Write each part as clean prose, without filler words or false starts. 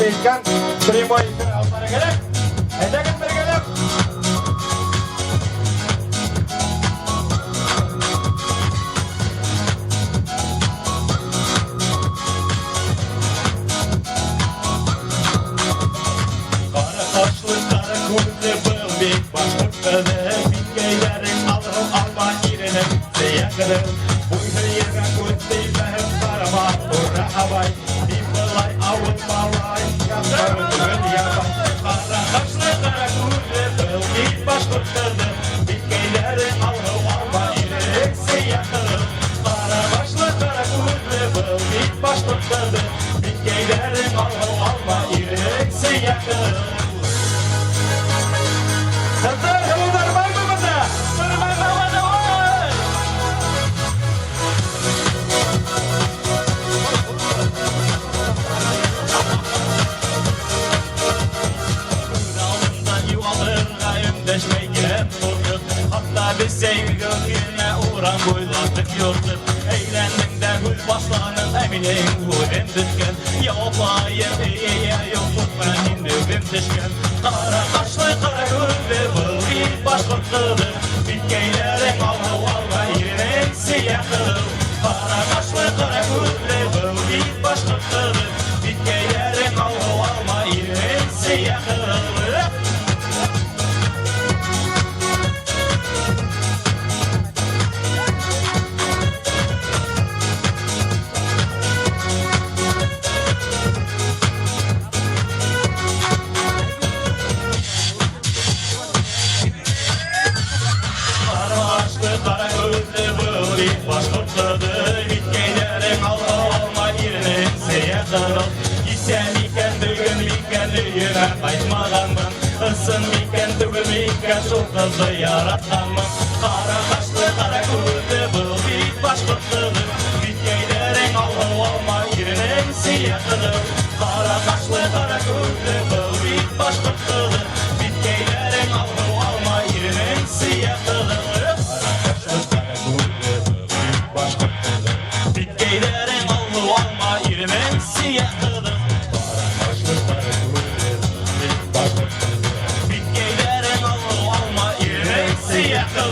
Beykan прямой эфир алып келек. Әйдәгез бергәләп. Кара кашлы, кара күзле был бик башкортны, биткәйләрен алып алма иренем сөягырым. Буйны ергә күрсәй бәһем карама, ура абай, бибылай авыл балай, ясарым яба. Кара кашлы, кара күзле был бик башкортны, биткәйләрен алып алма иренем сөягырым. Кара кашлы, кара күзле был бик башкортны, биткәйләрен алып алма иренем сөягырым. Kızlar, kızlar, var mı burada? Durma, durma, durma! Kralından yuvalırga öndeşmeyken durduk. Hatta biz sevgilime uğran boyladık yorduk. Eğlendim de gül başlanıp eminim vurun düşken. Yavlayım iyiye yokluk ben indüğüm düşken. Kara kaşlı kara gözlü bu bir başkırtılı. Bitkeylerin alma valla yerinin siyahı. Kara kaşlı kara gözlü bu bir başkırtılı. Bitkeylerin alma valla yerinin siyahı. Kara gözlü bu bir başkırtılı. Bitkeylerin alma yerinin siyahı. Gitsem iken düğün iken düğüne kaytmaganman. Isın iken düğün iken şu kızı yaratkanman. Kara kaşlı kara gözlü bu bir başkırtılı. Bitkeylerin alma yerinin siyahı. Kara kaşlı kara gözlü bu bir başkırtılı. Bitkeylerin alma yerinin siyahı. Bitkeylerin alma yerinin siyahı. Bitkeylerin alma yerinin siyahı.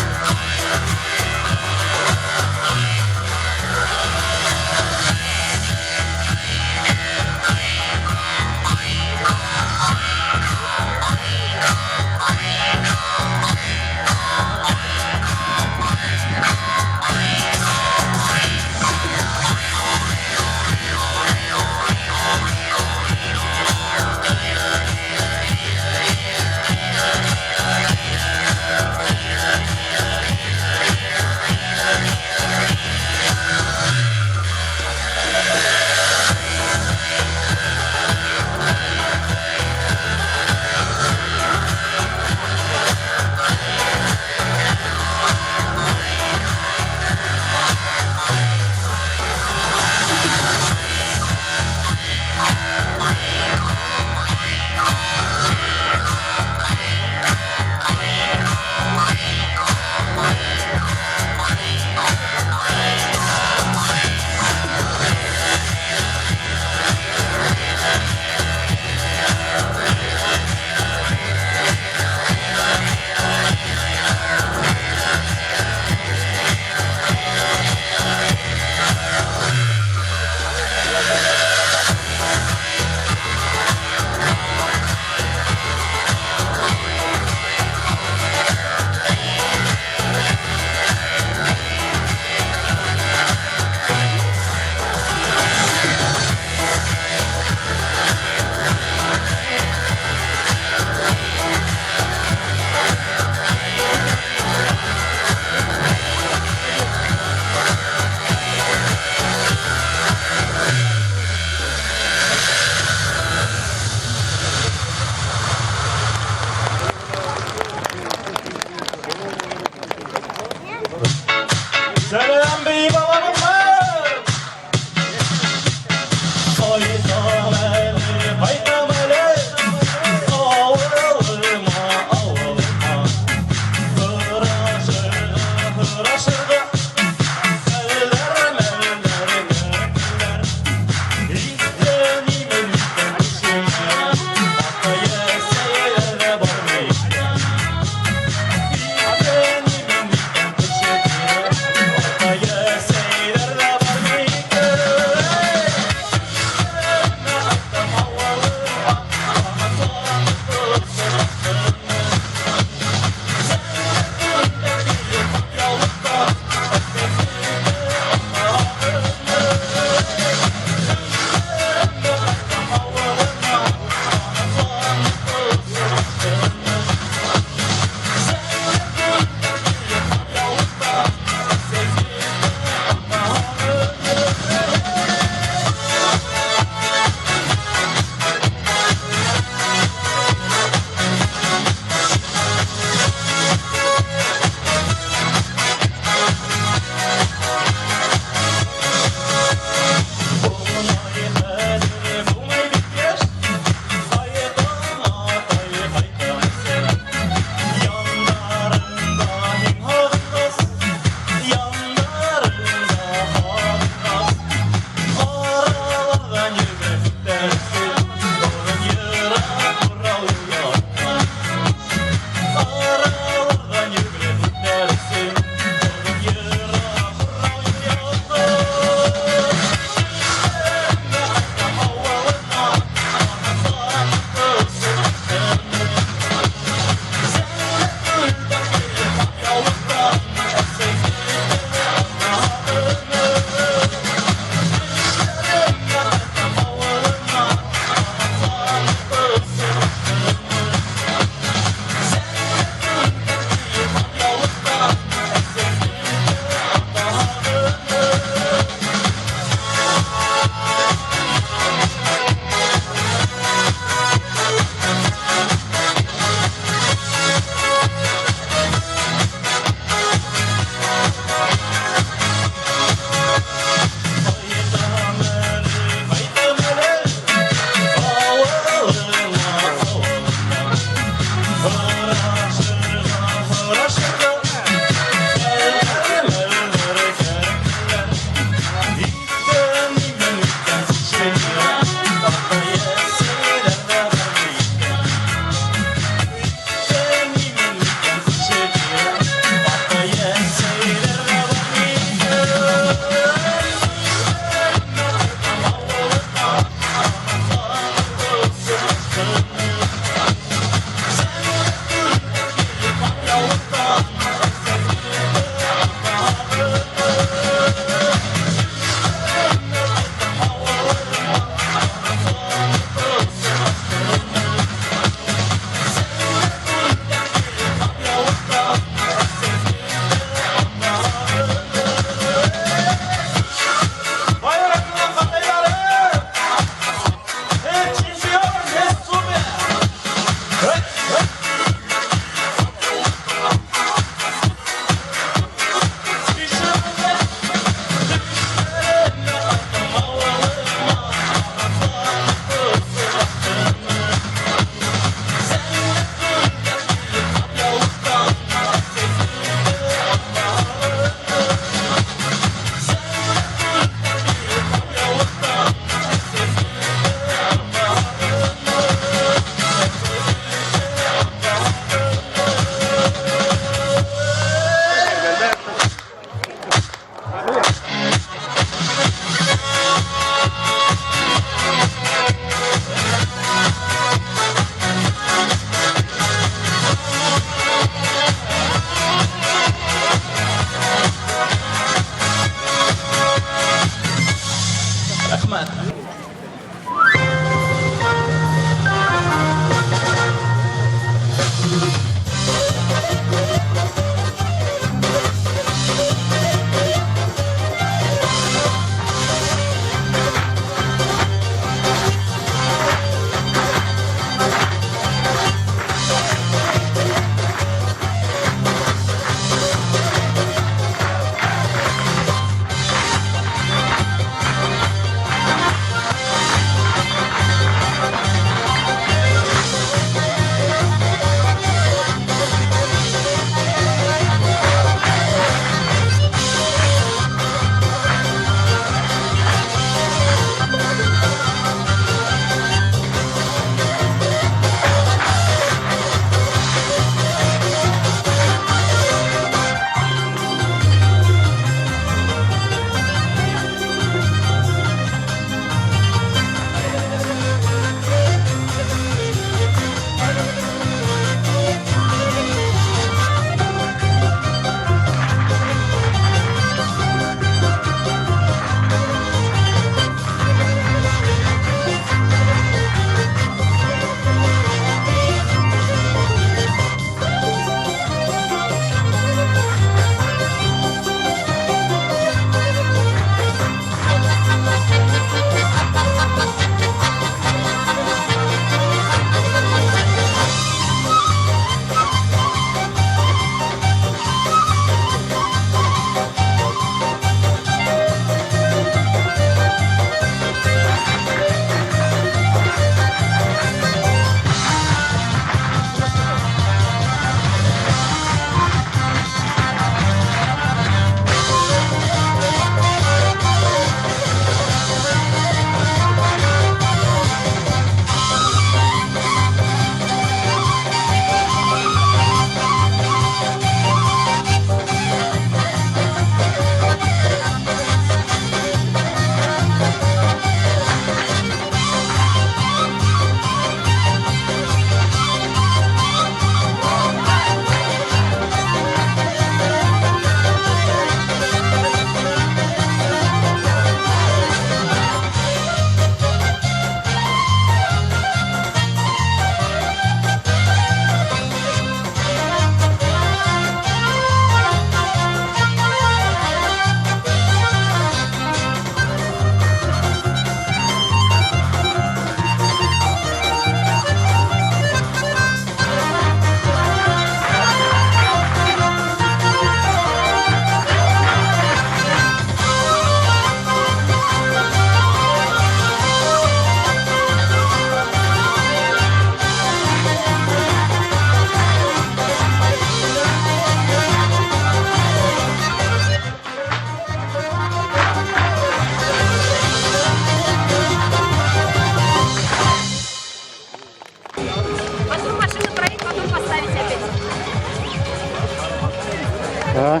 А?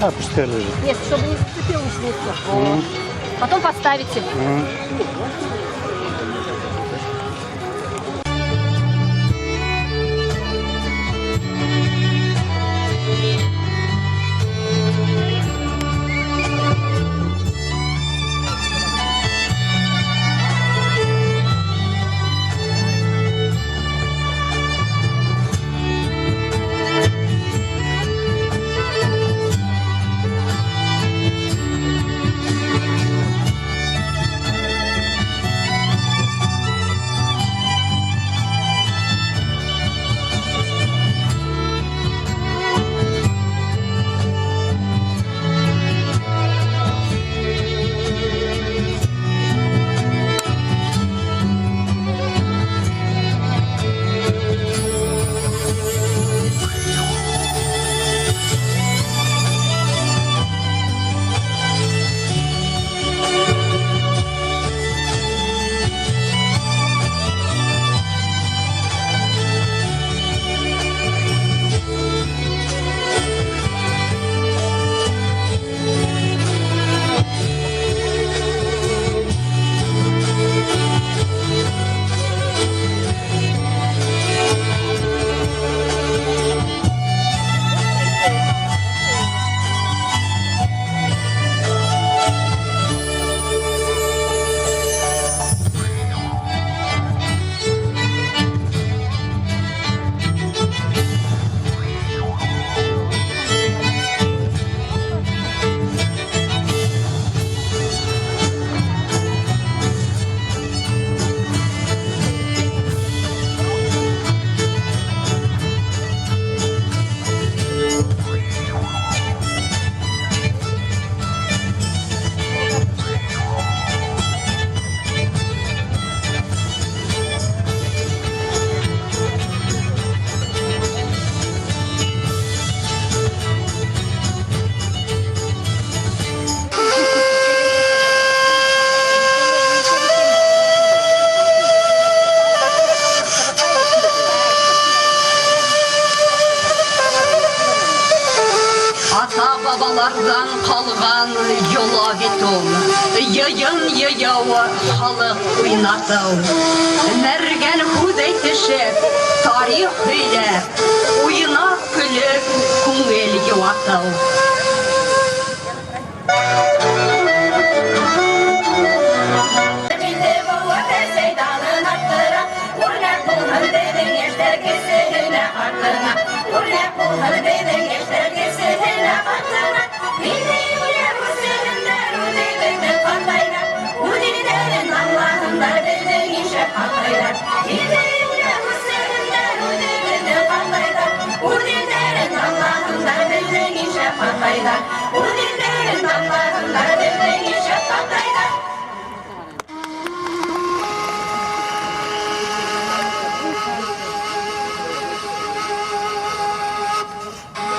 А, пусть лежит. Нет, чтобы не зацепил ничего. Потом поставите. Babalardan kalgan yola bitum, yayın yayavı halık oynatım. Mergen hudeytişip, tarih hüyle, oyuna külüp, kumel yuvatım.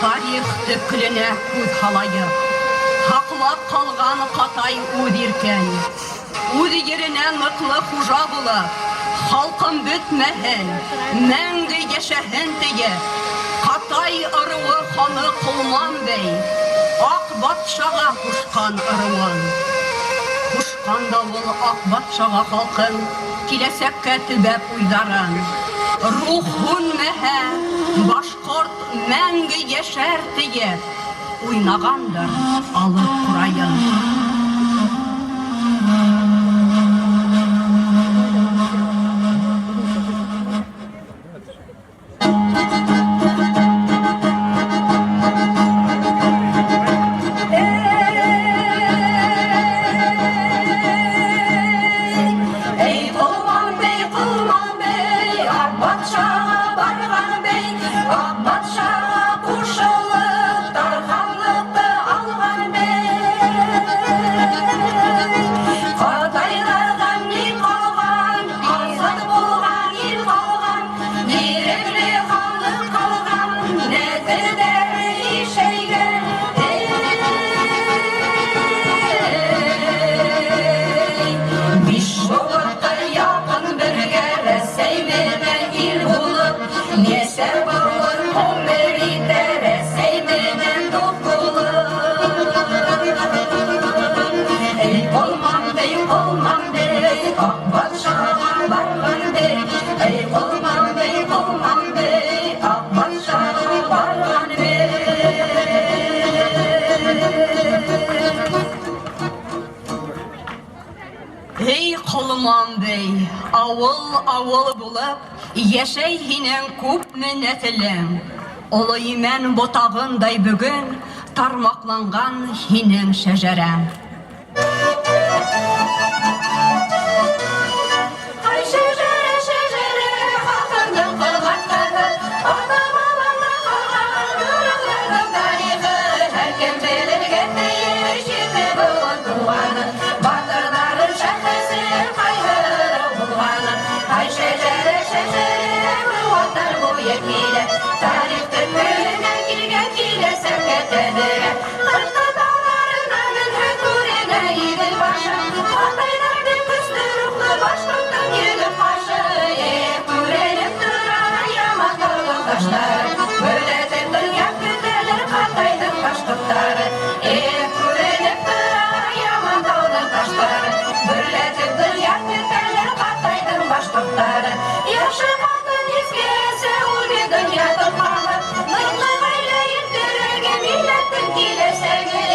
Tarih tökülüne kuz halayı, haklap kalgan katay ud irken, ud yerine mıklı huja bulu, halkım bütmehen, мәңгі yaşahen tege, katay ırığı hanı Kılman bey, ak batşağa kuşkan ırıvan. Kuşkan davul ak batşağa halkın, kilesekке tübep uydaran. Ruhun mehe, başkort мәңгі yaşar tege, oynağandır alıp kurayın. Yakın bir gere sevmeden il Kalman Bey, Akbaş'a Barman Bey. Ey Kalman Bey, avul bulup, yaşay hinen kup minnetilin. Olayı men botağınday bugün, tarmaklangan hinen şecerem. Ay şecere şecere, halkından kılgatları, ata babamda kalgan kırıkların tarihi. Herkes bilir gitmeyi, şimdi bulun duanı, batırların şehvesi, kaygıları bulmanı. Ay şecere şecere, bu vatan bu yekile, tarihtir bölünen kilgen kile sevketenire. Kırkı dağlarına gülhü kurine yedil başı, Altaylarda kıstırıklı başlıktan gelip başı. Kurenip duran yaman dağın taşları, böyle tepkin yak güzeller kataydık başlıkları. Kurenip duran yaman dağın taşları, böyle tepkin yak güzeller kataydık başlıkları. Yaşı kadın izgese ul bir dünyada pahalı, mırlı böyle yittirege milletin kilesegi.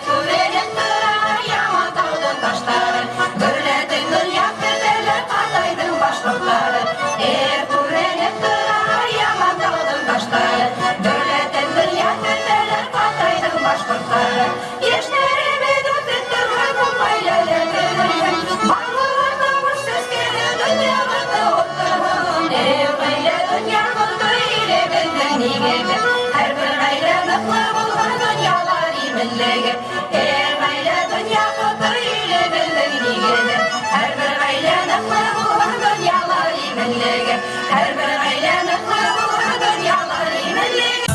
Kurenip duran yaman dağın taşları, böyle tepkin yak güzeller kataydık başlıkları. Kurenip duran yaman dağın taşları, böyle tepkin yak güzeller kataydık başlıkları. Yaşlarımı döktürdüm hakkım paylalarım, bağlılarda bu ses gelir dünyamda oturum. Böyle dünyamda ile benden nigebe, her bir hayranlıkla bulgan dünyalar imillege. Böyle dünyamda ile benden nigebe, her bir hayranlıkla bulgan dünyalar imillege. Her bir hayranlıkla bulgan dünyalar imillege.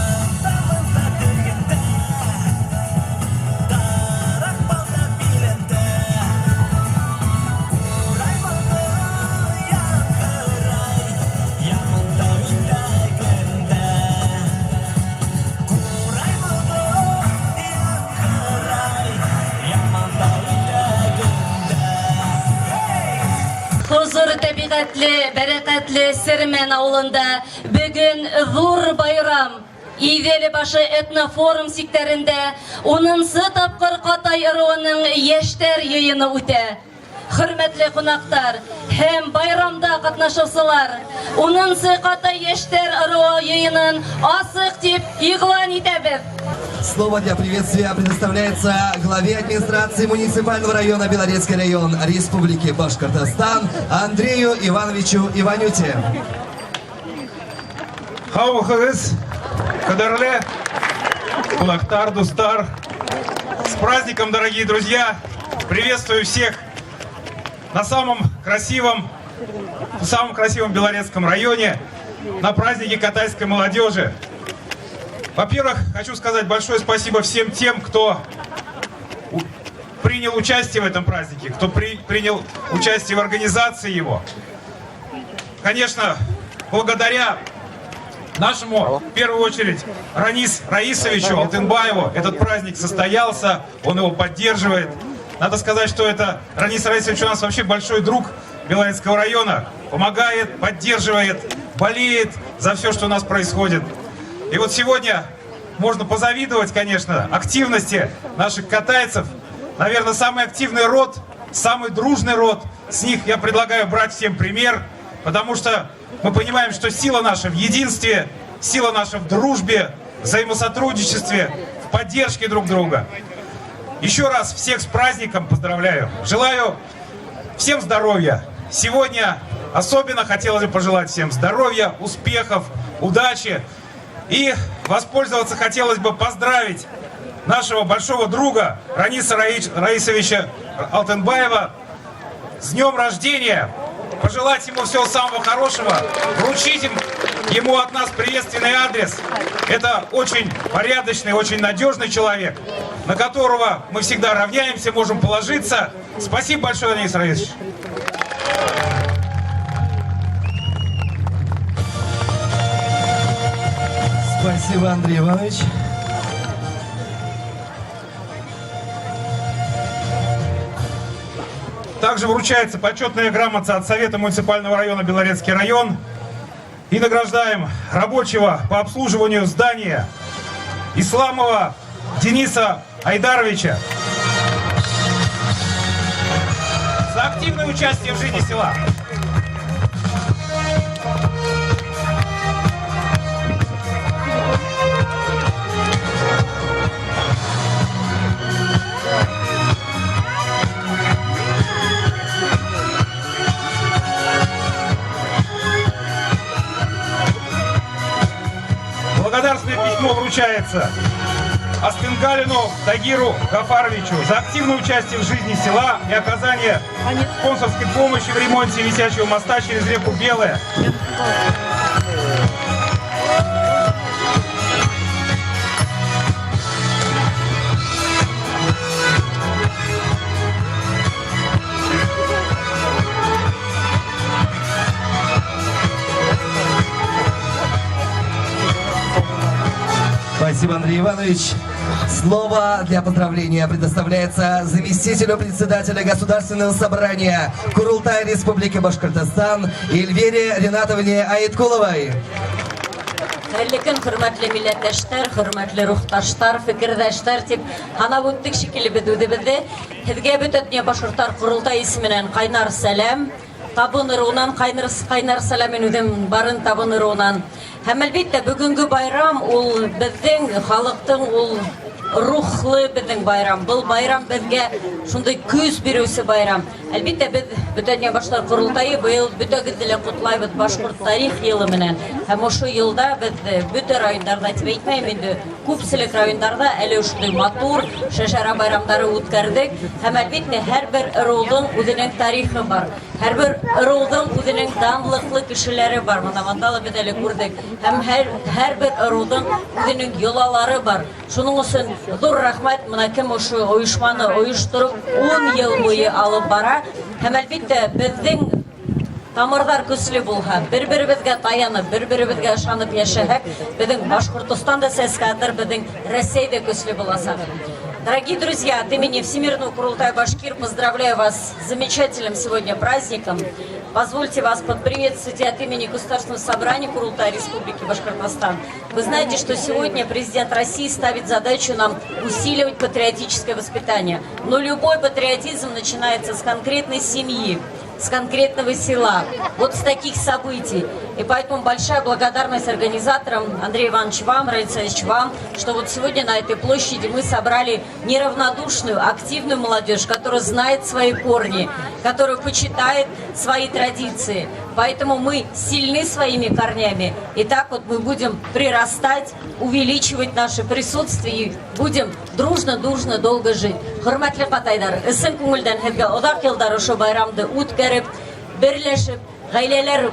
Huzur tabiatli, bereketli Sirmen avlunda bugün zor bayram. İvelibaşı etnoforum siklerinde 10-sı tapkır Katay ırığının yeşter yayını öte. Hürmetli konaklar, hem bayramda katnaşıpsılar, 10-sı Katay yeşter ырığı yayının asık tip iğlan etebip. Слово для приветствия предоставляется главе администрации муниципального района Белорецкий район Республики Башкортостан Андрею Ивановичу Иванюте. Хау-хагыз, кадарле, кунактар, дустар. С праздником, дорогие друзья! Приветствую всех на самом красивом Белорецком районе, на празднике катайской молодежи. Во-первых, хочу сказать большое спасибо всем тем, кто принял участие в этом празднике, кто принял участие в организации его. Конечно, благодаря нашему, в первую очередь, Ранис Раисовичу Алтынбаеву этот праздник состоялся, он его поддерживает. Надо сказать, что это Ранис Раисович у нас вообще большой друг Белорецкого района, помогает, поддерживает, болеет за все, что у нас происходит. И вот сегодня можно позавидовать, конечно, активности наших катайцев. Наверное, самый активный род, самый дружный род. С них я предлагаю брать всем пример, потому что мы понимаем, что сила наша в единстве, сила наша в дружбе, взаимосотрудничестве, в поддержке друг друга. Еще раз всех с праздником поздравляю. Желаю всем здоровья. Сегодня особенно хотелось бы пожелать всем здоровья, успехов, удачи. И воспользоваться хотелось бы поздравить нашего большого друга Раниса Раисовича Алтынбаева с днем рождения. Пожелать ему всего самого хорошего, вручить ему от нас приветственный адрес. Это очень порядочный, очень надежный человек, на которого мы всегда равняемся, можем положиться. Спасибо большое, Ранис Раисович. Спасибо, Андрей Иванович. Также вручается почетная грамота от Совета муниципального района Белорецкий район И награждаем рабочего по обслуживанию здания Исламова Дениса Айдаровича за активное участие в жизни села. Благодарственное письмо вручается Аспенгалину Тагиру Гафаровичу за активное участие в жизни села и оказание спонсорской помощи в ремонте висячего моста через реку Белая. Спасибо, Андрей Иванович. Слово для поздравления предоставляется заместителю председателя Государственного собрания Курултай Республики Башкортостан Эльвире Ринатовне Айткуловой. Хәрлекен хөрмәтле милләттәштәр, хөрмәтле рухташтар, фикердәштәр дип һанап үттек шикелле бедүдебезне. Һезгә бөтен дөнья башкортлар Курултай исеменнән кайнар сәлам. Табынырунан кайнар сәламен үдем барын табынырунан. Һәм әлбәттә бүгенге байрам ул безнең халыктың ул рухлы безнең байрам. Был байрам безгә шундый күз бирүсе байрам. Әлбәттә без бөтен башлар Курултайы быел бөтәгезне кутлайбыз башкорт тарих елы менән. Һәм ошо елда без бөтен районнарда дип әйтмәйм инде, күпселек районнарда әле шундый матур шәшәра байрамнары үткәрдек. Һәм әлбәттә һәрбер ырулның үзенең тарихы бар. Һәрбер ырулның үзенең данлыклы кешеләре бар. Монда без әле күрдек. Һәм һәрбер ырулның үзенең йолалары бар. Шуның өчен зур рәхмәт менә кем ошо оешманы оештырып 10 ел буе алып бара. Һәм әлбәттә безнең тамырлар көчле булһа, бер-беребезгә таянып, бер-беребезгә ышанып яшәһәк, безнең Башкортостан да сәскәдер, безнең Россия да көчле буласа. Дорогие друзья, от имени Всемирного Курултая Башкир поздравляю вас с замечательным сегодня праздником. Позвольте вас поприветствовать от имени Государственного собрания Курултая Республики Башкортостан. Вы знаете, что сегодня президент России ставит задачу нам усиливать патриотическое воспитание. Но любой патриотизм начинается с конкретной семьи, с конкретного села, вот с таких событий. И поэтому большая благодарность организаторам, Андрей Иванович вам, Раиса Ильич вам, что вот сегодня на этой площади мы собрали неравнодушную, активную молодежь, которая знает свои корни, которая почитает свои традиции. Поэтому мы сильны своими корнями. И так вот мы будем прирастать, увеличивать наше присутствие и будем дружно долго жить. Хөрмәтле катайдар, исең күңелдән һезгә озак елдар ошо байрамды үткәреп, берләшеп, гаиләләр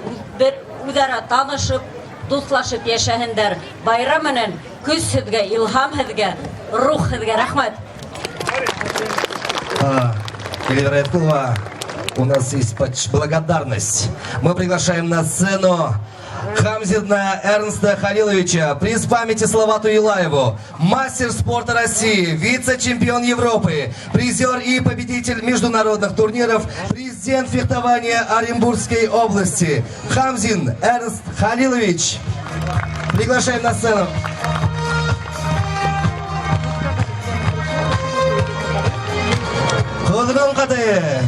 үзара танышып, дуслашып яшәһендәр. Байрам менән көч һезгә, илһам һезгә, рух һезгә. Рәхмәт. Эльвира Айткулова, у нас есть благодарность. Мы приглашаем на сцену Хамзина Эрнста Халиловича, приз памяти Салавату Юлаеву, мастер спорта России, вице-чемпион Европы, призер и победитель международных турниров, президент фехтования Оренбургской области. Хамзин Эрнст Халилович, приглашаем на сцену. Худган каты.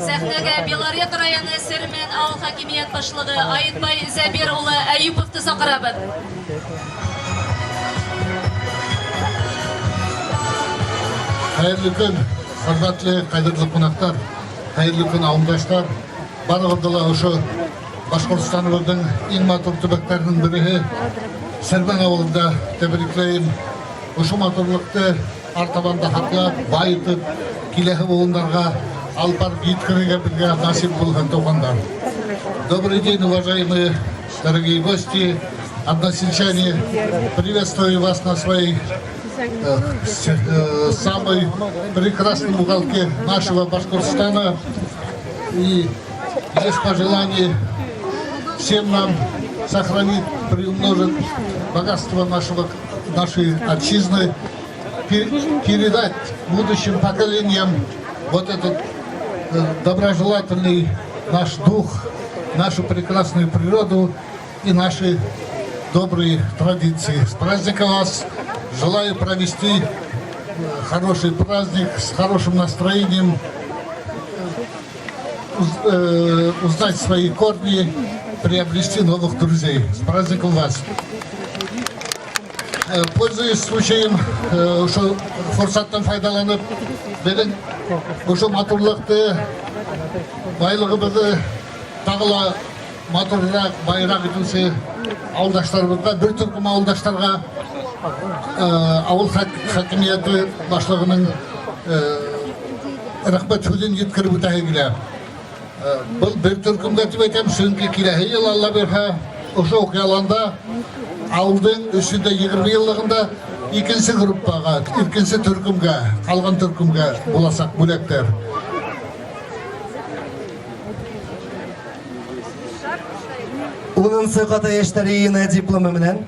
Сәхнәгә Белорет районы Сермен авыл хакимият башлыгы Аитбай Зәбир улы Әюповты сакырабыз. Хәерле көн, хөрмәтле кадерле кунаклар, хәерле көн авылдашлар. Барыгызны да ошо Башкортстаныбыздың иң матур төбәкләренең бере Сермен авылында тәбрикләйм. Ошо матурлыкты артабанда хаклап, байытып, киләһе буыннарга алып барып җиткерергә безгә насип булган тугандар. Добрый день, уважаемые дорогие гости, односельчане. Приветствую вас на своей самой прекрасном уголке нашего Башкортостана. И есть пожелание всем нам сохранить, приумножить богатство нашей отчизны передать будущим поколениям вот этот доброжелательный наш дух, нашу прекрасную природу и наши добрые традиции. С праздником вас! Желаю провести хороший праздник с хорошим настроением, узнать свои корни, приобрести новых друзей. С праздником вас! Пользуясь случаем, ошо фурсаттан файдаланып, бүгүн ошо матурлыкты, байлыгыбызды тагыла матурраак, байраак этүүсү ауылдаштарыбызга, бир түркүм ауылдаштарга ауыл хакимияты башлыгынын рахмет сөзүн жеткирип өтө келе. Бул бир түркүмгө деп айтам, сөңкү килеһи ел Алла берһә, ошо окуяланда ауылдың үстінде 20 жылдығында екінші группаға, екінші түркімге, қалған түркімге боласақ бөлектер. Унын сыйкаты эштарыйына дипломы менен.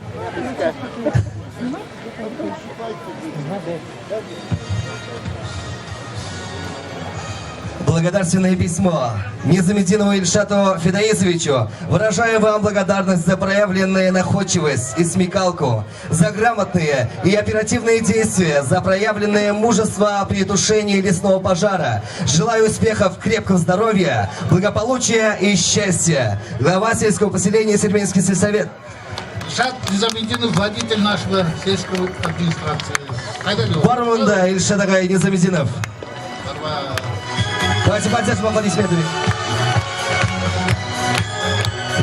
Благодарственное письмо Незаметдинову Ильшату Федаисовичу. Выражаю вам благодарность за проявленную находчивость и смекалку, за грамотные и оперативные действия, за проявленное мужество при тушении лесного пожара. Желаю успехов, крепкого здоровья, благополучия и счастья. Глава сельского поселения Сербинский сельсовет. Ильшат Незаметдинов, водитель нашего сельского администрации. Бармунда Ильшат Агай Незаметдинов. Давайте поддержим аплодисментами.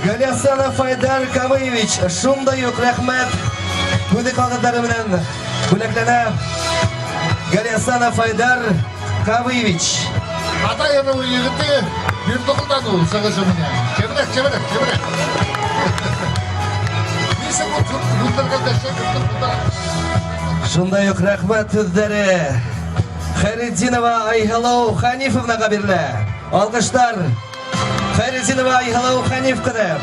Галиасанов Айдар Кавыевич, шундайук рахмет. Күнде калгандары менен бүләкләнә. Галиасанов Айдар Кавыевич. Ата ярау егеті бир тоқылдан ол сағышы менен. Чебірек. Несі бұл күндерге дәшек Шундайук рахмет түздәре. Хайретдинова Айгалау Ханифовнаға берлі. Алғыштар. Хайретдинова Айгалау Ханифовна.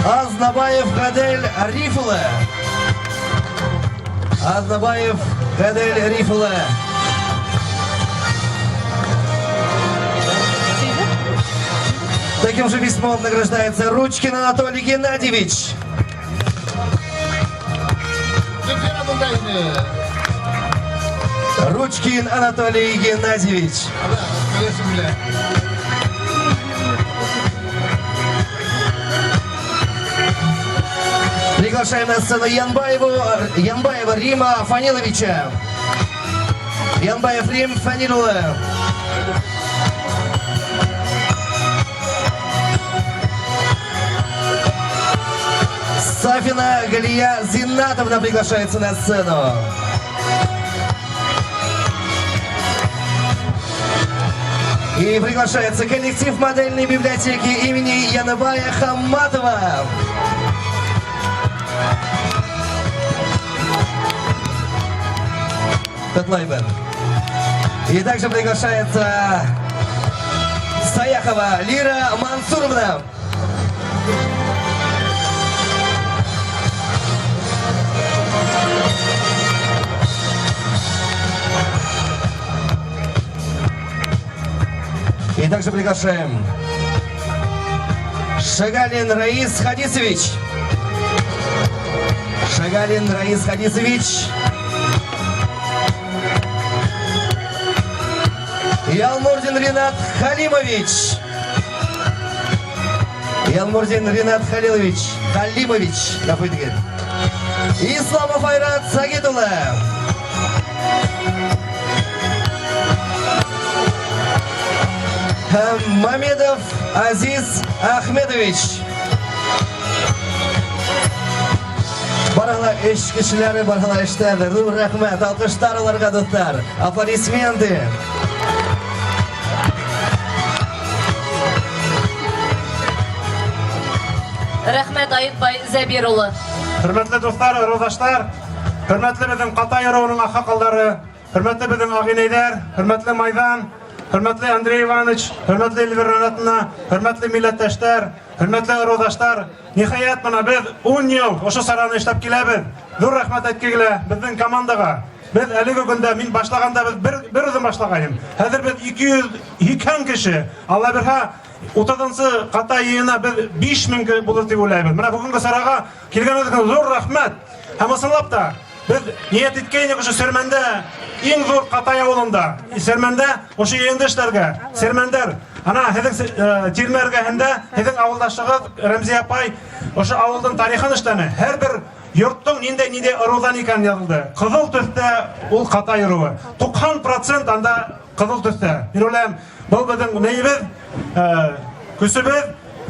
Азнабаев Гадель Рифулы. Азнабаев Гадель Рифулы. Таким же письмом награждается Ручкин Анатолий Геннадьевич. Ручкин Анатолий Геннадьевич. Приглашаем на сцену Янбаева Рима Фаниловича. Янбаев Рим Фанилова. Сафина Галия Зинатовна приглашается на сцену. И приглашается коллектив модельной библиотеки имени Яныбая Хамматова. Котлайбен. И также приглашается Саяхова Лира Мансуровна. И также приглашаем Шагалин Раис Хадисович. Шагалин Раис Хадисович. Ялмурдин Ринат Халимович. Ялмурдин Ринат Халимович. Исламов Айрат Сагидулла. Мамедов Азиз Ахмедович. Барала эш кешеләре, барала эштәдер. Рәхмәт, алкыштар аларга достар. Аплодисменты. Рәхмәт Аитбай Зәбирулы. Hürmetli dostlar, rodaşlar, hürmetli bizim Qatay Yarovunun akıqıldары, hürmetli bizim ağineyler, hürmetli Maydan, hürmetli Andrei Ivанович, hürmetli Elvira Anatovna, hürmetli milletteshler, hürmetli ырылдаштар, нихаят мына без 10 ел ошо сараны эштеп килебез. Зур рахмат айткыла безнең командага. Без әлеге көндә мин башлаганда без бер үзем башлаганым. Хәзер без 200 кеше. Алла бирһә, 30-нчы Катай йыйына без 5000 булыр дип уйлайбыз. Менә бүгенге сарага килгәнегезгә зур рахмат. Һәм ысынлап та без ният иткәйнек ошо Сермәндә иң зур Катай авылында. Сермәндә ошо ендешләргә, Сермәндәр ана һеҙҙең тирмә эргәһендә һеҙҙең авылдашығыҙ Рәмзиә апай ошо ауылдың тарихын эшләне. Һәр бер йорттың ниндәй ырыуҙан икән яҙылды. Ҡыҙыл төҫтә ул Катай ырыуы. 90% анда ҡыҙыл төҫтә. Мин уйлайым, был беҙҙең нәйебеҙ, көсөбөҙ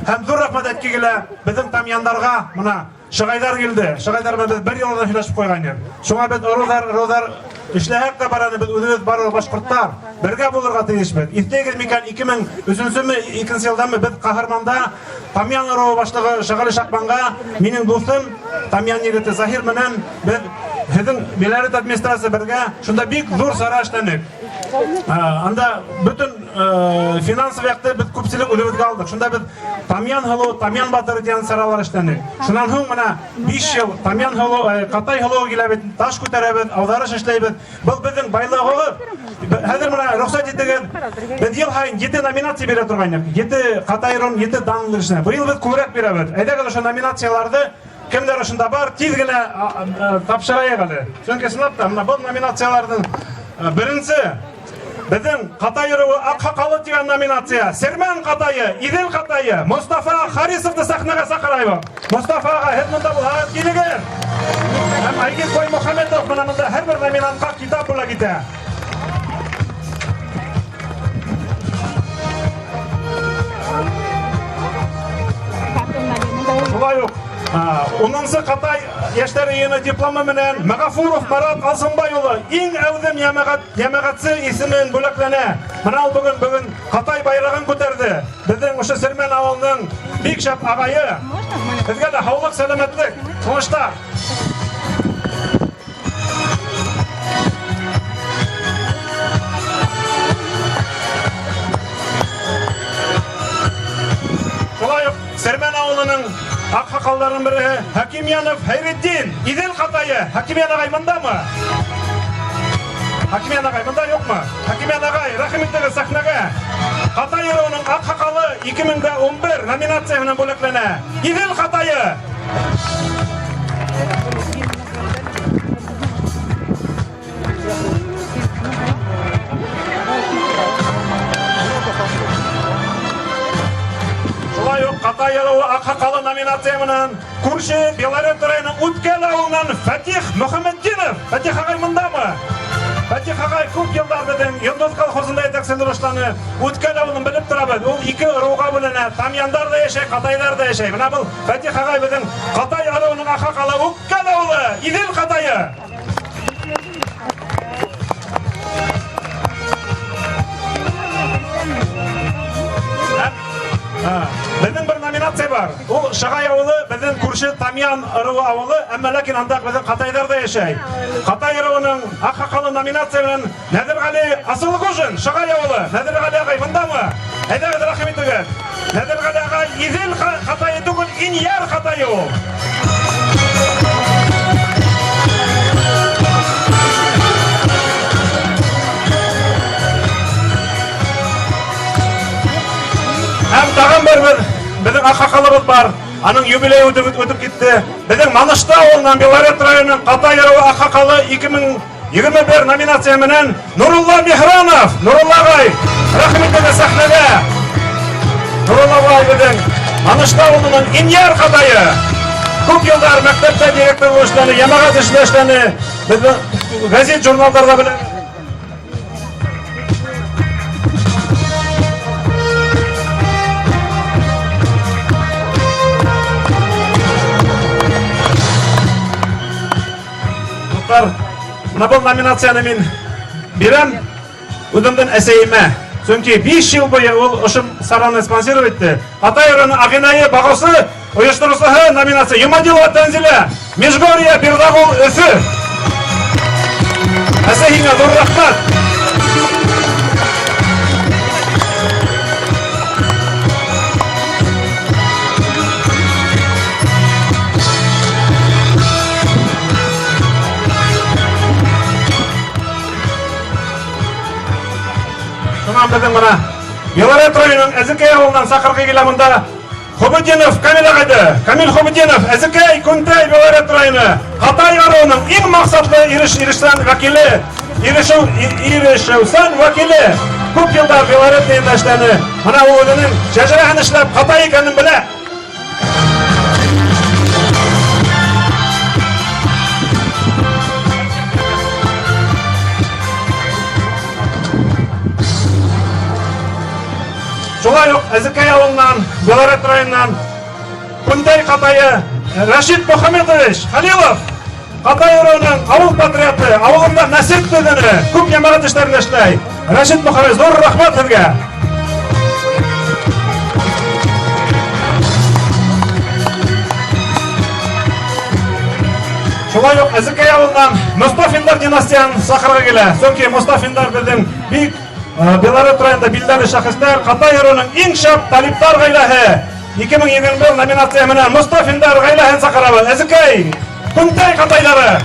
һәм ҙур рәхмәт әйткегә килә беҙҙең тамъяндарга. Мына Шығайдар келді. Шығайдар біз бір елдан һөйләшеп ҡуйғайныҡ. Шуңа беҙ ырыуҙар эшләһәк тә бараны беҙ үҙебеҙ барлыҡ башҡорттар бергә булырға тейешбеҙ. Иҫтәгеҙ микән 2003-ме, 2-нче йылдамы беҙ Ҡаһарманда тамъян ырыуы башлығы Шәғәле Шаҡманға минең дуҫым тамъян егете Заһир менән беҙ һеҙҙең Белорет администрация бергә шунда бик ҙур сара эшләнек. Анда бөтөн финансовый яҡты беҙ күпселек үҙебеҙгә алдыҡ. Шунда беҙ тамъян һылыу, тамъян батыры тигән саралар эшләнек. Шунан һуң мына 5 йыл тамъян һылыу, Катай һылыуы килә бит, таш күтәрәбеҙ, ауҙарыш эшләйбеҙ. Был беҙҙең байлығыбыҙ. Хәҙер мына рөхсәт итегеҙ, беҙ йыл һайын 7 номинация бирә торғайныҡ. 7 Катай ырыуын 7 данлы эшенә. Быйыл беҙ күберәк бирәбеҙ. Әйҙәгеҙ ошо номинацияларҙы кемдәр ошонда бар, тиҙ генә тапшырайыҡ әле. Сөнки ысынлап та мына был номинацияларҙың беренсе беҙҙең Катай ырыуы Аҡһаҡалы тигән номинация. Сермән Катайы, Иҙел Катайы, Мостафа Харисовты сәхнәгә саҡырайбыҙ. Мостафаға һеҙ мында булһағыҙ килегеҙ. Һәм Айгиз Баймөхәмәтов мына мында һәр бер номинантҡа китап бүләк итә. Шулай уҡ 10-нчы Катай йәштәр йыйыны дипломы менән Мәғәфүров Марат Алсынбай улы иң әүҙем йәмәғәтсе исемен бүләкләнә. Мына ул бөгөн Катай байрағын күтәрҙе. Беҙҙең ошо Сермән ауылының бик шәп ағайы. Һеҙгә лә һаулыҡ, сәләмәтлек, уңыштар. Шулай уҡ Сермән ауылының Аҡһаҡалдарының береһе Хәкимйәнов Хәйретдин, Иҙел Катайы. Хәкимйән ағай мындамы? Хәкимйән ағай мында юҡмы? Хәкимйән ағай, рәхим итегеҙ сәхнәгә. Катай ырыуының Аҡһаҡалы 2011 номинация менән бүләкләнә. Иҙел Катайы. Шулай уҡ Катай ырыуы Аҡһаҡалы номинация менән күрше Белорет районы Үткәл ауылынан Фәтих Мөхәмәтдинов. Фәтих ағай мындамы? Фәтих ағай күп йылдар беҙҙең Йондоҙ колхозында етәкселе башланы. Үткәл ауылын белеп торабыҙ. Ул 2 ырыуға бүленә. Тамъяндар да йәшәй, Катайҙар да йәшәй. Бына был Фәтих ағай беҙҙең Катай ырыуының Аҡһаҡалы Үткәл ауылы, Иҙел Катайы. Беҙҙең бер номинация бар. Ул Шығай ауылы, беҙҙең күрше Тамъян ырыуы ауылы, әммә ләкин анда беҙҙең Катайҙар да йәшәй. Катай ырыуының Аҡһаҡалы номинация менән Нәҙирғәле Асылғужин, Шығай ауылы. Нәҙирғәле ағай мындамы? Әйҙәгеҙ, рәхим итегеҙ. Нәҙирғәле ағай Иҙел Катайы түгел, Инйәр Катайы ул. Һәм тағын беҙҙең Аҡһаҡалыбыҙ бар. Аның юбилей үтеп китте. Беҙҙең Манышта ауылынан Белорет районының Катай ырыуы Аҡһаҡалы 2021 номинация менән Нурулла Михранов. Нурулла ағай, рәхим итегеҙ сәхнәгә. Нурулла ағай беҙҙең Манышта ауылынан Инйәр Катайы. Күп йылдар мәктәптә директор булып эшләне, йәмәғәт эшендә эшләне. Беҙҙең гәзит, журналдарҙа беләбеҙ. Мына был номинацияны мин бирәм үҙемдән әсәйемә. Сөнки 5 йыл буйы ул ошо сараны спонсировать итте. Катай ырыуының Ағинайы бағыусы, ойоштороусыһы номинация Юмадилова Тәнзилә, Межгорье, Бирҙағул, Өфө. Әсәйеңә ҙур рәхмәт. Ошонан биздин мына Белорет районунун Эзекей ауылынан сакыргы келеминде Хубудинов Камил агайды. Камил Хубудинов, Эзекей, Күнтей, Белорет району Катай арауынын эң максатлы иришсан вакили, иришүүсөн вакили. Көп жылдар Белорет районунда иштеди. Мына бул өзүнүн шажарасын иштеп Катай экенин биле. Шулай ук Эзекей ауылынан, Белорет районунан Күнтей Катайы Рашид Мухамедович Халилов Катай районунун ауыл патриоты, ауылында насип дегени, көп жамаат иштеринде иштей. Рашид Мухамедович, зор рахмат сизге. Шулай ук Эзекей ауылынан Мустафиндар династиясын сакырга келе. Сөңки Мустафиндар биздин бийик Белорет районунда билдали шахыстар, Катай районунун эң шап талиптар гаилаһы 2021 номинация менен Мустафиндар гаилаһын сакырабыз. Эзекей, Күнтей Катайлары.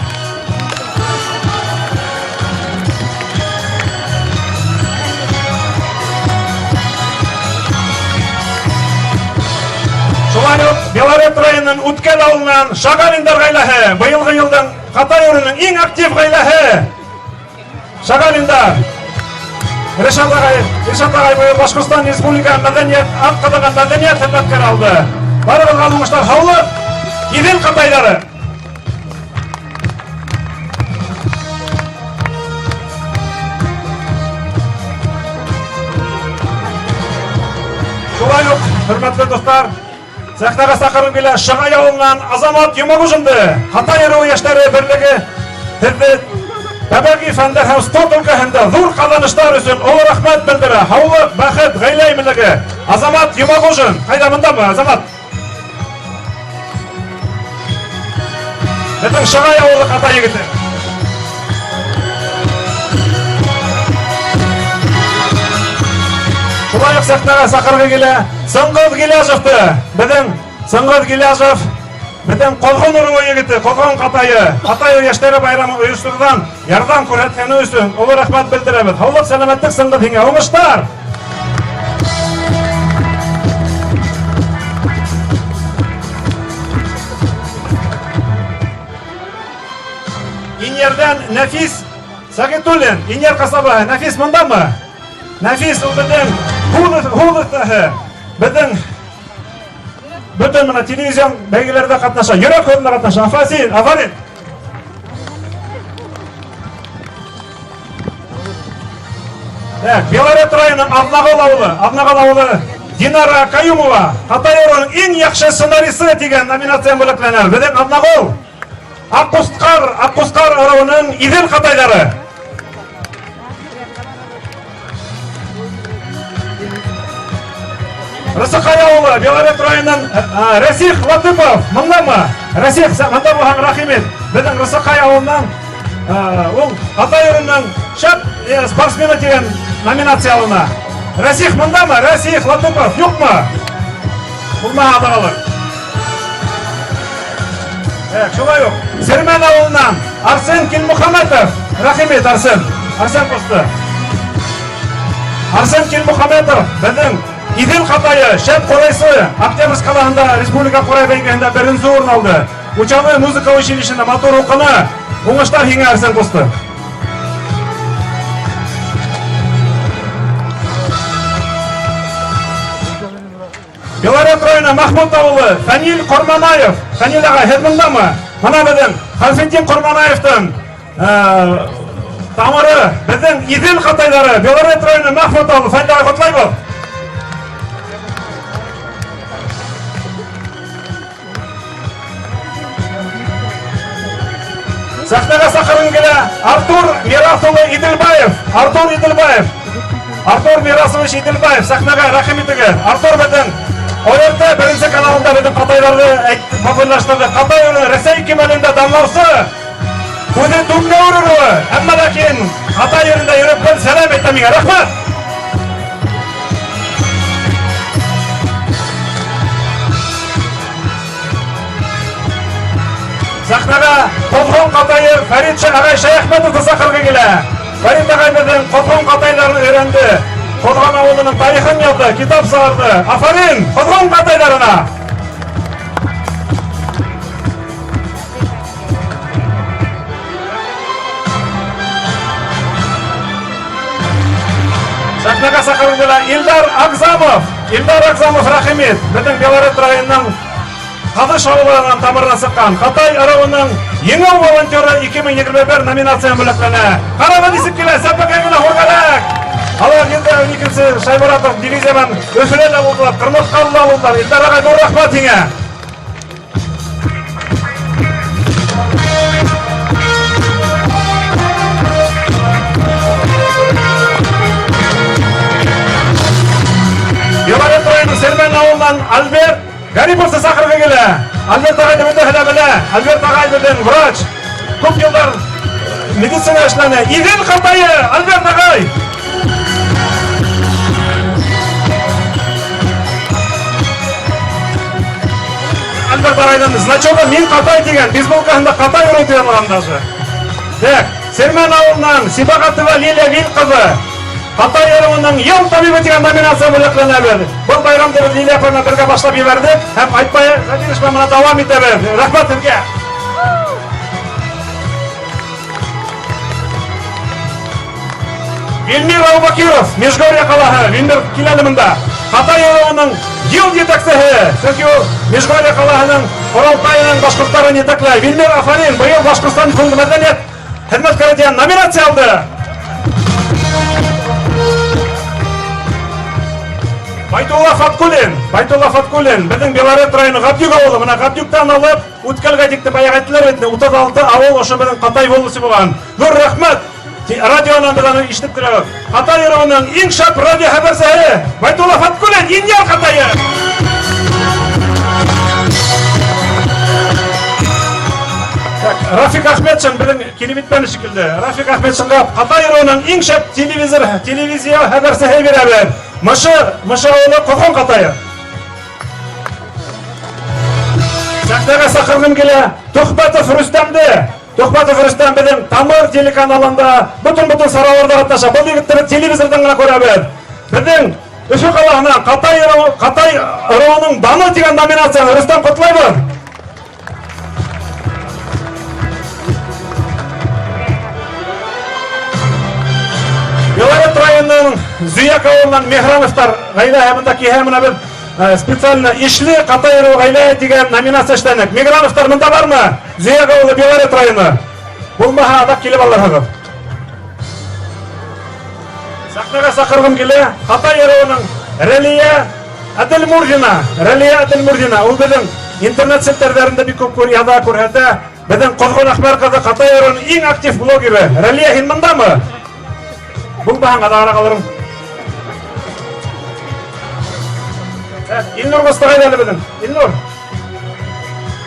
Шулай ук Белорет районунун Уткел ауылынан Шагалиндар гаилаһы, быйылгы жылдын Катай районунун эң актив гаилаһы Шагалиндар. Решат агай быйыл Башкортстан Республикасынын маданият аткадаган маданият хезматкери алды. Барыгызга уңуштар, хаулык, Идил Катайлары. Шулай ук, hurmatli достар, сахнага сакырып келе Шагай ауылынан Азамат Юмагужинди Катай руу яштары бирлиги тирди табиғи фәндер һәм спорт өлкәһендә зур казаныштар өчен олы рәхмәт белдерә. Һаулык, бәхет, гаилә иминлеге. Азамат Юмагужин, кайда мондамы, Азамат? Бөтен Шагай авылы Катай егете. Шулай ук сахнага сакыргы келе Сыңгыз Гилязовты. Сыңгыз Гилязов Беден Колгон уруу егети, Колгон Катайы, Катай яштары байрамы уюштурган жардам көрсөткөнү үчүн улуу рахмат билдиребиз. Хаулык, саламаттык, Сыңгыз теңе уңуштар. Инерден Нафис Сагитуллин, Инер касабы, Нафис мондамы? Нафис ул беден хулыктагы, Бүтін мына телевизион бәйгелерде катнаша, йөрәк орында катнаша. Афарин. Белорет районунун Абнагал ауылы Динара Каюмова, Катай районунун эң жакшы сценаристы деген номинация бөлөкленер. Беден Абнагал, Аккускар районунун Идил Катайлары. Рысыкай ауылы, Белорет районунан Расих Латыпов, мындамы? Расих, мында булган рахмет. Биздин Рысыкай ауылынан ул Катай районунун шап спортсмени деген номинация алына. Расих мындамы? Расих Латыпов, жокму? Бул мага адагалык. Шулай ук Сермен ауылынан Арсен Килмухаметов, рахмет Арсен косты. Арсен Килмухаметов, биздин Идил Катайы, шәп корайсы, Октябрьск калаһында республика корай бәйгеһендә беренче орын алды. Учалы музыка училищесында мотор укыны, уңыштар һиңә Арсен косты. Белорет районы Махмут ауылы, Фанил Корманаев, Фанил агай, һез мондамы? Мына биздин Халфетдин Корманаевтың тамыры, биздин Идил Катайлары, Белорет районы Махмут ауылы, Фанил агай, котлайбыз. Сахнага сакырын келе Артур Мирасович Идилбаев сахнага рахмет деген. Артур биздин ОРТ биринчи каналында биздин Катайларды популярлаштырды. Катай Ресей кемелинде дамлаусы көзү думга уруру. Амма лакин Катай жеринде жүрөп салам айтам миңа. Рахмат. Сахнага Колгон Катайы Фарид агай Шаяхметовду сакыргы келе. Фарид агай биздин Колгон Катайларын өйрөндү. Kodg'on avlining tarixin yozdi, kitob sog'irdi. Afarin, Kodg'on qataylarına. Sahnaga chaqirildilar Ildar Agzamov rahmat. Bizning Belarus rayonining Qadish avlidan tamirdan chiqqan Xitoy aravining yengil volonteri 2021 nominatsiya bo'laklana. Qaraman isib keladi, sapaqagina xo'rgalak. Alloh endi ikkinchi Shaymuratov diviziyadan o'shilar bo'ldilar, qirmoq qallar bo'ldilar. Ildar aka ko'p rahmat senga. Belarus rayonining Serman avlidan Albert Garipovni chaqirib keldi. Albert aka deb biladi. Albert aka bilan vrach. Ko'p yillar meditsina ishlarini Igil Qatayi Albert aka. Albert akaydan значокda men Qatay degan, beyzbolkasida Qatay o'rnatilgan даже. Так, Serman avlidan Sibaqatova Liliya Vilqova Qatay aravining yil tabibi degan nominatsiya bo'laklanaverdi. Bu bayramda biz Liliya bilan birga boshlab yubordik. Ham aytmay, zadirishma bilan davom etaverdi. Rahmat sizga. Vilmir Abubakirov, Meshgorya qalasi, Vilmir kilalimida. Qatay aravining yil yetakchisi. Chunki u Meshgorya qalasining Qoraltayning boshqurtlarini yetaklaydi. Vilmir Afarin bu yil Boshqirdiston fondi madaniyat xizmatkari degan nominatsiya oldi. Baytullo Fatkulin, bizning Belarus rayoni G'abdyuk avli, mana G'abdyukdan olib O'tkalga deb bayaq aytdilar, 36 avl o'sha bilan Qatay bo'lisi bo'lgan. Nur rahmat. Radiodan bilan eshitib turib, Qatay rayoning eng shap radio xabarchisi Baytullo Fatkulin, Inyar Qatay. Rafik Ahmedjon bilan kelib bitgan shekilli. Rafik Ahmedjonga Qatay rayoning eng shap televiziya xabarchisi beradi. Masha oğlu Qo'qon Qatayi. Sahnaga chaqirdim kela To'xbatov Rustamni. To'xbatov Rustam bilan Tamir telekanalida butun sarovarda qatnashadi. Bu yigitni televizordan gina ko'raman. Bizning o'sha qalani Qatay rayoning Dano degan nominatsiyani Rustam Qutlayman. Belarus rayonining Zuyak avlidan Mehronovlar g'ayla hamdaki hamına bir spesialni ishli Qatay g'ayla degan nominatsiya ishladik. Mehronovlar bunda bormi? Zuyak avli Belarus rayoni. Bo'lmaha adab kelib ollar hozir. Sahnaga chaqirdim kela Qatay rayoning Raliya Adilmurdina. U bizning internet saytlarida bir ko'p ko'radi. Bizning Qo'qon axborot Qatay rayonining eng aktiv blogeri Raliya Hilmandami? Bu bahanga da qalırım. İlnur Mustafa geldi bizim. İlnur.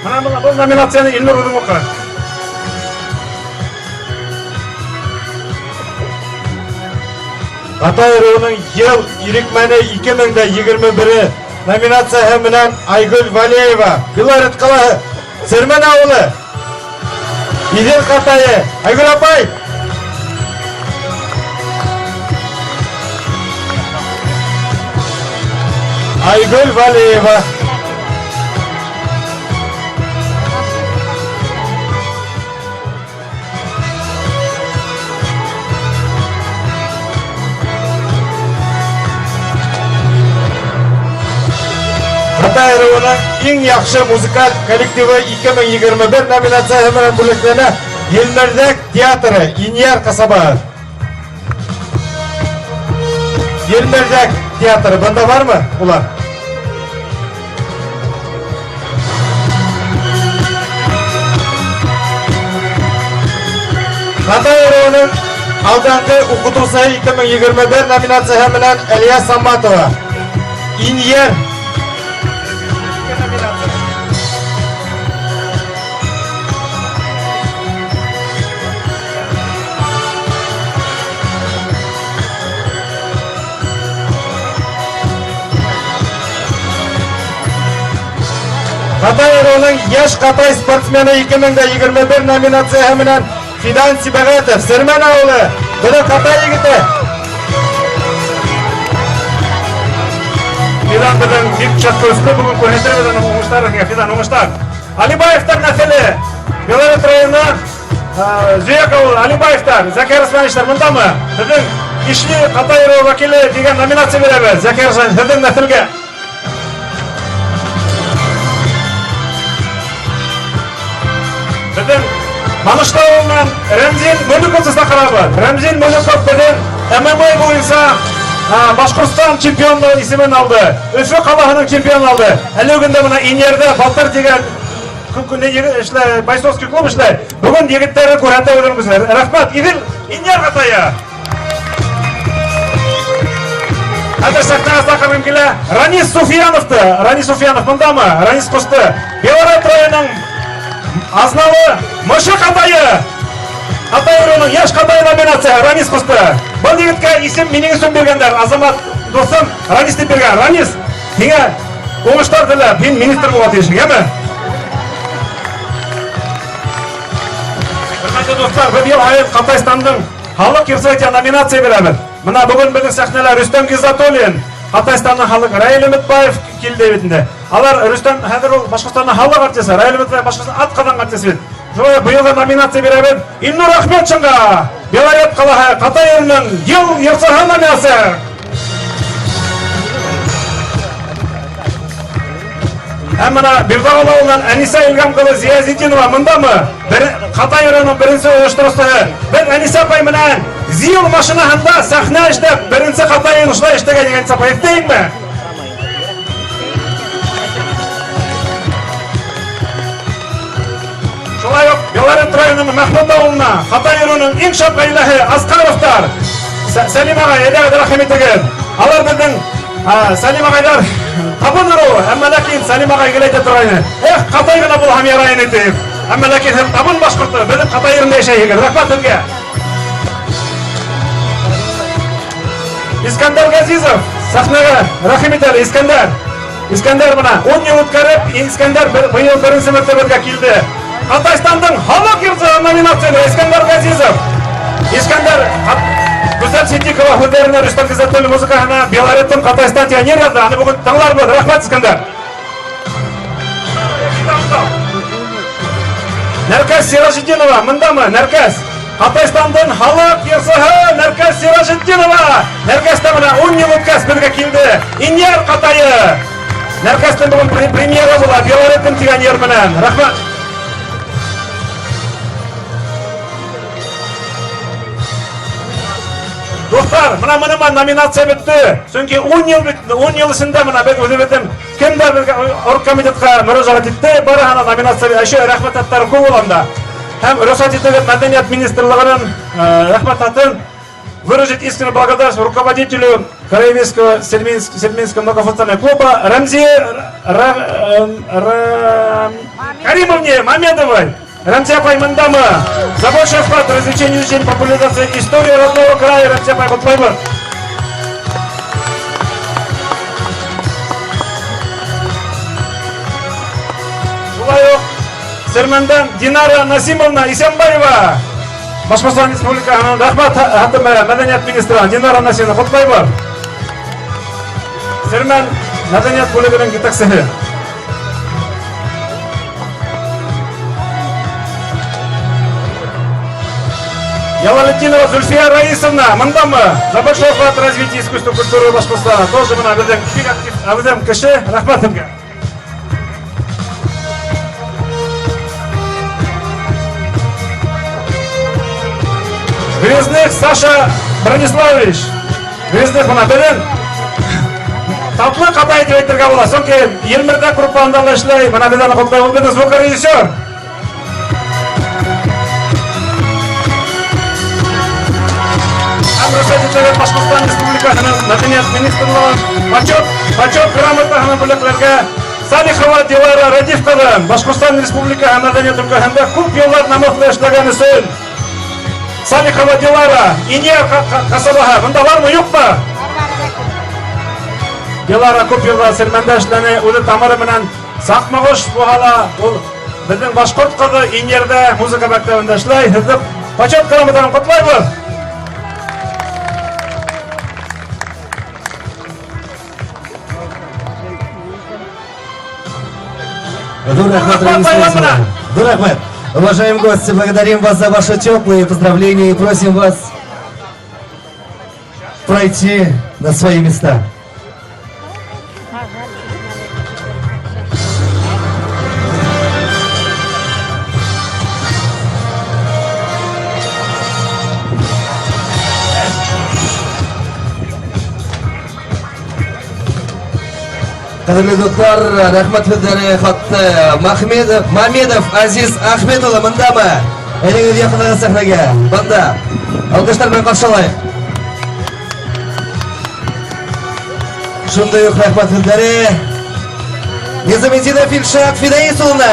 Mana bu nominatsiyani Ilnur o'zim o'qi. Qatay rayonining yil irikmani 2021 nominatsiyasi bilan Aygul Valiyeva, Belarus qalasi, Serman avli. Idil Qatayi, Aygul apay. Aygul Valiyeva. Qatay rayonining eng yaxshi muzikal kollektivi 2021 nominatsiyasi bilan bo'laklangan Yelmirdak teatri, Inyar qasaba. Yelmirdak teatri bunda bormi ular? Qatay rayonining aldangi o'qituvchisi 2021 nominatsiyasi bilan Aliya Samatova. Inyar Qatay rayonining yosh Qatay sportsmeni 2021 nominatsiyasi bilan Fidan Sibag'atov, Serman avli, buni Qatay yigiti. Fidan bilen bir çatkoslu bugün konetirmeden uğuşlar, Fidan uğuşlar. Alibayev'tar nesili, Belarus rayonu, Züyakov, Alibayev'tar, Zakir Osmanişler bunda mı? Sizin işli Qatay vakili degan nominatsiya beramiz. Zakir Osmanişler, sizin nesilge. Sizin Manıştau'ndan Remzin Mölükov'u sakırabı. Remzin Mölükov bizin MMA boyunca Başkurstan çempiyonluğu ismini aldı. Öfü Kalahı'nın çempiyonu aldı. Әлі күнде мына Инерде Балтыр деген Байсовский клуб işler. Bugün yigitleri көрәтә өдіріңіздер. Рахмат, İdil Инер Qataya. Hadi sahnaga sakırım kele. Ranis Sufyanov'tu. Ranis Sufyanov bunda mı? Ranis Kuştu. Belarus rayonunun Aznalı Mışı Qatayı. Qatay rayonunun yaş Qatay nominatsiya Ranis Kuştu. Bu yigitke isim mening isim bergenler. Azamat dostum Ranis deb bergen. Ranis, menga oңuштар tilab, men ministr bo'lib o'tishim, yemi? Hurmatli do'stlar, bir yil ayın Qataystanning xalq yurtsaga nominatsiya beramiz. Mana bugun bizning sahnalar Rustam Gizatolin, Qataystanning xalq Rail Ümitbayev keldi evinde. Alar Rustam hozir ol Boshqirdistonning xalq artisti, Rail Ümitbayev Boshqirdiston atqadan artisti. Şöyle bu yılda nominatsiya beramiz. Ilnur Ahmetçinga, Belarus Qalahı Qatay elining yil yurtsaga nominatsiya. Hemen bir dağılan Anisa İlgamqızı Ziyazidinova mında mı? Qatay rayonunun birinci uyuşturucusu. Ben Anisa apay bilen Ziyul maşinasında sahne işlep birinci Qatay'ın uşla işlegen Anisa apay değil mi? Şolay yok, Belarus rayonunun Mahmud Dağı'na Qatay rayonunun en şap aylahi Askarov'tar Salim Ağay, edağıdır rahmet edin. Alar dedin Salim Ağaylar Tabunur o, ama lakin Salim Ağay geleyde durayını. Qatay gana bul ham yarayın etip. Ama lakin tabun Başkurt'u, bizim Qatay yerinde yaşayın. Rahmat önge. İskender Gazizov, sahnaga rahim eteli İskender. İskender buna 10 yıl o'tkazib, İskender bu yıl birinci mertebeye keldi. Qataystanning xalq yurtsaga nominatsiyada İskender Gazizov. İskender Güzel Siddiqova hüdderine Rustam Gizatolin muzikasına Belarus'tan Qatayistan pioner yazdı. Hani bugün tağlar buldu. Rahmat İskender. Nerkes Sirajiddinova, mında mı? Nerkes. Qatayistondan xalq yurtsaga Nerkes Sirajiddinova. Nerkes'te bana 10 yıl o'tkazib birga keldi. Inyer Qatayı. Nerkes'ten bugün premyera bo'ladi. Belarus'tan pioner bilan. Rahmat. Dostlar, mana nominatsiya bitdi. Çünkü 10 yıl bitdi. 10 yıl içinde mana ben özüm etdim. Kimler bir orgkomitetga müracaat etdi, bari hana nominatsiya şu rahmat atlari ko'p bo'landa. Hem Rossiyadagi Madaniyat ministrligining rahmat atın выразить искреннюю благодарность руководителю Краеведского Сельминского многофункционального клуба Рамзе Каримовне Мамедовой. Рамзе апай мында мы? За большой вклад в развлечение, изучение, популяризацию истории родного края. Рамзе апай құтлаймын. Шулай Сермендан Динара Насимовна Исенбаева. Башқұртстан Республикасының рахмат хатымы Мәдениет министрі Динара Насимовна құтлаймын. Сермен Мәдениет бөлігінің жетекшісі. Ялалетдинова Зульфия Раисовна, мында мы? За большой вклад в развитие искусства и культуры Башқұртстана. Тоже мына біздің актив кіші, рахмат сізге. Грязных Саша Брониславович. Грязных мына білін. Татлы Қатай деп айтырға бола. Соң кейін Елмірді группандалы ішлей. Мына біздің құлтай ол біздің звукорежиссер. Башқұртстан Республикасының Мәдениет министрлігінің почет грамотасының бүліклерге Салихова Дилара Радифқызы Башқұртстан Республикасы Мәдениет өлкәсендә күп еллар намыслы эшләгән өсөн Салихова Дилара Инер касабаһы бында бармы, юкмы? Дилара күп еллар Сермәндә эшләне, үзе тамыры менән сакмагыш буһала. Ул безнең башкорт кызы Инердә музыка мәктәбендә эшләй. Һеҙҙе почет грамотаһын котлайбыҙ. Дурахмет, Дурахмет, уважаемые гости, благодарим вас за ваши теплые поздравления и просим вас пройти на свои места. Қадірлі достар, рахмет өздері қатты Мамедов Азиз Ахметұлы мында ма? Әліңіз яқындағы сахнаға, банда. Алғыштармен қарсы алайық. Шындай ұқ рахмет өздері. Низаметдинов Ильшат Фидаисұлына.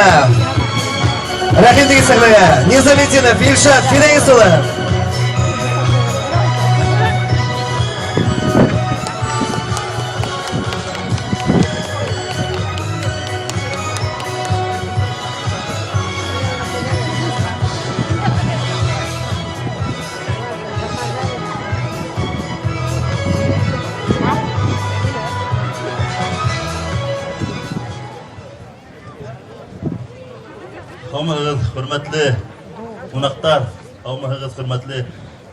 Рахмет деген сахнаға. Низаметдинов Ильшат Фидаисұлы. Қаумағыз құрметлі қонақтар, қаумағыз құрметлі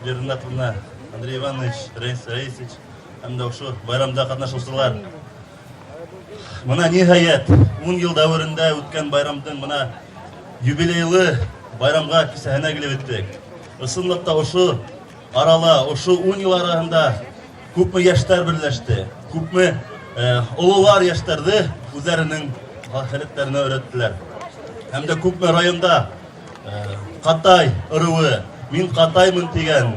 Жернатовна Андрей Иванович, Раис Раисович, әмді ұшы байрамда қатнашушылар. Мұна нихаят, 10 ел дәуірінде өткен байрамдың мұна юбилейлі байрамға кісәхіне келіп өттік. Ұсынлықта ұшы арала, ұшы 10 ел арасында көпмі яштар бірләшті, көпмі ұлылар яштарды өздерінің халеттеріне өйреттілер. Әмді көпмі районда Қатай ұрығы, мен Қатаймын деген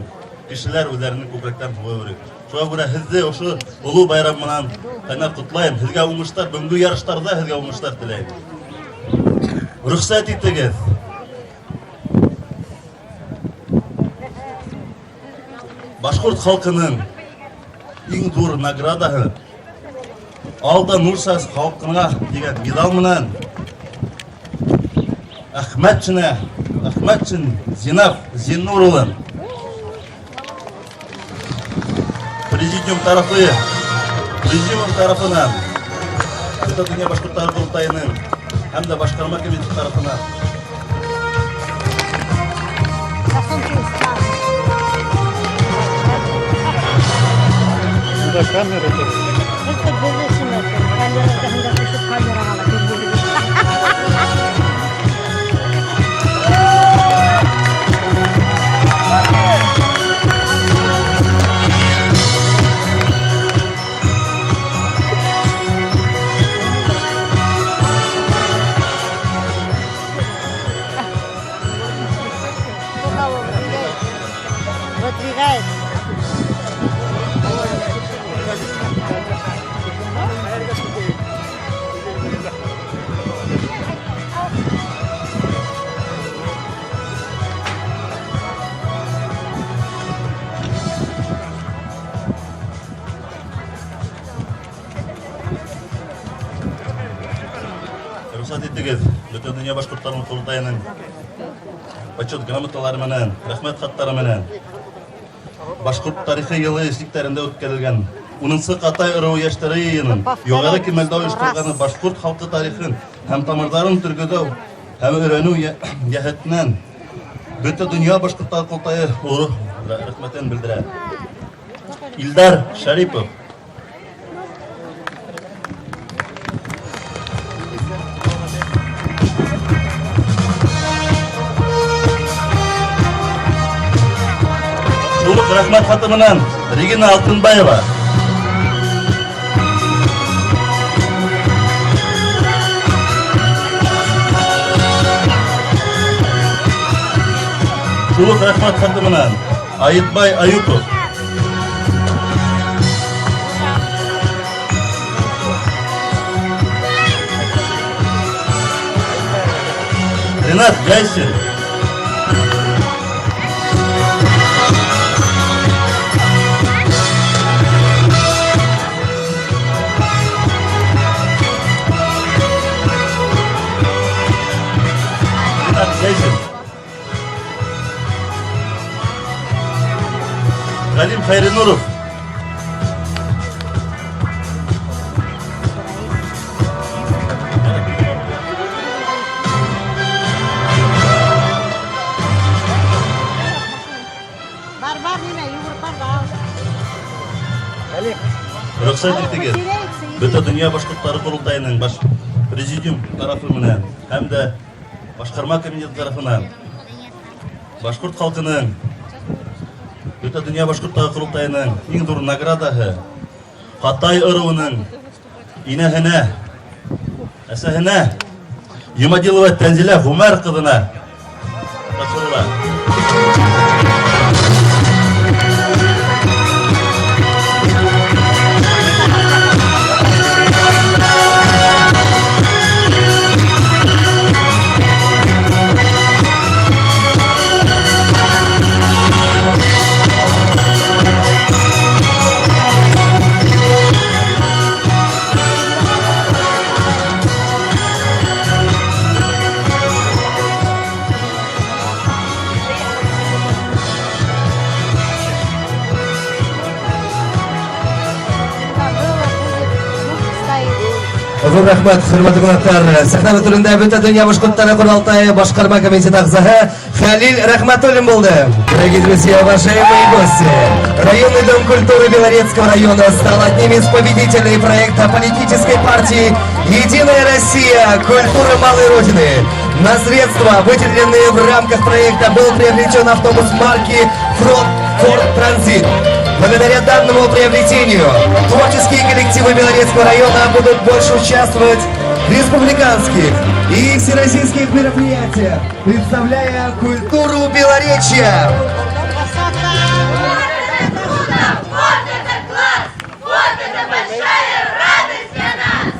кішілер өздерінің көкіректен туы өрік. Шоға көре хізді ұшы ұлы байрамынан қайнар құтлайым. Хізге ұмыштар, бүгінгі ярыштарда хізге ұмыштар тілейм. Рұқсат етігіз. Башқұрт халқының ең зор наградаһы Алда Нұрсаз халқына деген медал менен Ахметшин Зинав Зиннурулын президиум тарапынан Бүткіл Дүния Башқұрттары Құрылтайының һәм Башқарма комитеті тарапынан Сюда камера тут. Рұқсат еттігіз, Бүткіл Дүния Башқұрттары Құрылтайының почет грамоталары менен, рахмет хаттары менен Башқұрт тарихи елі естіктерінде өткерілген 10-сы Қатай ұрығы яштары үйінің жоғары кемелді ойыштырғаны Башқұрт халқы тарихын һәм тамырларын түргідеу һәм өйрәнү яһәтінен Бүткіл Дүния Башқұрттары Құрылтайы ұры рахметін білдірә. Илдар Шарипов Рахмет хатымынан Регина Алтынбаева. Шулық рахмет хатымынан Айытбай Аюпов. Ренат Гайсин. Галим Хайринуров. рөхсәт итегез. Бөтә дөнья башкортлары курултайының баш президиум тарафы менән һәм дә башкарма комитеты тарафынан башкорт халкының бөтә дөнья башкортлары курултайының иң зур наградаһы Хатай ыруының инәһенә, әсәһенә Юмадилова Тәнзилә Ғүмәр кызына тапшырыла. Зур рәхмәт, хөрмәтле кунаклар. Сәхнә түрендә бөтә дөнья башкортлары Курултайы башкарма комитеты әгъзаһы Хәлил Рәхмәтуллин булды. Дорогие друзья, уважаемые гости, районный дом культуры Белорецкого района стал одним из победителей проекта политической партии «Единая Россия. Культура малой Родины». На средства, выделенные в рамках проекта, был приобретен автобус марки «Форд Транзит». Благодаря данному приобретению творческие коллективы Белорецкого района будут больше участвовать в республиканских и всероссийских мероприятиях, представляя культуру Белоречья. Вот это класс! Вот это большая радость для нас!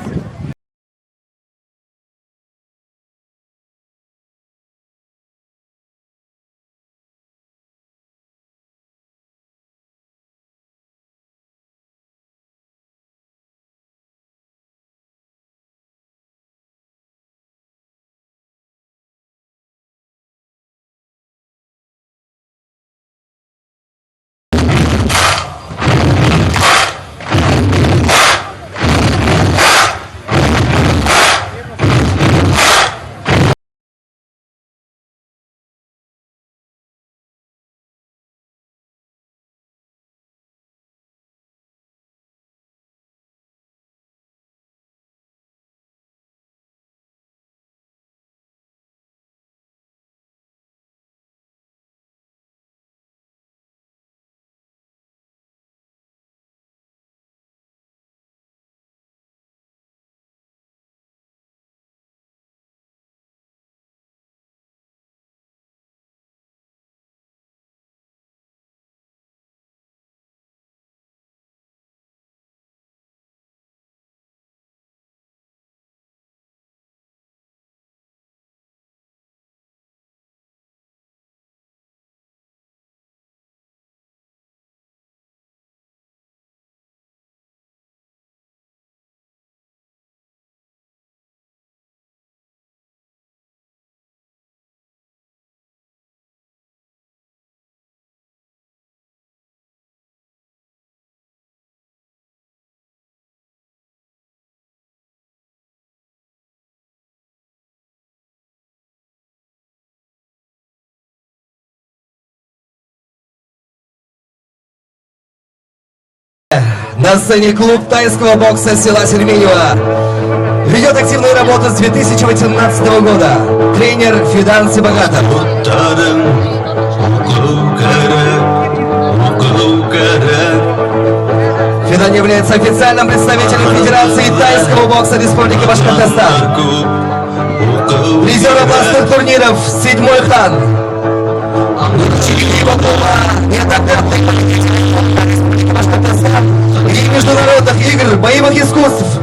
На сцене клуб тайского бокса села Серменева ведет активную работу с 2018 года. Тренер Фидан Сибагатов. Фидан является официальным представителем Федерации тайского бокса Республики Башкортостан. Призер областных турниров «Седьмой хан». Неоднократный победитель Республики Башкортостан и международных игр боевых искусств.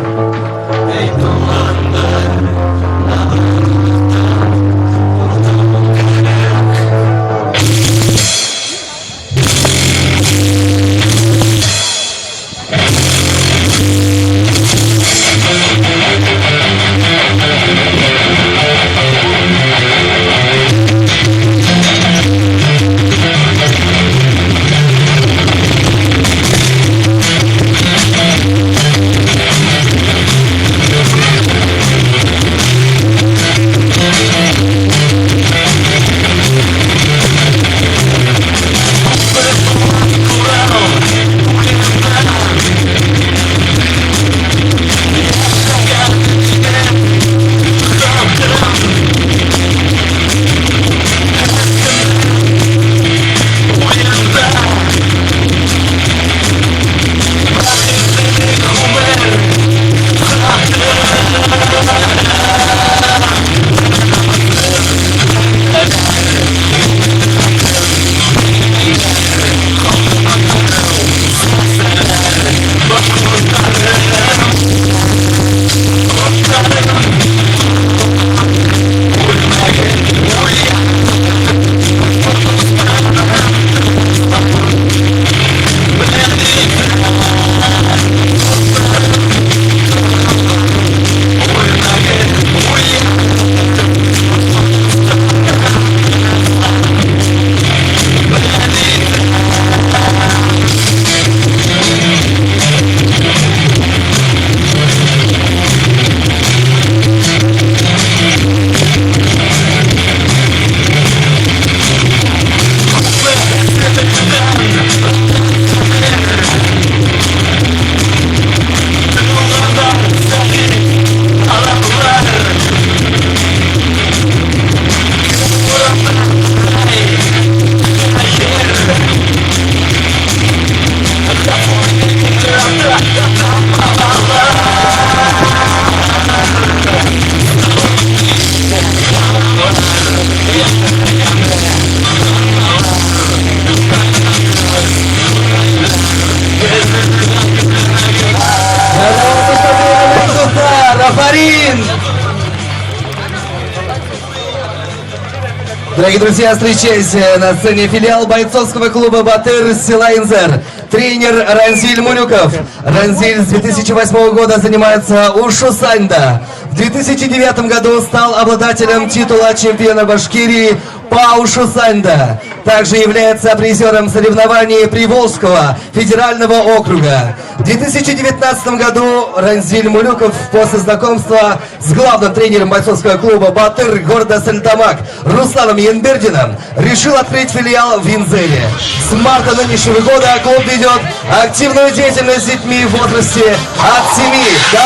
Дорогие друзья, встречайте на сцене филиал бойцовского клуба «Батыр» села Инзер. Тренер Ранзиль Мулюков. Ранзиль с 2008 года занимается ушу санда. В 2009 году стал обладателем титула чемпиона Башкирии по ушу санда. Также является призером соревнований Приволжского федерального округа. В 2019 году Ранзиль Мулюков после знакомства с главным тренером бойцовского клуба «Батыр» города Стерлитамак Русланом Янбердиным решил открыть филиал в Инзере. С марта нынешнего года клуб ведет активную деятельность с детьми в возрасте от 7 до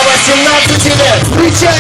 18 лет. Встречаем!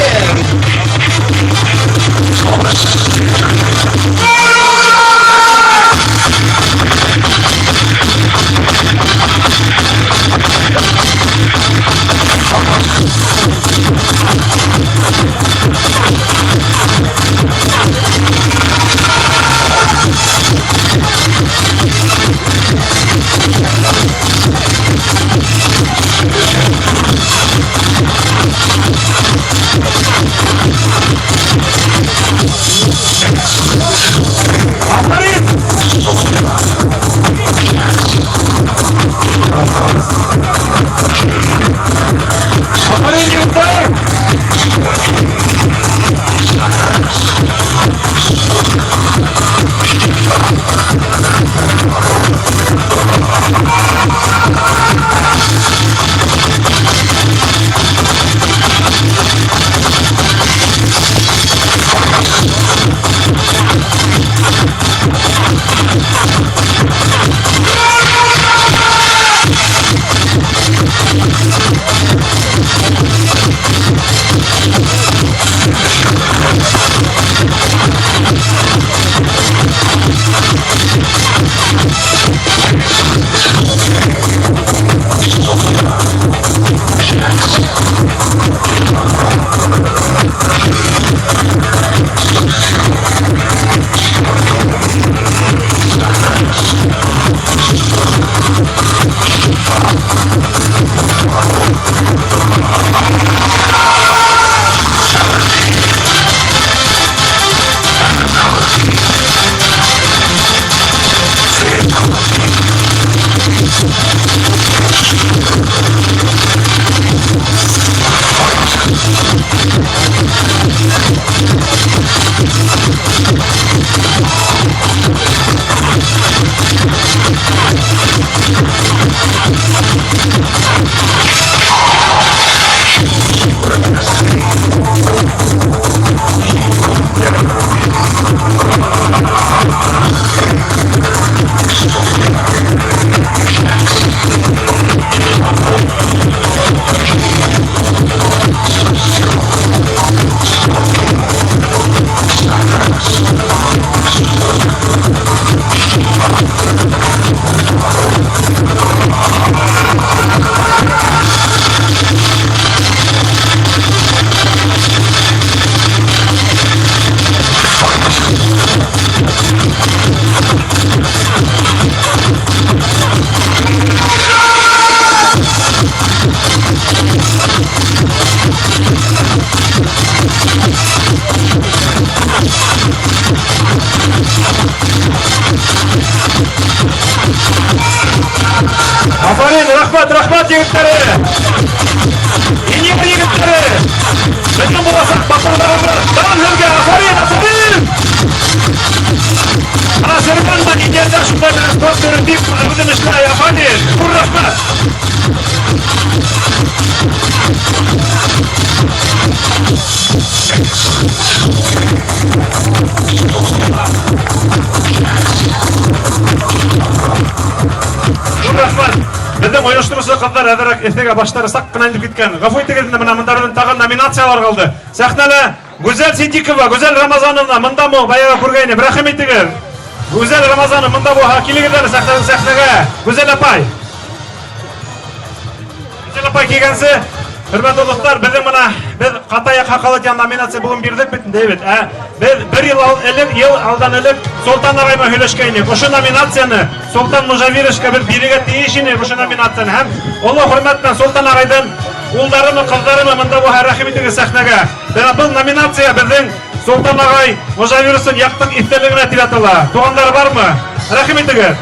Рахмат егіттері! Енең егіттері! Біздің боласақ батырдарымыз! Дан жүрге афарин, афарин! Ана жүргенді недерді шындай бір спорт түрін дейіп өдін ішілай, афарин! Құр рахмат! Құр рахмат! Біздің ойыншылырысы қыздар әдірек ертеге баштары сақ қына айндып кеткен. Ғафу етегенде мына мұндардан тағын номинациялар қалды. Сәхнәлі Гүзел Сидикова, Гүзел Рамазановна, мұнда мұ баяға көргейіне бір рахым етегер. Гүзел Рамазанов, мұнда бұ келегедер сәхнәге. Гүзел апай. Гүзел апай кегенсі. Hürmetli dostlar, bizim buna biz Kataya Kakalıcan nominatsiya bugün birdik bitin deyip, biz bir yıl aldan ölüp Sultan Arayma hüleşkeyini, bu şu nominatsiyani Sultan Mujavirishka bir biriga deyişini, bu şu nominatsiyani hem Allah hürmetle Sultan Araydan uldarımı, kızlarımı mında bu rahmetli sahnege. Bu nominatsiya bizim Солтан ағай Можавирустың яқтың ифтерлігіне тиратыла. Туғандар бар ма? Рахмет егер.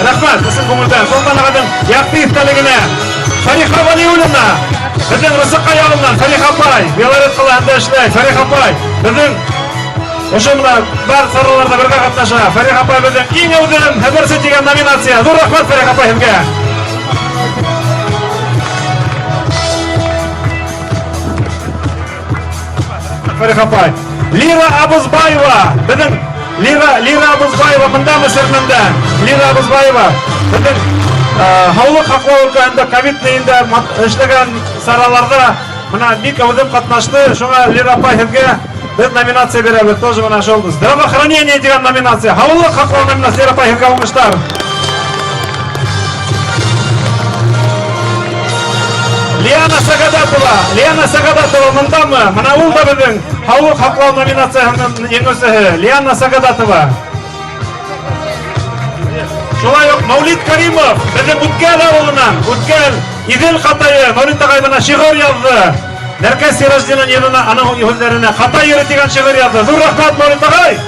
Рахмат, біздің көңілден. Солтан ағайдың яқты ифтерлігіне. Фариха Валиуллина, біздің Рысықай ауылынан Фариха апай, Белорет қаласында ішлейді. Фариха апай, біздің ұжымда бар сараларда бірге қатнаша. Фариха апай біздің ең әудем хәбәрсі деген номинация. Зор рахмат Фариха апай сізге. Фариха апай. Лира Абузбаева, біздің Лира Абузбаева мында мүсірмінде. Лира Абузбаева, біздің Хаулық хақлау өлкәһендә ковидныйында эшләгән сараларда мына бик әүдем катнашты. Шуңа Лира апай һеҙгә бер номинация бирәбез. Тоже мына шул здравоохранение дигән номинация. Хаулық хақлау номинация. Лира апай һеҙгә уңыштар. Лиана Сагадатова мындамы? Мына ул да безнең Хаулық хақлау номинацияһының еңеүсеһе. Лиана Сагадатова. Шулай ук Маулид Каримов, біздің Үткәл ауылынан, Үткәл Идел Хатайы, Маулид ағай мына шиғыр язды. Нәркәс Сираждинның елына, аның үлдеріне Хатай ері деген шиғыр язды. Зур рахмат Маулид ағай!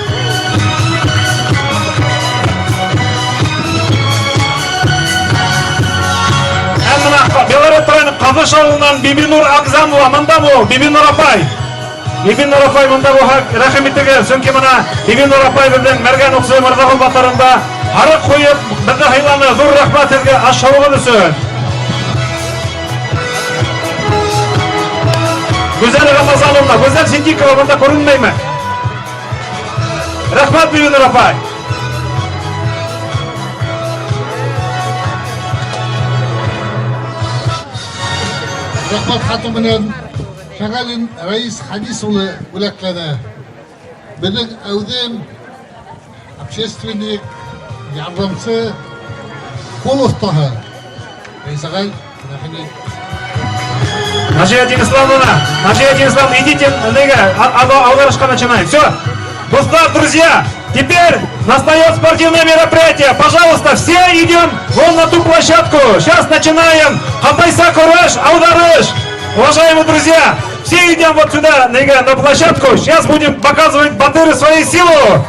Белорет районы Қазыш ауылынан Бибинур Акзамова, мында бұл, Бибинур апай. Бибинур апай мында бұл рахметіге, сөңке мына Бибинур апай біздің Мәрген Ұқсай Мырзағыл батарында арық қойып, бізді хайланы. Зор рахмат сізге, аш шауғы түсін. Гүзел Рамазановна, Гүзел Синдикова мында көрінмеймі? Рахмат Бибинур апай. Рахмат хатымынан Шагалин Раис Хадисұлы бүләкләді. Біздің әудем общественник, yardımcı Kolostahı. Рейсағай, рахмет. Наджия Дениславовна, идите, аударышқа начинаем. Все, друзья, теперь настает спортивное мероприятие. Пожалуйста, все идем вон на ту площадку. Сейчас начинаем. Хатайса Кураш, аударыш. Уважаемые друзья, все идем вот сюда, на площадку. Сейчас будем показывать батыры своей силу.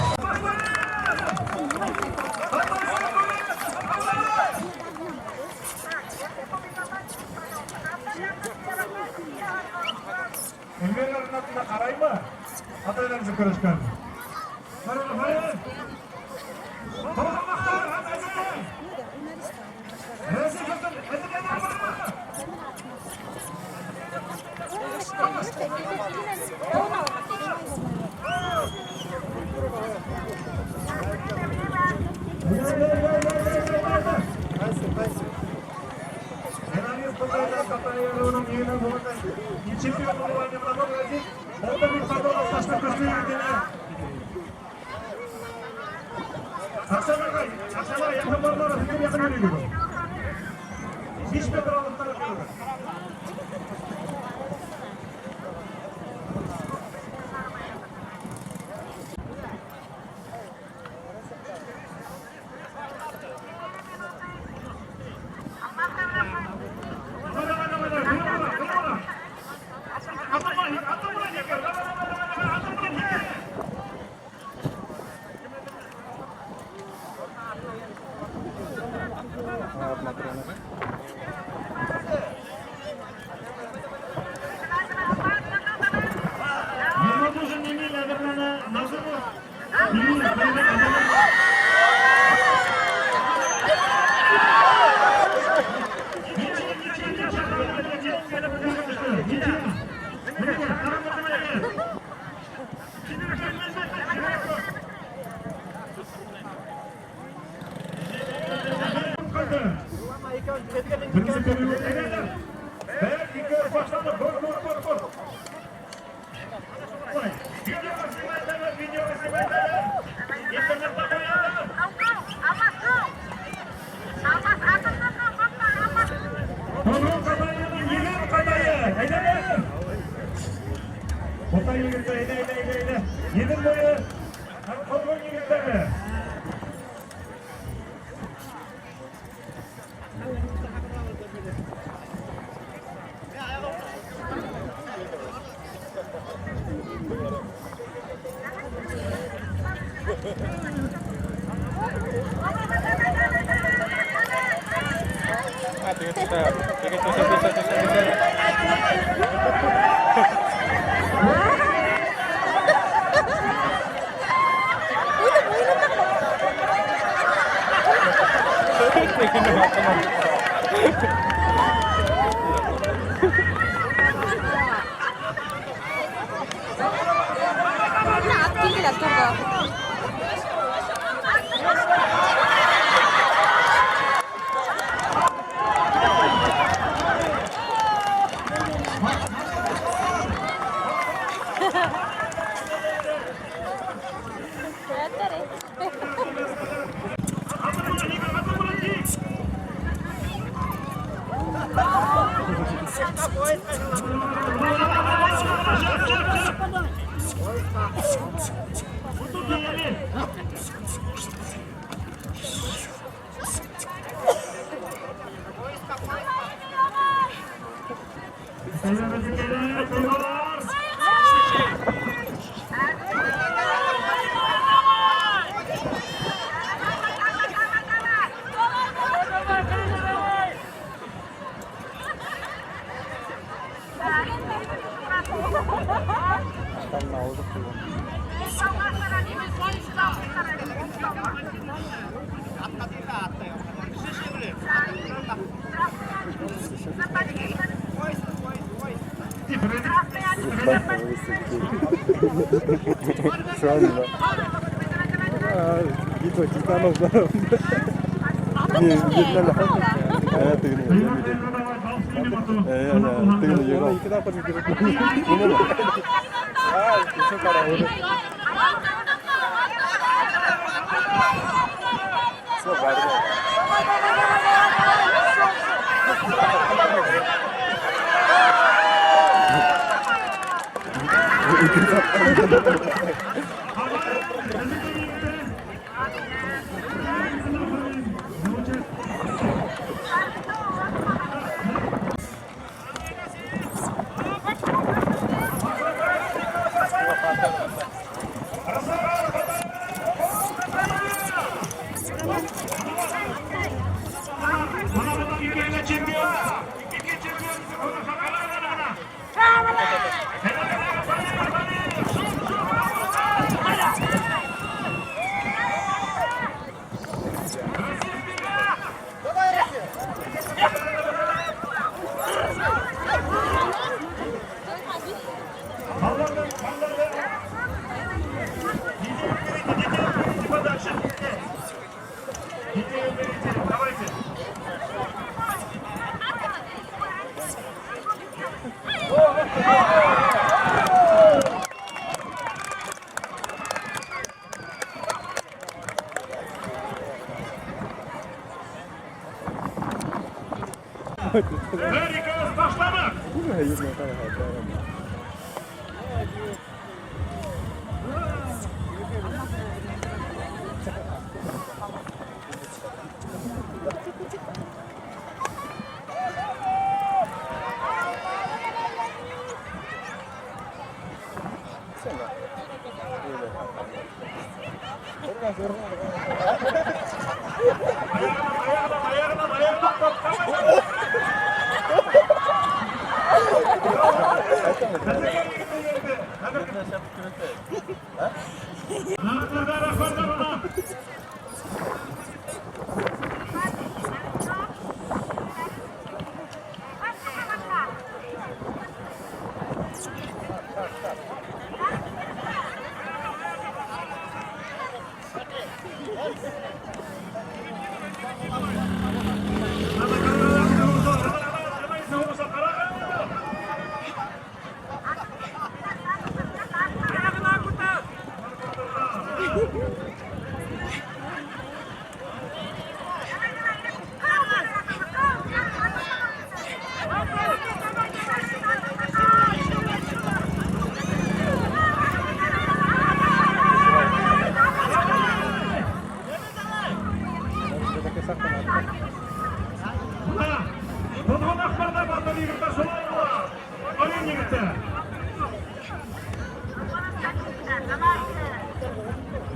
Herkes başlamak.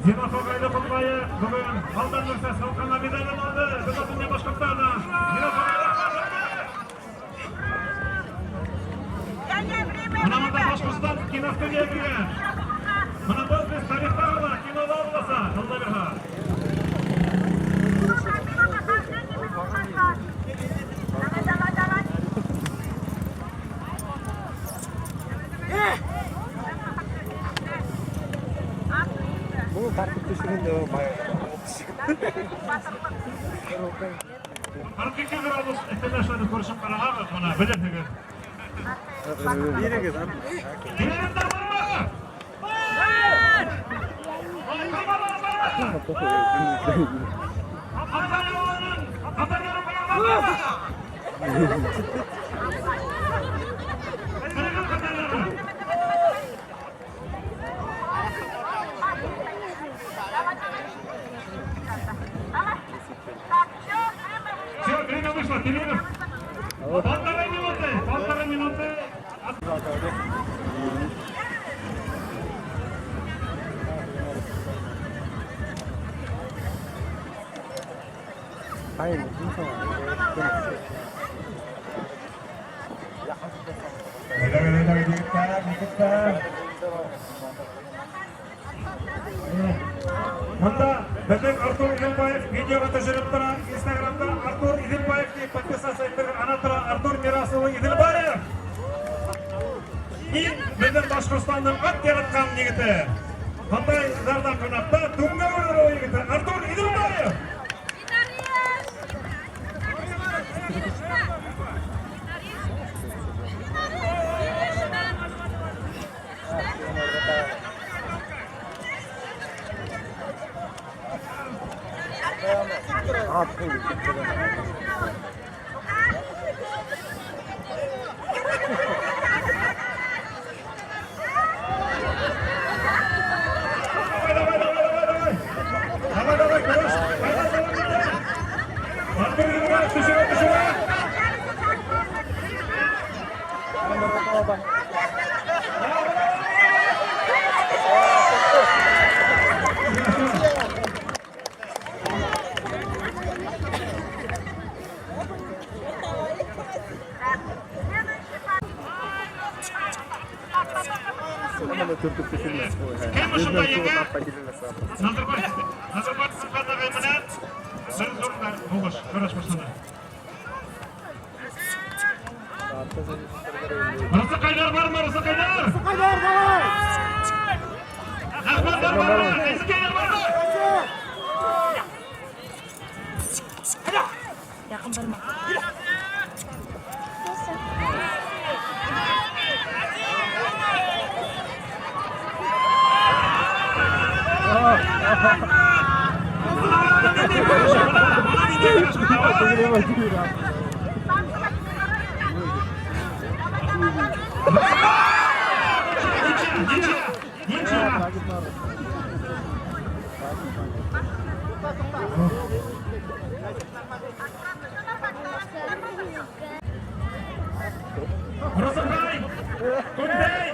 Zina Togaylı Bulmayı bugün Haldan Nurses Halkan'la medalini aldı. Gıdasından başkomutanı. Zina Togaylı келген. Мына біз тарихта ғана, кинода болмаса, жолда берға. Аркеке градус этелешаны көршіп қарағағыз, мұна білетігі. Директор барма! Все, время вышло, Кириллов. Полторы минуты. Мында біздің Артур Идилбаев видеоға түсіріп тұра, Инстаграмда Артур Идилбаев деп подписаться етілген ана тұра Артур Мирасұлы Идилбаев. Біздің Башқұртстанның ат яратқан егіті. Қандай зардан қонақта түнгі өрі егіті Артур Идилбаев. Назарбаев сыпатығы менен бір зорлар болғыш, көріш бұрсында. Рысықайдар бар ма, Рысықайдар? Рысықайдар бар! Ахмадар бар ма, Езікайдар бар ма? Яқын барма. Розыбай! Кундай!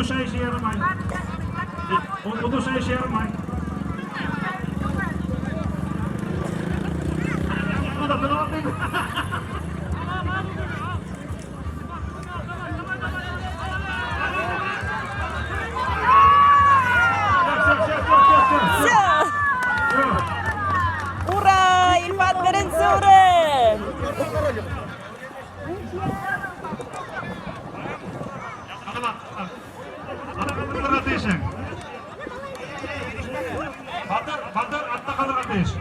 Uduşa işe yaramay. Uduşa işe yaramay. Ура! Ilfat birinchi o'rin! Batir atta qalagan deyish.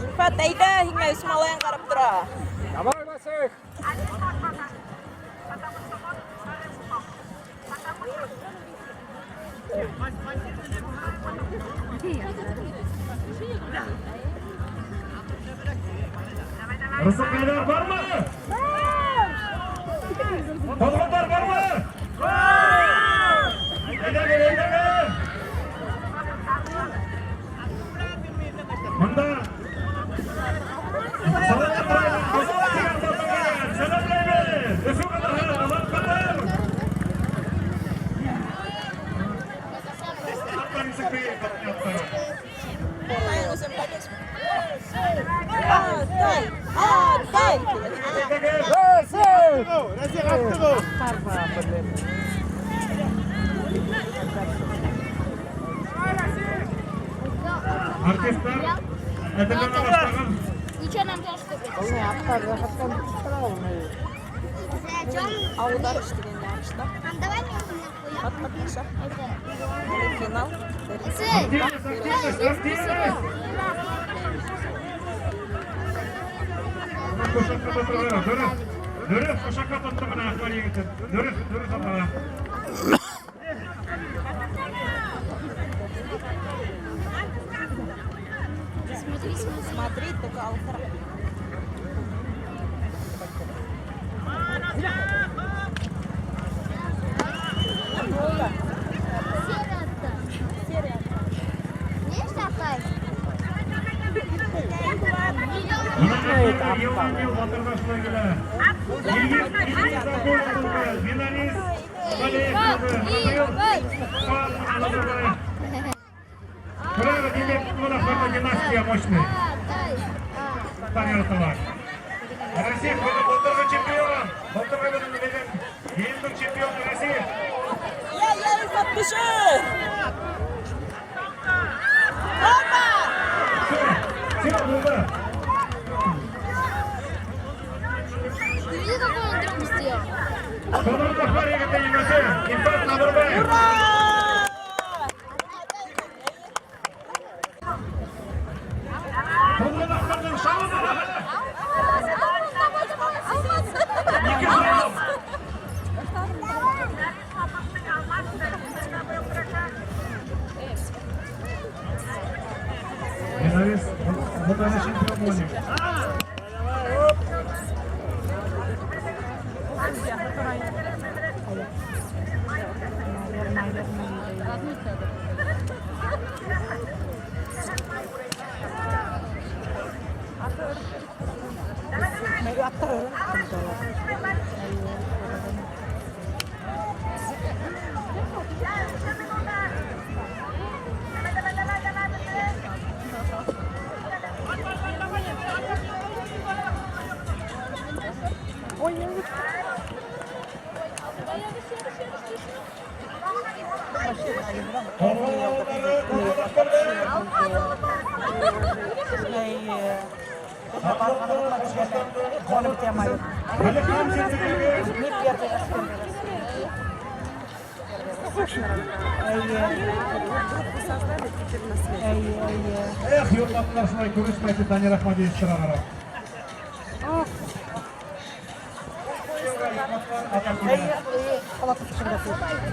Ilfat ayda, hingga Usmonlan qarab tura. Rızıklar var mı? Kolonlar var mı? Gelin. Bunda Artistler edirlerine başlagan. Ауылдар іштеген жарышта. Қатматмаша. Финал. Дөрес кошакка тотты мына Акбар егеті. Дөрес апара. Смотри, только Алтара. Династия мощная. Понятно. Россия былтырғы чемпион. Былтырғы елдің чемпионы Россия. Я Ilfat düşür. Опа! Все, болды. Видите, какой он трюк сделал? Сонун Акбар егеті еңесі. Ilfat Назарбаев. Ура! Сонун Акбардың шабуылы. Финалист Бутана чемпионы. Эх, yo'qotdilar shunday ko'rishmaydi Daniyar Ahmadiyevich Chirag'aro.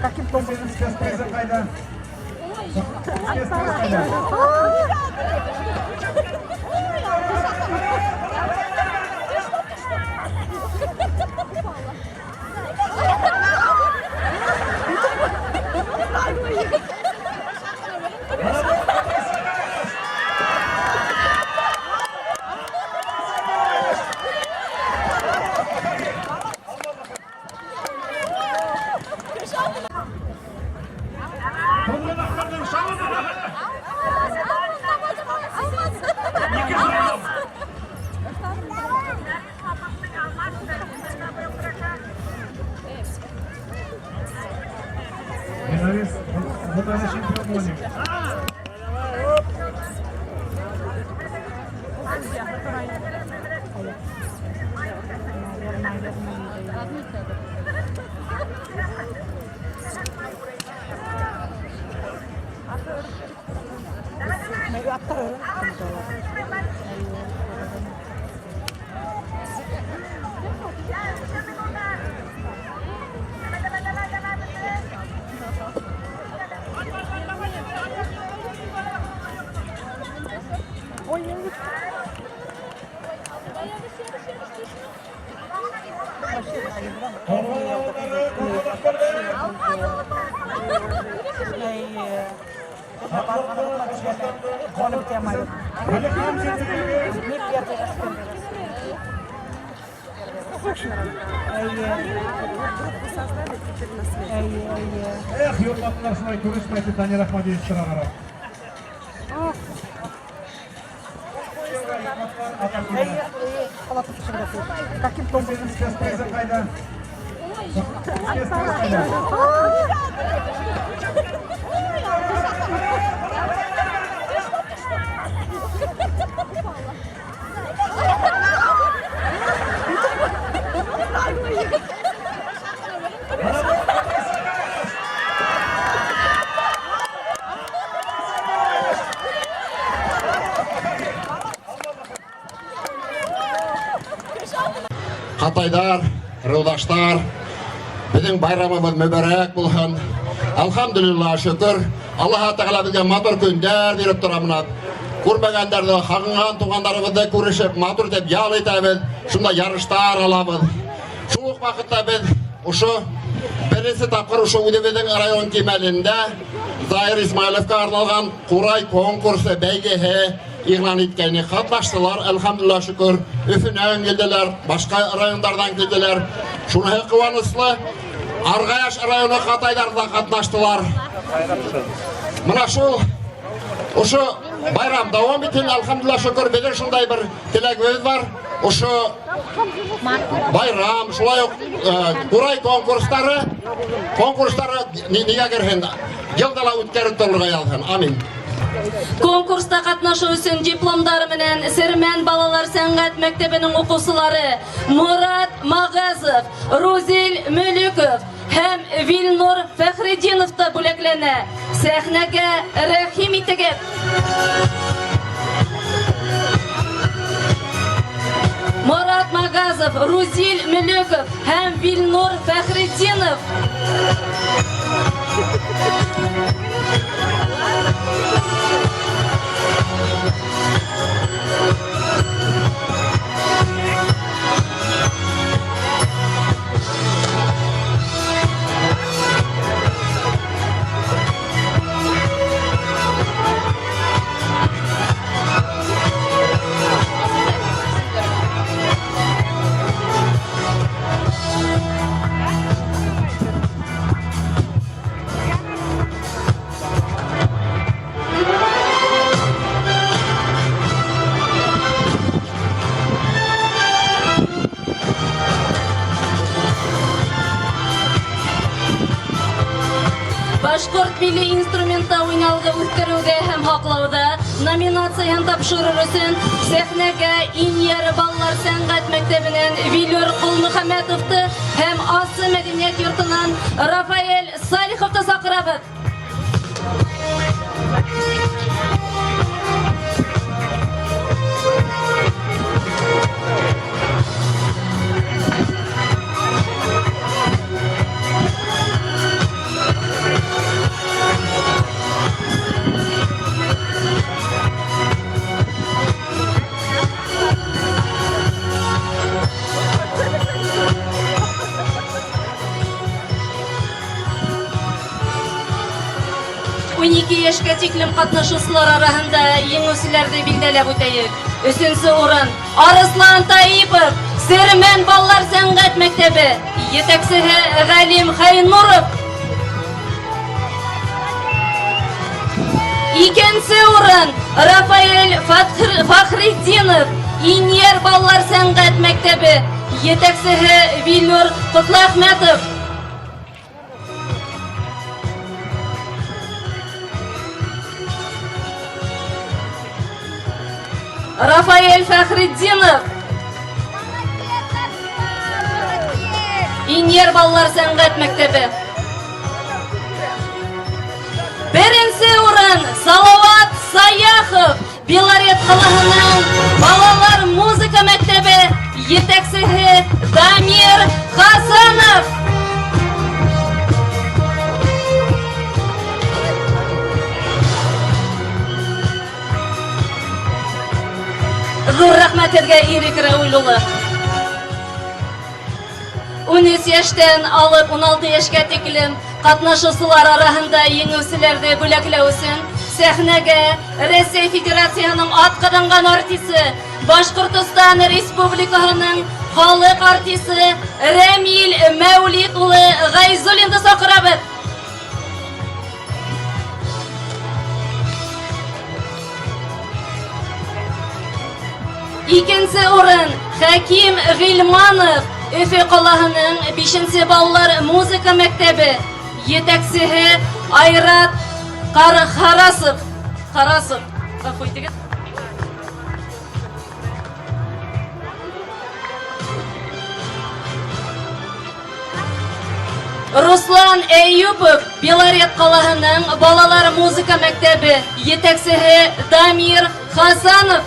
Каким образом? Борис Бутанашин Промоник. Yo'qotlar shunday ko'rishmaydi Tani Rahmadiyevich Shirag'aro. Каким образом? Қатайдар, рылдаштар, біздің байрамымыз мүбәрәк болған. Алхамдулилла, шүкір. Аллаха тағала бізге матур күндер беріп тұрамынат. Көрмегендерді, қағынған туғандарымызды көрішіп, матур деп ял етеміз, шында ярыштар аламыз. Шуық вақытта біз ұшы бірінші тапқыр ұшы өдебіздің район кемелінде Зайыр Исмайловқа арналған Қурай конкурсы бәйгеге иғлан еткені қатнаштылар, әлхамдулилла шүкір, үфінен келділер, башқа райондардан келділер. Шуны қуаныслы, Арғаяш районы Қатайдарда қатнаштылар. Мына шул, ұшы байрам дауам етін, әлхамдулилла шүкір, бедір шындай бір тілегіміз бар. Ұшы байрам, шулай Қурай конкурстары неге керген, елдала өткеріп тұрға ялған. Амин. Конкурста катнашу үчүн дипломдары менен Сермен балалар сәнгать мектебинин окуучулары Мурат Магазов, Рузил Мөлүков һәм Вилнур Фәхриддиновты бүләкләнә. Сәхнәгә рәхим итегез. Мурат Магазов, Рузил Мөлүков һәм Вилнур Фәхриддинов. Башкорт милли инструментта уйналгы үстерүдә һәм хаклауда номинацияны тапшырыр өчен сәхнәгә Иньяр балалар сәнгать мәктәбеннән Вилюр Кулмөхәммәтовты һәм Асы мәдәният йортыннан Рафаэль Салиховты сакырабыз. Яшкә тиклем катнашучылар арасында еңүчеләрне билгеләп үтәйек. 3нче урын Арыслан Таипов, Сермен балалар сәнгать мәктәбе, җитәкчесе Галим Хайнуров. 2нче урын Рафаэль Фахриддинов, Иньяр балалар сәнгать мәктәбе, җитәкчесе Вилнур Кутлахметов. Рафаэль Фәхретдинов. Инер балалар сәнгать мәктәбе. Беренче урын Салават Саяхов, Белорет қаласының балалар музыка мәктәбе етәкчесе Дамир Хасанов. Зур рәхмәт сезгә, Ирек Рәүл улы. 13 яшьтән алып 16 яшькә тиклем катнашучылар арасында еңүчеләрне бүләкләү өчен сәхнәгә Россия Федерациясының аткарган артисты, Башкортстан Республикасының халык артисты Рамил Мәүлид улы Гайзуллинды чакырабыз. Икенче урын Хаким Гыйльманов, Өфе қаласының 5-нче балалар музыка мәктәбе етәкчесе Айрат Харасов. Гафу итегез. Руслан Әйюпов, Белорет қаласының балалар музыка мәктәбе етәкчесе Дамир Хасанов.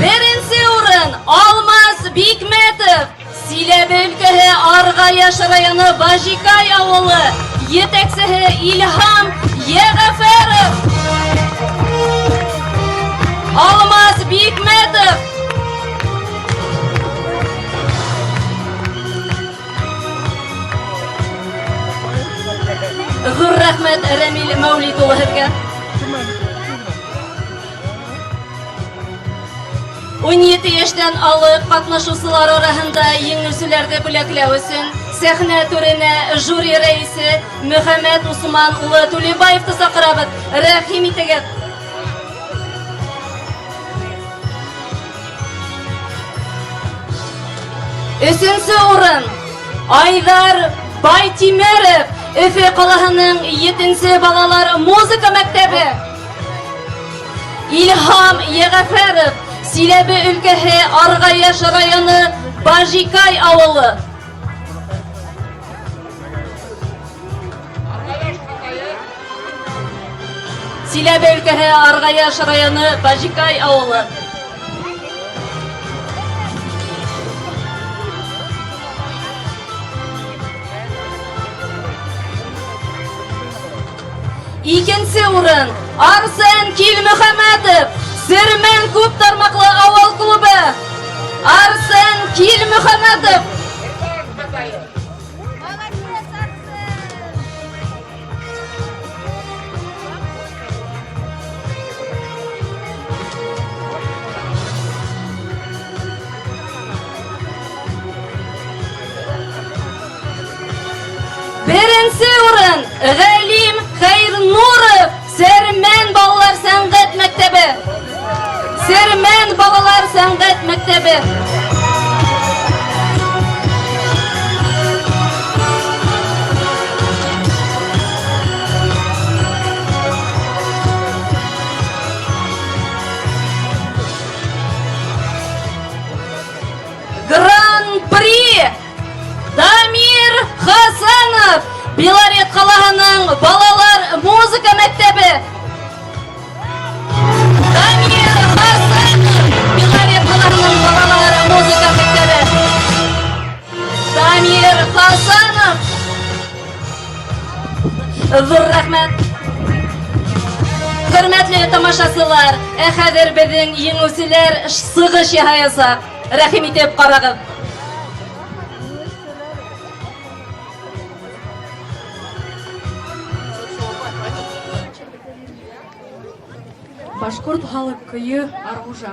Беренче урын Алмаз Бикметов, Силәбе өлкәсе Аргаяш районы Бажикай авылы етәкчесе Илһам Ягәфәров. Алмаз Бикметов. Зур рәхмәт Рамил Мәүлид улы сезгә. 17 яшьтән алып катнашучылар арасында еңүчеләрне бүләкләү өчен сәхнә түренә жюри рәисе Мөхәммәд Усман улы Тулебаевты чакырабыз. Рәхим итегез. Өченче урын Айдар Байтимеров, Өфе қаласының 7-нче балалар музыка мәктәбе. Илһам Ягәфәров, Силәбе өлкәсе Аргаяш районы Бажикай авылы. Силәбе өлкәсе Аргаяш районы Бажикай авылы. Икенче урын Арсен Килмөхәмәтов, Сермен күп тармаклы авыл клубы. Арсен Килмөхәмәтов. Беренче урын Галим Хәйрнуров, Сермен балалар сәнгать мәктәбе. Сермен балалар сәнгать мәктәбе. Гран-при Дамир Хасанов, Белорет қаласының балалар музыка мәктәбе. Дамир Хасанов, Белорет қаласының балалар музыка мәктәбе. Дамир Хасанов. Зур рәхмәт. Хөрмәтле тамашачылар, хәзер безнең еңүчеләр сыгыш яһаясак. Рәхим итеп карагыз. Башкорт халык көйі Аргужа.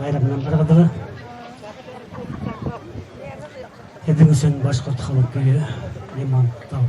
байрамынан барғадығы. Һеҙҙең өсөн башҡорт халыҡ көйө Лиман тау.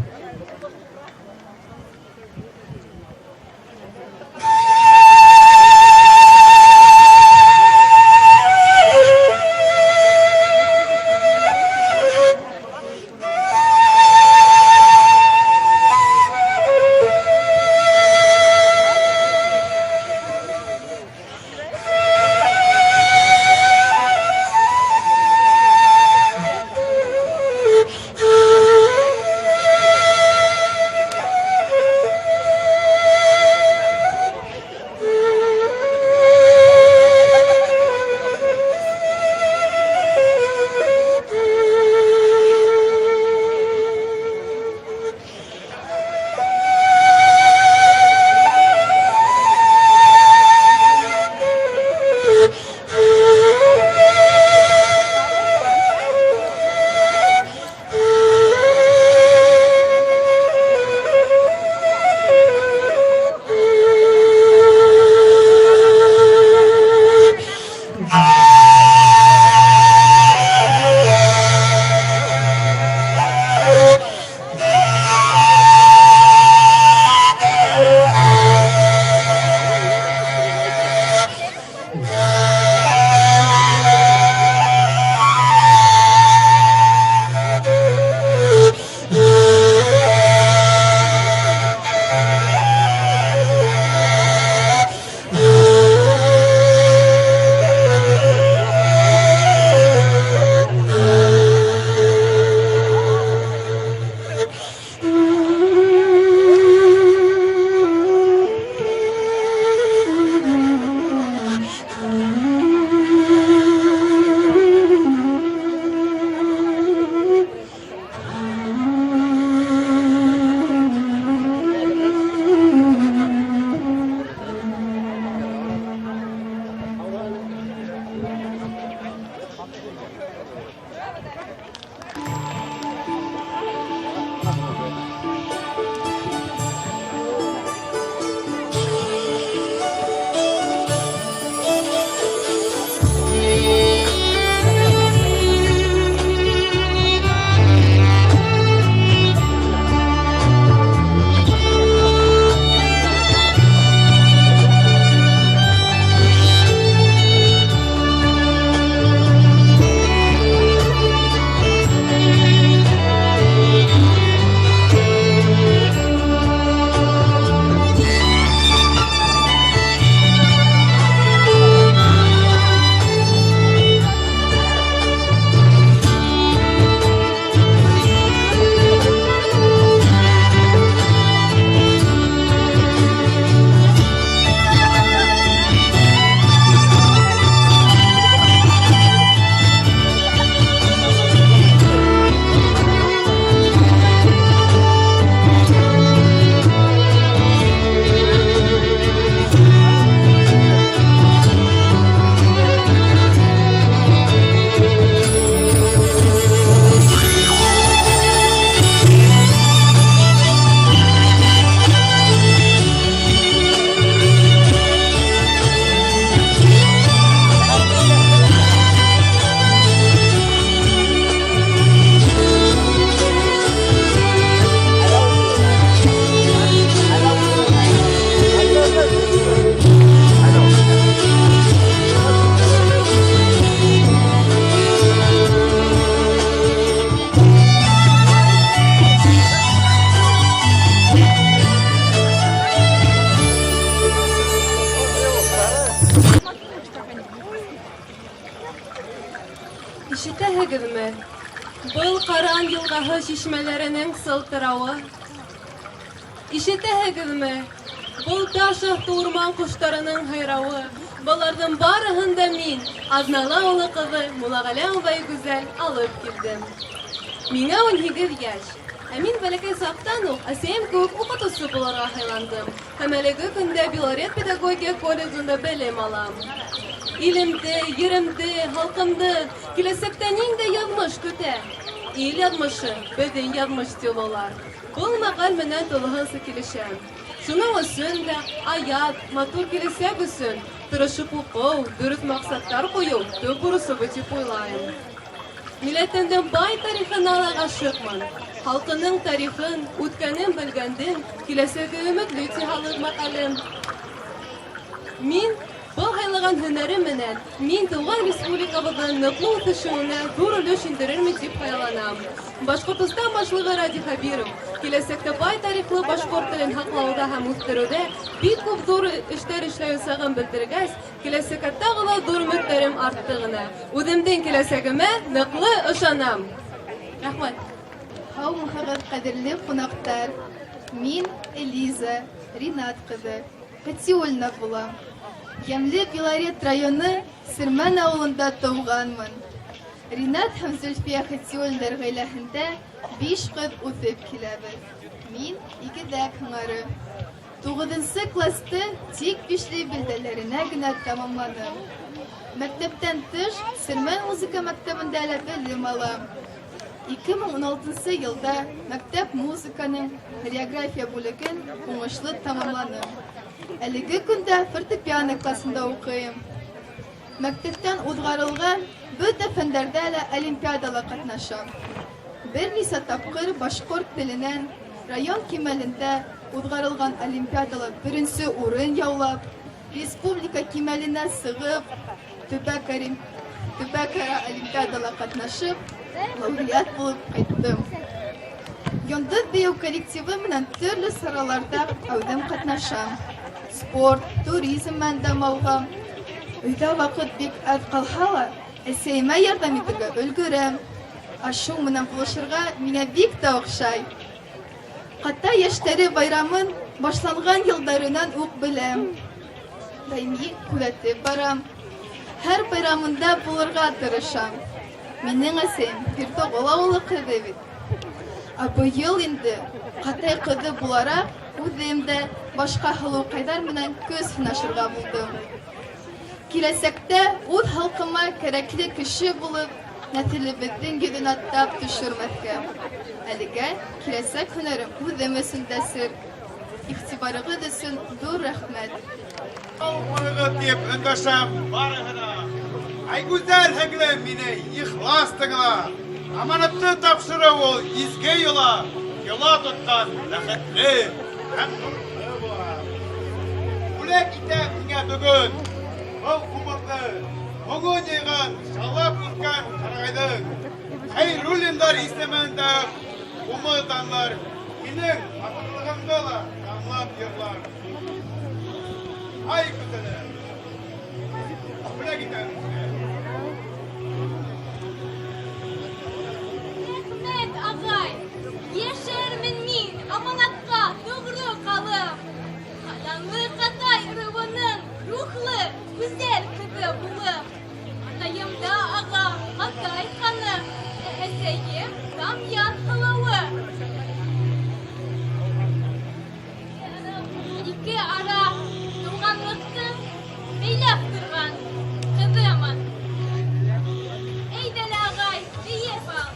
Ишетәһегеҙме? Был Ҡаран йылғаһы шишмәләренең сылтырауы. Ишетәһегеҙме? Был таш аҫты урман ҡоштарының һайрауы. Быларҙың барыһын да мин, Аҙнала улы ҡыҙы Мулағәлә Гүзәл алып килдем. Миңә 18 йәш. Ә мин бәләкәй саҡтан уҡ әсәйем кеүек уҡытыусы булырға һайландым. Һәм әлеге көндә Белорет педагогия колледжында белем алам. Илемде, еремде, халҡымды киләсәктә ниндәй яҙмыш көтә? Ил яҙмышы, беҙҙең яҙмыш тиулылар. Был мәҡәл менән тулыһынса килешәм. Шуның өсөн дә аят, матур киләсәк өсөн тырышып укуу, дөрес максаттар коюу төп бурусубу дип уйлайм. Милләтемнең бай тарихын ала гашыкмын. Халкының тарихын, үткәнен белгәндән, киләсәгә өметле тиһалык мәкалем. Мин был һайлаган һөнәрем менән мин туган республикабызның ныклы үсешенә зур өлеш индерермен дип хыялланам. Башкортстан башлыгы Ради Хабиров киләсәктә бай тарихлы башкорт телен һаклауда һәм үстерүдә бик күп зур эшләр эшләячәген белдергәч, киләсәккә тагын да зур өметләрем арттыгына. Үземнең киләсәгемә ныклы ышанам. Рәхмәт. Һаумыгыз кадерле кунактар. Мин Элиза Ринат кызы, Хатиульна булам. Ямле Белорет районы Сырман авылында туганмын. Ринат һәм Зөлфия Хатиульндар гаиләһендә 5 кыз үсеп киләбез. Мин игедәк һыңары. 9 класста тик бишле билдәләренә генә тәмамладым. Мәктәптән тыш Сырман музыка мәктәбендә дә белем алам. 2016 елда мәктәп музыканың хореография бүлеген уңышлы тәмамладым. Әлеге көндә фортепиано классында укыйм. Мәктәптән узгарылган бөтә фәннәрдә дә олимпиадаларда катнашам. Берничә тапкыр башкорт теленнән район кимәлендә узгарылган олимпиадаларда беренче урын яулап, республика кимәленә сыгып, төбәкара олимпиадаларда катнашып, лауреат булып кайттым. Йондыз бию коллективы менән төрле сараларда әүдем катнашам. Спорт, туризм мәндәм алгам. Өйдә вакыт бик әз калһа ла, әсәйемә ярдәм итәргә өлгерәм. Ашу менән булышырга миңа бик тә охшай. Ката яшьтәре байрамын башланган елдарыннан ук беләм. Даими күзәтеп барам. Һәр байрамында булырга тырышам. Минең әсәем Фирдогол авылы кызы бит. Быел инде Катай кызы буларак үзем дә башка Һылу Кайдар менән күз сынашырга булдым. Киләсәктә үз халкыма кирәкле кеше булып, нәселебезнең йөзен аттап төшермәскә. Әлегә киләсәк һөнәрем үзем өчен дә сер. Игътибарыгыз өчен зур рәхмәт. Алмыгы дип өндәшәм барыгына. Ай гүзәл һәгләм мине ихлас тыңла. Аманатты тапшыру ул изге юла. Юла тоткан бәхетле һәм нурлы була. Бүләк итә миңа бүгін. Ул күмәкле, бүген еган шалап үткән карагайдың. Хәйруллиндар исемендә умылданлар. Минең хатırlыгымда ла тамлап йырлар. Ай күтәле. Бүләк итә. Агай, яшәрмен мин аманатка тугры калып. Каламлы Катай рыбының рухлы, güzel кызы булып. Атаемда ага Катай ханы, әсәем Тамян Һылыуы. Ике ара туганлыктың бәйләп торган кызымын. Әйдәле агай, биеп ал.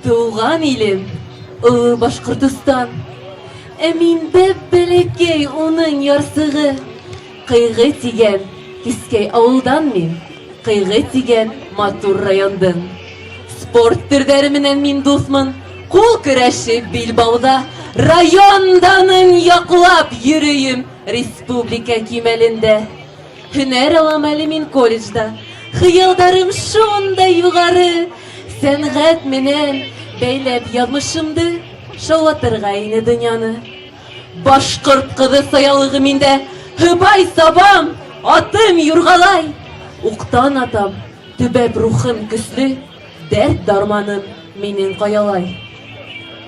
Туган илем, Башкортстан. Мин бәп-бәләкәй уның ярсығы. Кыйгы тигән кискәй авылдан мин, кыйгы тигән матур райондан. Спорт төрдәре менән мин дусмын, кул көрәше Билбауда. Районданын яклап йөрөйем республика кимәлендә. Һөнәр алам әле мин колледжда, хыялдарым шундай югары. Сәнгать менән бәйләп язмышымды, шаулатырга ине дөньяны. Башкорт кызы саялыгы миндә, хыбай сабам, атым юргалай. Уктан атам, төбәп рухым көсле, дәрт дарманым минен каялай.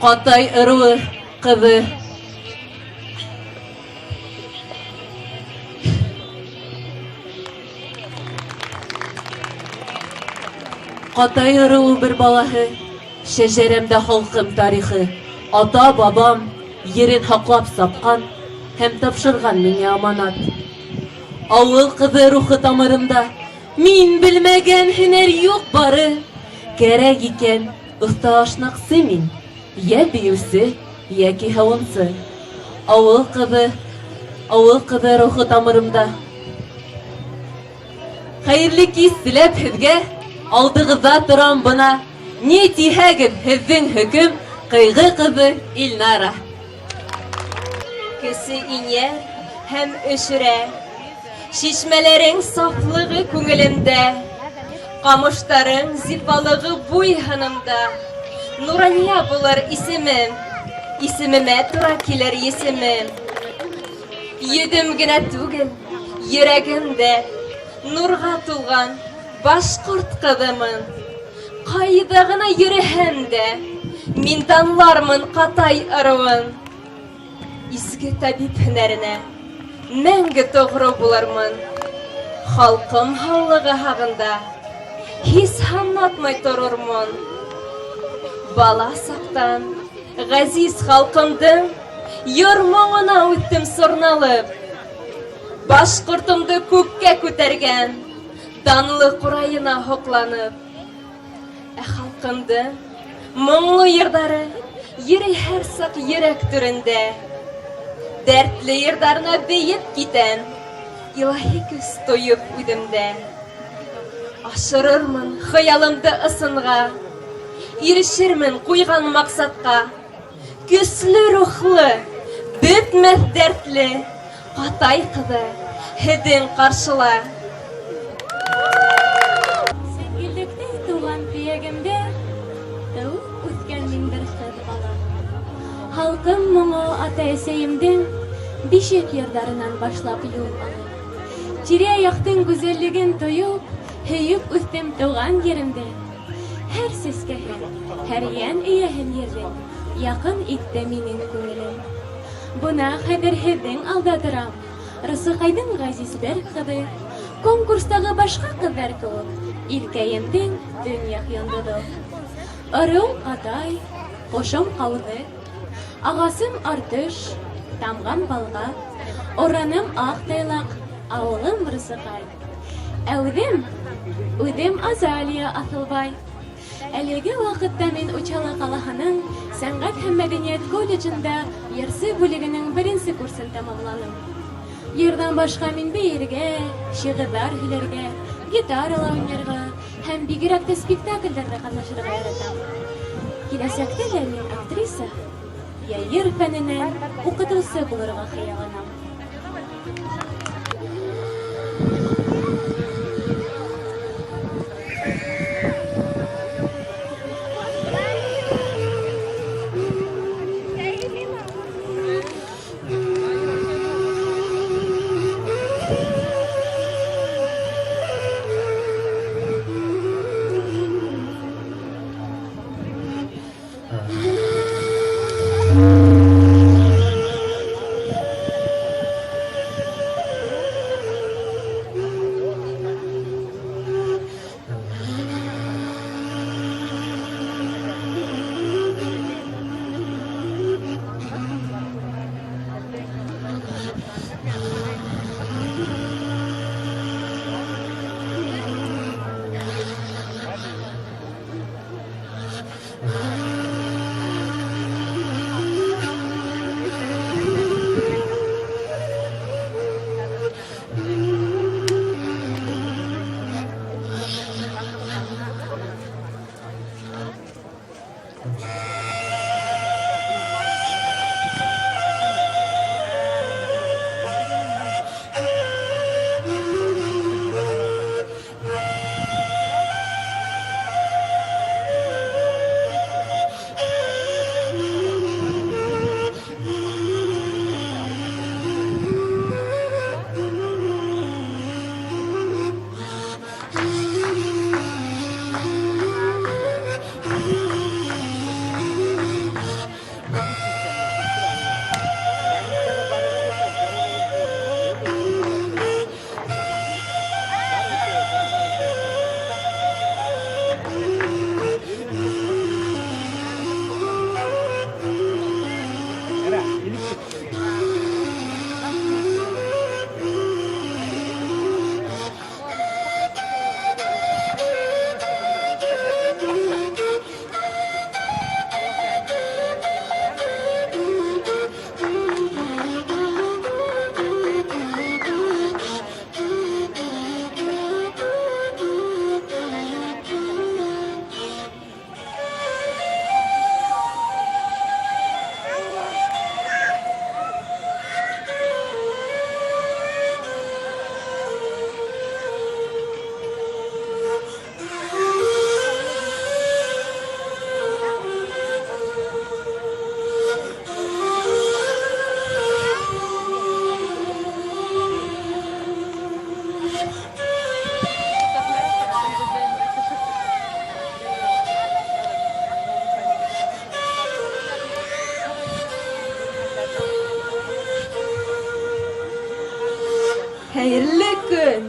Катай ыруы кызы. Катай ыруы бер балаһы, шәҗәрәмдә халкым тарихы. Ата-бабам ерен хаклап сапкан һәм тапшырган миңа аманат. Авыл кызы рухы тамырымда, мин белмәгән һөнәр юк бары. Кәрәк икән оста ашнаксы мин, я биюсе, яки һавынсы. Авыл кызы рухы тамырымда. Хәерле кис теләп һезгә, алдыгызда торам бына. Ни тиһәгез һезнең хөкем, кыйгы кызы Илнара. Кесе инә һәм өшерә, шишмәләрең сафлыгы күңелемдә, камыштарың зифалыгы буйһынымда. Нурания булыр исемем, исемемә тура килер есемем. Йөдем генә түгел, йөрәгемдә нурга тулган башкорт кызымын. Кайда гына йөрәһәм дә, мин танлармын Катай ыруын. Изге табип һөнәренә мәңге тоғры булырмын. Халкым һаулыгы хагында һис һанатмай торырмын. Бала сактан газиз халкымдың йормоңына үттем сорналып. Башкортымды күккә күтәргән, данлы курайына хокланып. Халкымдың моңлы йырдары йөри һәр сак йөрәк түрендә. Дәртле йырдарына бейеп китән, илаһи көс тоеп үдемдә. Ашырырмын хыялымды ысынга, ирешермен куйган максатка. Көсле рухлы, бетмәс дәртле Катай кызы һеҙҙең ҡаршыла. Сәнгелдектә туған төйәгемдә тыуып үҫкән мин бер ҡыҙ бала. Халҡым моңо ата-әсәйемдең бишек йырҙарынан башлап юл алып. Тирә-яҡтың гүзәллеген тойоп, һөйөп үҫтем тыуған еремдә. Һәр сәскәһен, һәр йән эйәһен ерҙең, яҡын итте минең күңелем. Бына хәҙер һеҙҙең алда торам, Рысыҡайҙың ғәзиз бер ҡыҙы, конкурстағы башҡа ҡыҙҙар кеүек, Иркәйемдең төньяҡ йондоҙо. Ырыуым Ҡатай, ҡошом ҡауҙы, ағасым артыш, тамған балға, ораным аҡ тайлаҡ, ауылым Рысыҡай. Үҙем Азалия Аҫылбай. Әлеге ваҡытта мин Учала ҡалаһының сәнғәт һәм мәҙәниәт колледжында йырсы бүлегенең 1-нсе курсын тамамланым. Йырҙан башҡа мин бейергә, шиғырҙар һөйләргә, гитарала уйнарға һәм бигерәк тә спектаклдәрҙә ҡатнашырға яратам. Киләсәктә лә мин актриса, йә йыр фәненән уҡытыусы булырға хыялланам. Хәерле көн.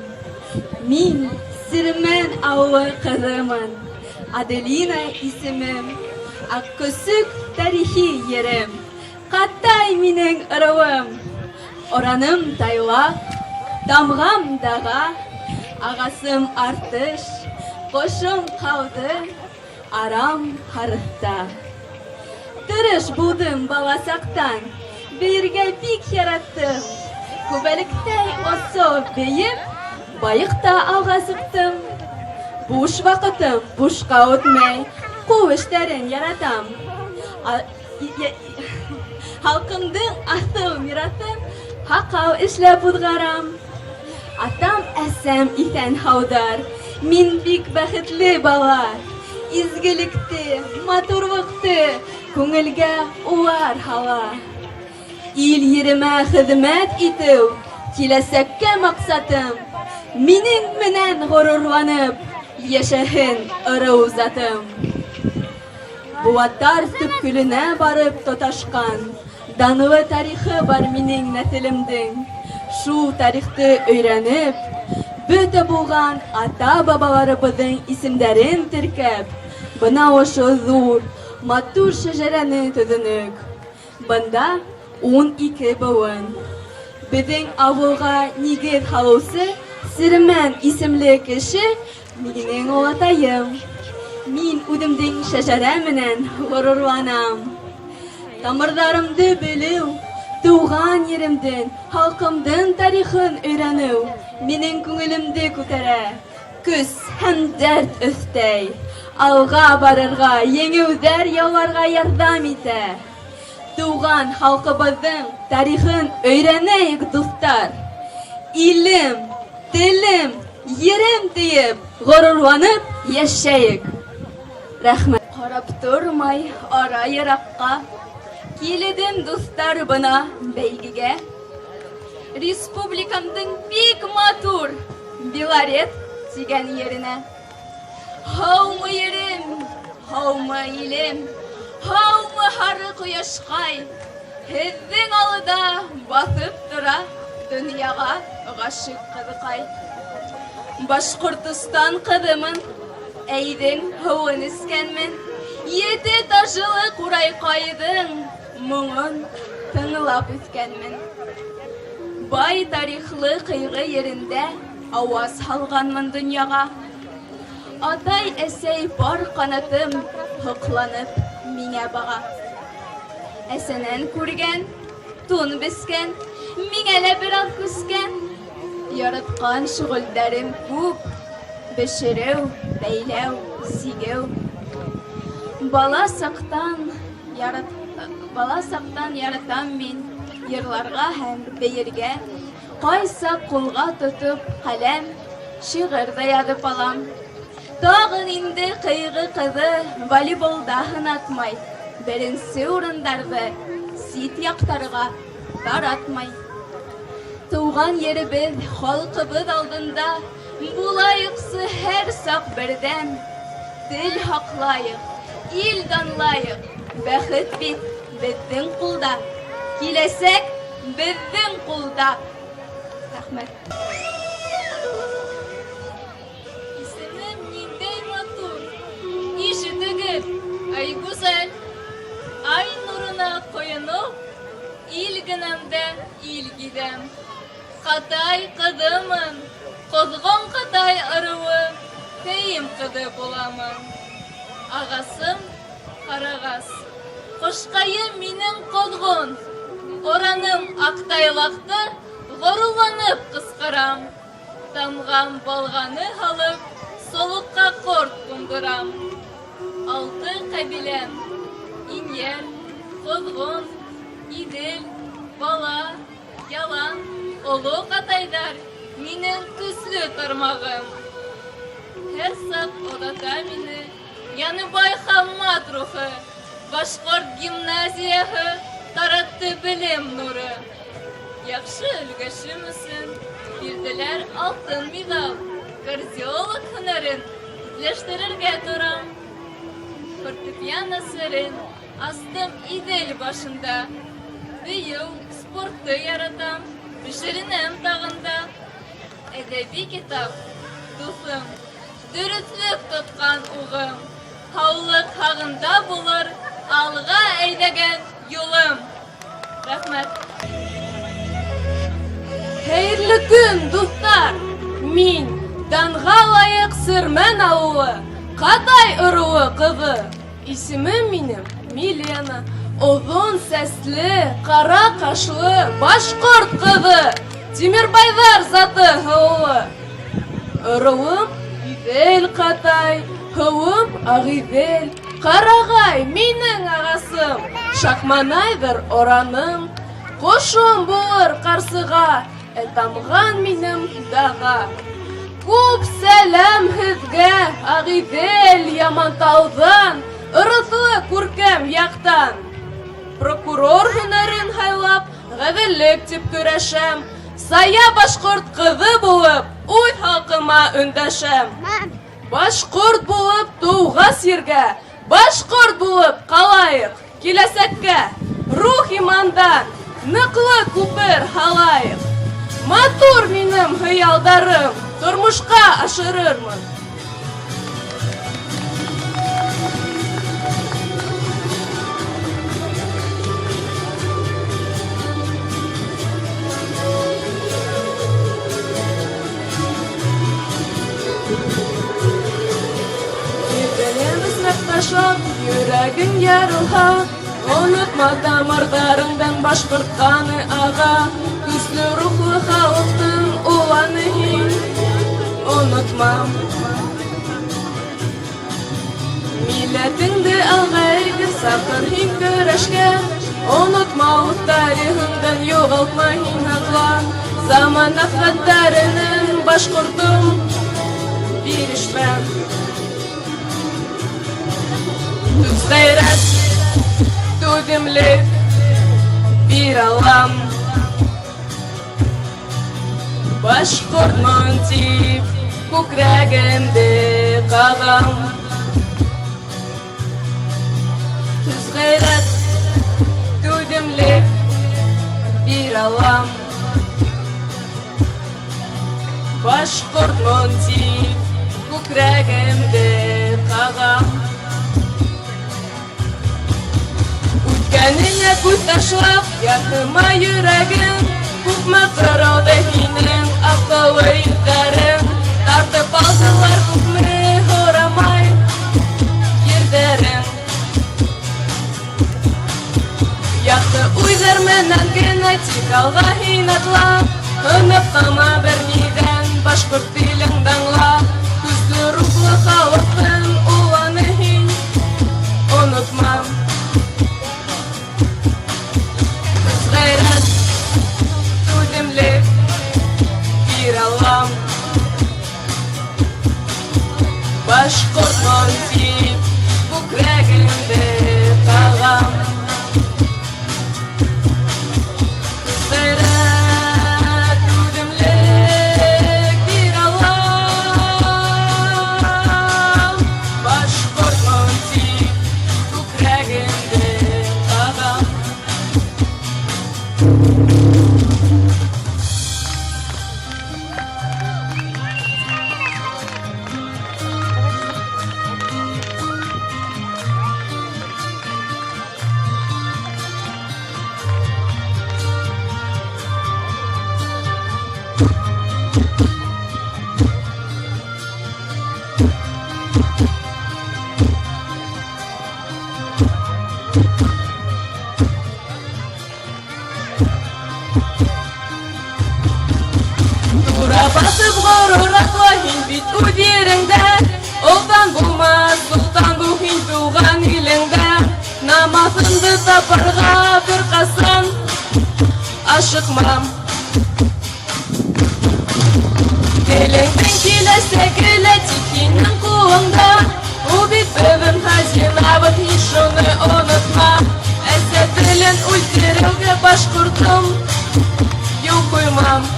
Мин Сирмен авылы кызымын. Аделина исемем. Аккөсүк тарихи ерем. Катай минең ырыуым. Ораным тайлак, тамгам дага, агасым артыш, кошым калды, арам харыхта. Тырыш булдым баласактан, бейергә бик яраттым. Күбәлектәй осо бейеп, байыкта алга сыктым. Буш вакытым бушка үтмәй, кул эшләрен яратам. Халкымдың астыл миратын хакау эшләп узгарам. Атам әсәм исән хаудар, мин бик бәхетле бала. Изгелекте, матурлыкты күңелгә улар һала. Ил еремә хезмәт итү, киләсәккә максатым. Минең менән горурланып, яшәһен ырыу затым. Буаттар төпкүленә барып тоташкан, данлы тарихы бар минең нәселемдең. Шул тарихты өйрәнеп, бөтә булган ата-бабаларыбызның исемдәрен теркәп, бына ошо зур, матур шәҗәрәне төзенек. Бында 12 буын. Безнең авылга нигез халыусы Сирмен исемле кеше минең олатаем. Мин үземнең шәҗәрә менән горурланам. Тамырларымды белү, туган еремдән, халкымдың тарихын өйрәнү минең күңелемде күтәрә. Көс һәм дәрт өстәй, алга барырга, еңеүҙәр яуларга ярдәм итә. Туган халкыбыҙҙың тарихын өйрәнәйек, дуҫтар. Илем, телем, ерем тиеп, горурланып йәшәйек. Рәхмәт. Карап тормай ара йыракка, килдем дуҫтар бына бәйгегә. Республикамдың бик матур Белорет тигән еренә. Һаумы ерем, һаумы илем, һаумы һары ҡояшҡай, һеҙҙең алда баҫып тора донъяға ғашиҡ ҡыҙыҡай. Башҡортостан ҡыҙымын, әйҙең һыуын эскәнмен, 7 тажылы ҡурайҡайҙың моңон тыңлап үҫкәнмен. Бай тарихлы ҡыйғы ерендә ауаз һалғанмын донъяға. Атай әсәй бар ҡанатым һоҡланып миңә баға. Әсәнән күргән, тун бескән, миңә лә бер аҙ күскән. Яратҡан шөғөлдәрем күп, бешереү, бәйләү, сигеү. Бала саҡтан яратам мин йырларға һәм бейергә. Ҡайса ҡулға тотоп ҡәләм, шиғырҙы яҙып алам. Тағын инде ҡыйғы ҡыҙы волейболда һынатмай, беренсе урындарҙы сит яҡтарға таратмай. Тыуған еребеҙ, халҡыбыҙ алдында булайыҡсы һәр саҡ берҙәм. Тел һаҡлайыҡ, ил данлайыҡ, бәхет бит беҙҙең ҡулда, киләсәк беҙҙең ҡулда. Рәхмәт. Исемем ниндәй матур, ишетегеҙ, ай гүзәл. Ай нурына ҡойоноп, ил генәмдә ил гиҙәм. Ҡатай ҡыҙымын, ҡоҙғон ҡатай ырыуы, кейем ҡыҙы буламын. Ағасым ҡарағас, ҡошҡайым минең ҡоҙғон. Ораным аҡтайлаҡты, ғорурланып ҡысҡырам. Тамған балғаны һалып, солоҡҡа ҡорт ҡундырам. 6 ҡәбиләм, Инйәл, Ҡоҙғон, Идел, Бала, Ялан, оло ҡатайҙар, минең көслө тормағым. Һәр саҡ оҙата мине Яныбай Хаммат рухы, Башҡорт гимназияһы таратты белем нуры. Яҡшы өлгәшем өсөн бирҙеләр алтын медал. Кардиолог һөнәрен үҙләштерергә торам. Фортепиано серен астым Идел башында. Бейеү, спортты яратам, бешеренәм тағында. Әдәби китап, дуҫым, дөрөҫлөк тотҡан уғым, һаулыҡ һағында булыр, алға әйҙәгән юлым. Рәхмәт. Хәйерле көн, дуҫтар! Мин данға лайыҡ Сырмән ауылы, Ҡатай ырыуы ҡыҙы. Исемем минем Милена. Оҙон сәсле, ҡара ҡашлы, башҡорт ҡыҙы. Тимербайҙар заты һыуы. Ырыуым Иҙел Ҡатай, һыуым Ағиҙел. Ҡарағай минең ағасым, Шаҡманайҙыр ораным. Ҡошом булыр ҡарсыға, тамған минем даға. Күп сәләм һеҙгә, Ағиҙел Ямантауҙан, ырыҫлы күркәм яҡтан. Прокурор һөнәрен һайлап, ғәҙеллек тип көрәшәм. Сая башҡорт ҡыҙы булып, үҙ халҡыма өндәшәм. Башҡорт булып тыуғас ергә, башҡорт булып ҡалайыҡ. Киләсәккә рух имандан ныҡлы күпер һалайыҡ. Матур минем хыялдарым, тормошҡа ашырырмын. Йөрәгең ярылһа, онотма тамырҙарыңдан башҡорт ҡаны аға. Көслө рухлы халыҡтың уланы һин, онотма. Милләтеңде алға илгә саҡыр һин көрәшкә. Онотма үҙ тарихыңдан, юғалтма һин һаҡла. Заман афәттәренең башҡортом бирешмәм. Түз ғайрат, түҙемлек бир алам. Башҡортмон тип күкрәгемде ҡағам. Түз ғайрат, түҙемлек бир алам. Башҡортмон тип күкрәгемде ҡағам. Үткәнеңә күҙ ташлап, яҡыма йөрәгем. Күпме ҡырылды һинең аҡыллы ирҙәрең. Тартып алдылар күпме һорамай ерҙәрең. Яҡты уйҙар менән генә тик алға һин атла. Һынып ҡалма бер ниҙән, башҡорт телең даңла. Көслө рухлы халыҡтың уланы һин, онотма. Ғайрат, түҙемлек бир алам. Башҡортмон тип күкрәгемде ҡағам. Ғайрат, түҙемлек бир алам. Башҡортмон тип күкрәгемде ҡағам. Басып ғорур атлы һин бит үҙ ереңдә. Олтан булмас, солтан бул һин тыуған илеңдә. Намаҫыңды тапырға бер ҡасан ашыҡмам. Телеңдең киләсәге лә тик һинең ҡулыңда. Ул бит беҙҙең хазинабыҙ, һин шуны онотма. Әсә телен үлтереүгә башҡортом юл ҡуймам.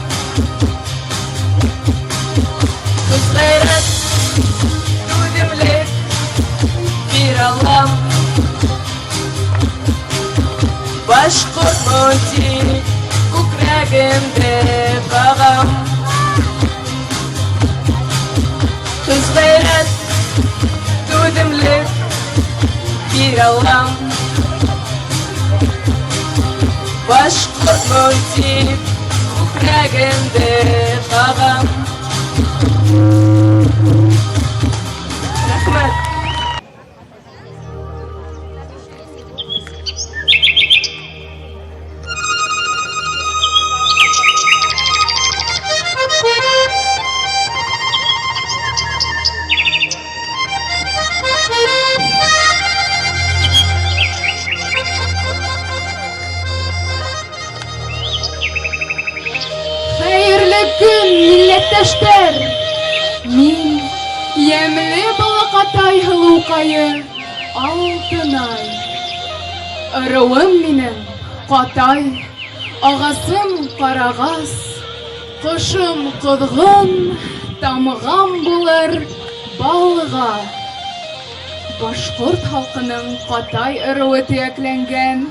Түз ғайрат, түҙемлек бир алам. Башҡортмон тип күкрәгемде ҡағам. сәгать түземлек бир алам. Башкортмын тип күкрәгемде кагам. Рәхмәт. Хәерле көн, милләттәштәр! Мин ямьле балакатай һылукайы Алтынай. Ырыуым минем катай, агасым карагас, кошым кыҙғын, тамғам булыр балға. Башҡорт халҡының катай ырыуы төйәкләнгән,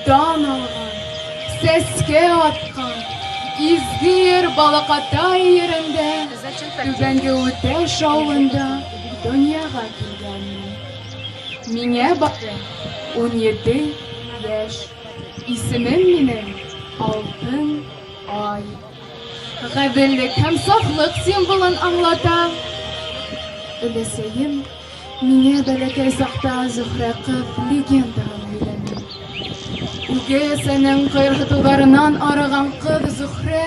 дан алған, сәскә атҡан, изге ер балаҡатай ерендә, түбәнге үтәш ауылында донъяға килгәнмен. Миңә бары 17 йәш. Исемем минең Алтын Ай. Ғәҙеллек һәм сафлыҡ символын аңлата. Өләсәйем миңә бәләкәй саҡта Зөһрә ҡыҙ легендаһын өйрәнде. Үгәй әсәнең ҡыйырһытыуҙарынан арыған ҡыҙ Зөһрә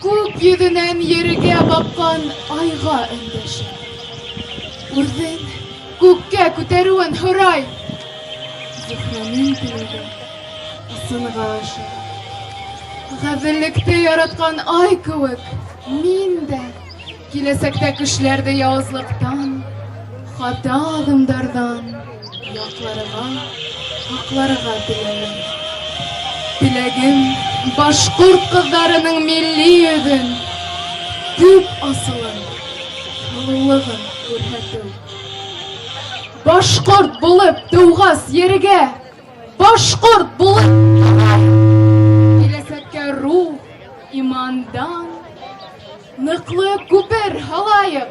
күк йөҙөнән ергә баҡҡан айға өндәшә. Үҙен күккә күтәреүен һорай. Зөһрәнең теләге ысынға аша. Ғәҙеллекте яратҡан ай кеүек, мин дә киләсәктә кешеләрҙе яуызлыҡтан, хата аҙымдарҙан һаҡларға теләйем. Теләгем башҡорт ҡыҙҙарының милли йөҙөн, күп асылын, һылыулығын күрһәтеү. Башҡорт булып тыуғас ергә, башҡорт булып киләсәккә рух, имандан ныҡлы күпер һалайыҡ.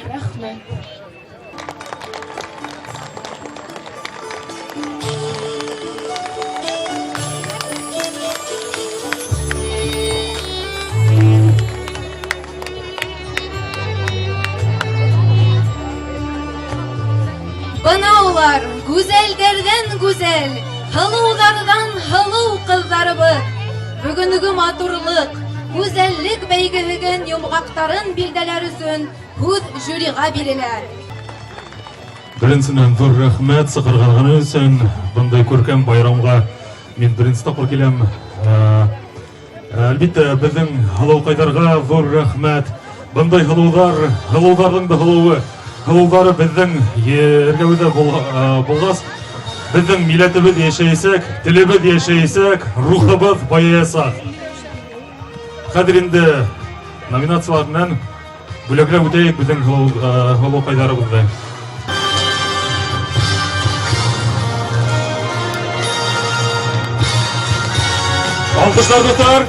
Рәхмәт. Бына улар гүзәлдәрҙән гүзәл, һылыуҙарҙан һылыу ҡыҙҙарыбыҙ. Бөгөнгө матурлык, гүзәллек бәйгеһенең йомғаҡтарын билдәләр өсөн һүҙ жюриға бирелә. Беренсенән ҙур рәхмәт сығарғаны өсөн. Бындай күркәм байрамға мин беренсе тапҡыр киләм. Әлбиттә, беҙҙең һылыуҡайҙарға ҙур рәхмәт. Бындай һылыуҙарҙың да һылыуҙары беҙҙең ергәүҙә булғас, беҙҙең милләтебеҙ йәшәйәсәк, телебеҙ йәшәйәсәк, рухыбыҙ байыясаҡ. Хәҙер инде номинациялар менән бүләкләп үтәйек беҙҙең һылыуҡайҙарыбыҙҙы. Алҡыштар, достар!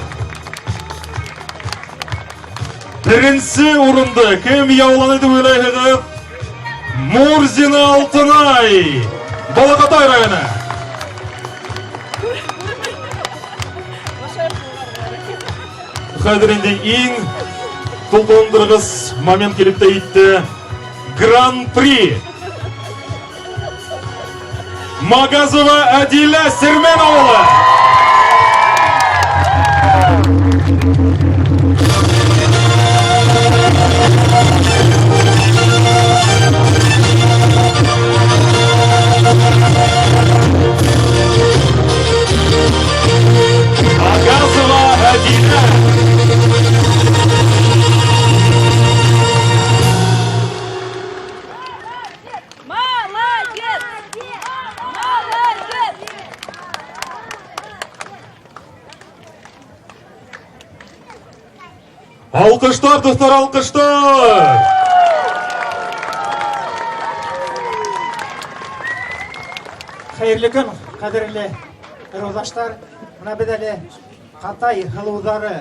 Беренсе урынды кем яуланы дип уйлайһығыҙ? Мурзина Алтынай, Балаҡатай районы. Хәҙер инде иң тулҡындырғыс момент килеп тә етте. Гран-при. Магазова Әдилә Сермен ауылы. Магазова Әдилә. Алҡыштар, достар, алҡыштар! Хәйерле көн, ҡәҙерле ырыуҙаштар. Мына беҙ әле Ҡатай һылыуҙары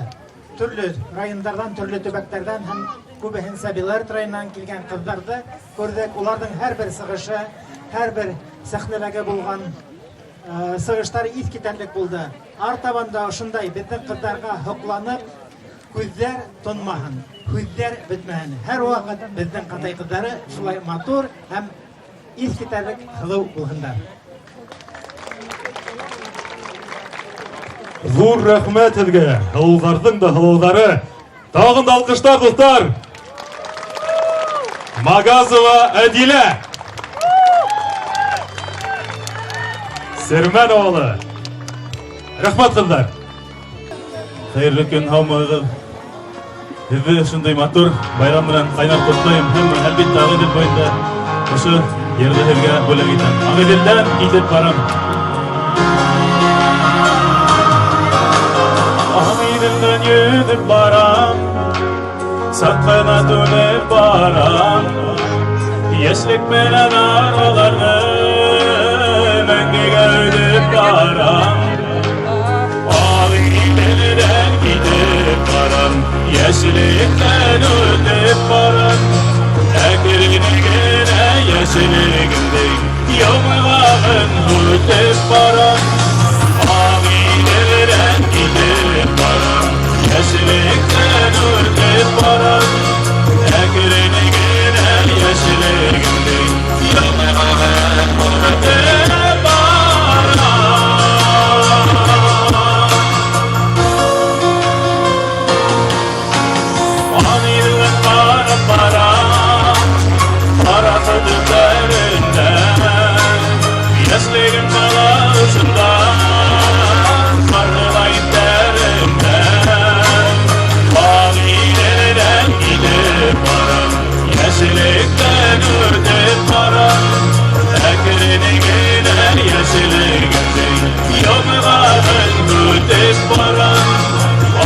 төрлө райондарҙан, төрлө төбәктәрҙән һәм күбеһен Сәбиләр тирәеннән килгән кызларны күрдек. Уларның һәрбер сыгышы, һәрбер сәхнәләргә булган сыгыштар искитәрлек булды. Артабанда шундай безнең кызларга хокланып, күзләр тонмаһын, күзләр бетмәһен. Һәр вакыт безнең кытай кызлары шулай матур һәм искитәрлек хылыу булһындар. Зур рәхмәт һеҙгә, һылыуҙарҙың да һылыуҙары. Тағын да алҡыштар, дуҫтар. Магазова Әдилә. Сермән оғлы. Рәхмәт ҡыҙҙар. Хәйерле көн, һаумыһығыҙ. Һеҙҙе шундай матур байрам менән ҡайнар ҡотлайым. Һәм әлбиттә Ағиҙел буйында ошо ерҙе һеҙгә бүләк итәм. Ағиҙелдән китеп барам. Ағиҙелдән йөҙөп барам, саҡҡына түнеп барам. Йәшлек менән араларны мәңгегә өҙөп барам. Ағиҙелдән китеп барам, йәшлектән үтеп барам. Әкрен генә йәшлегемдең йылмағын үтеп барам. Ағиҙелдән китеп барам, йәшлектән үтеп барам. Әкрен генә йәшлегемдең йылмағын үтеп барам. Ағиҙелдән барып барам, ҡара ҡыҙҙарынан, йәшлегем бала ошонда, ҡарғылай тәреннән. Ағиҙелдән китеп барам, йәшлектән үтеп барам. Әкрен генә йәшлегемдең йылмағын үтеп барам.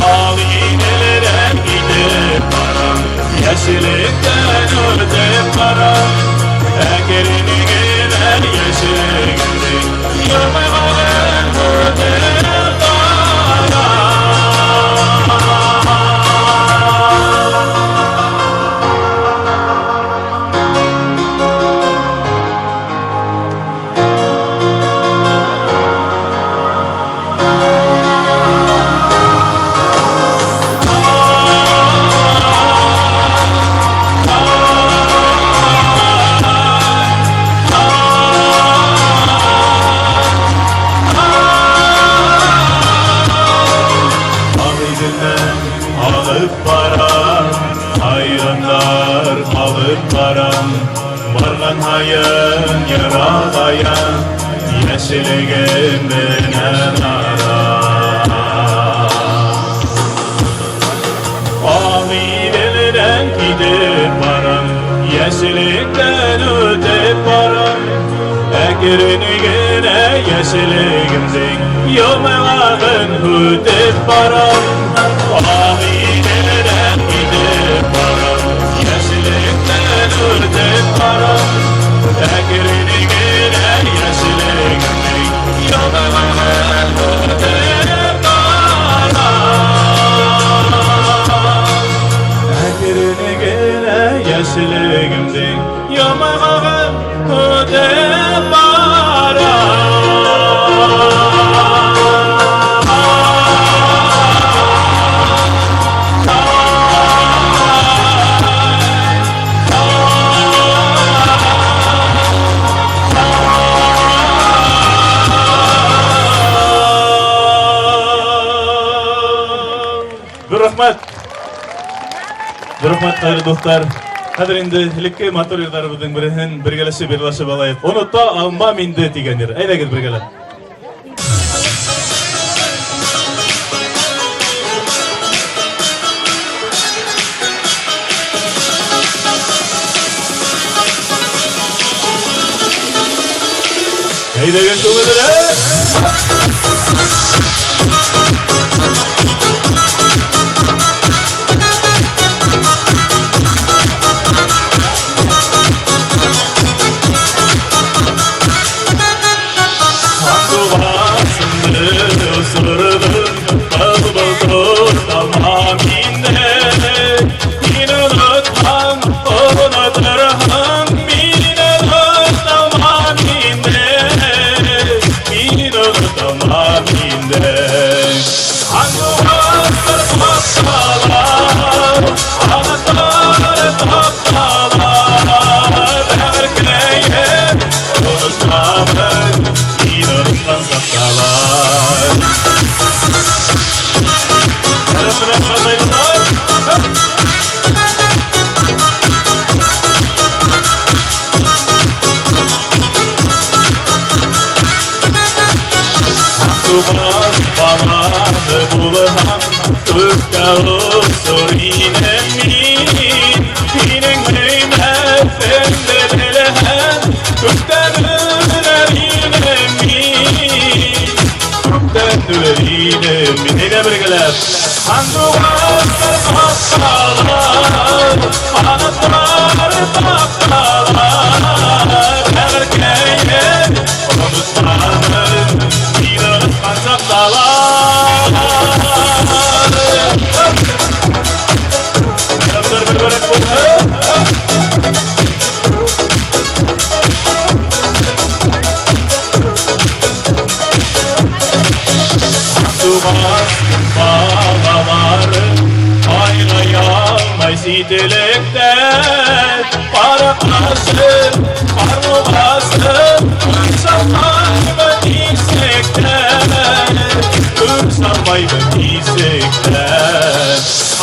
Ағиҙелдән китеп барам, йәшлектән үтеп барам. Әкрен генә йәшлегемдең йылмағын үтеп барам. Ағиҙелдән алып барам, хайрандар алып барам. Барған һайын яралаян, йәшлегем менән арам. Ағиҙелдән китеп барам, йәшлектән үтеп барам. Әкрен генә йәшлегемдең йылмағын үтеп барам. Ағиҙелдән китеп барам, йәшлектән үтеп барам. Әкрен генә йәшлегемдең йылмағын үтеп барам. Әкрен генә йәшлегемдең йылмағын үтеп барам. Рәхмәт, ҡайырлы дуҫтар. Хәҙер инде элекке матур йырҙарыбыҙҙың береһен бергәләшеп йырлашып алайыҡ. Онота алмам инде тигән йыр. Әйҙәгеҙ бергәләп. Әйҙәгеҙ күңелле. Sırrın, bal bal tut, almam inne. Yine unut aminde. Anguvatlar taptalar, anahtar taptalar. Herkeye unutmamın, inanırsan saktalar. Tumas banadı bulunan Türk'ağım sorinen min Minin neymetten delelen Türk'ten önerine min Türk'ten önerine min Neyle birgeler Handuvarlar taptalar Anahtar taptalar Herkeye unutmamın Sitelekten para kasır, parmı basır, sanmayı yüksekten, sanmayı yüksekten.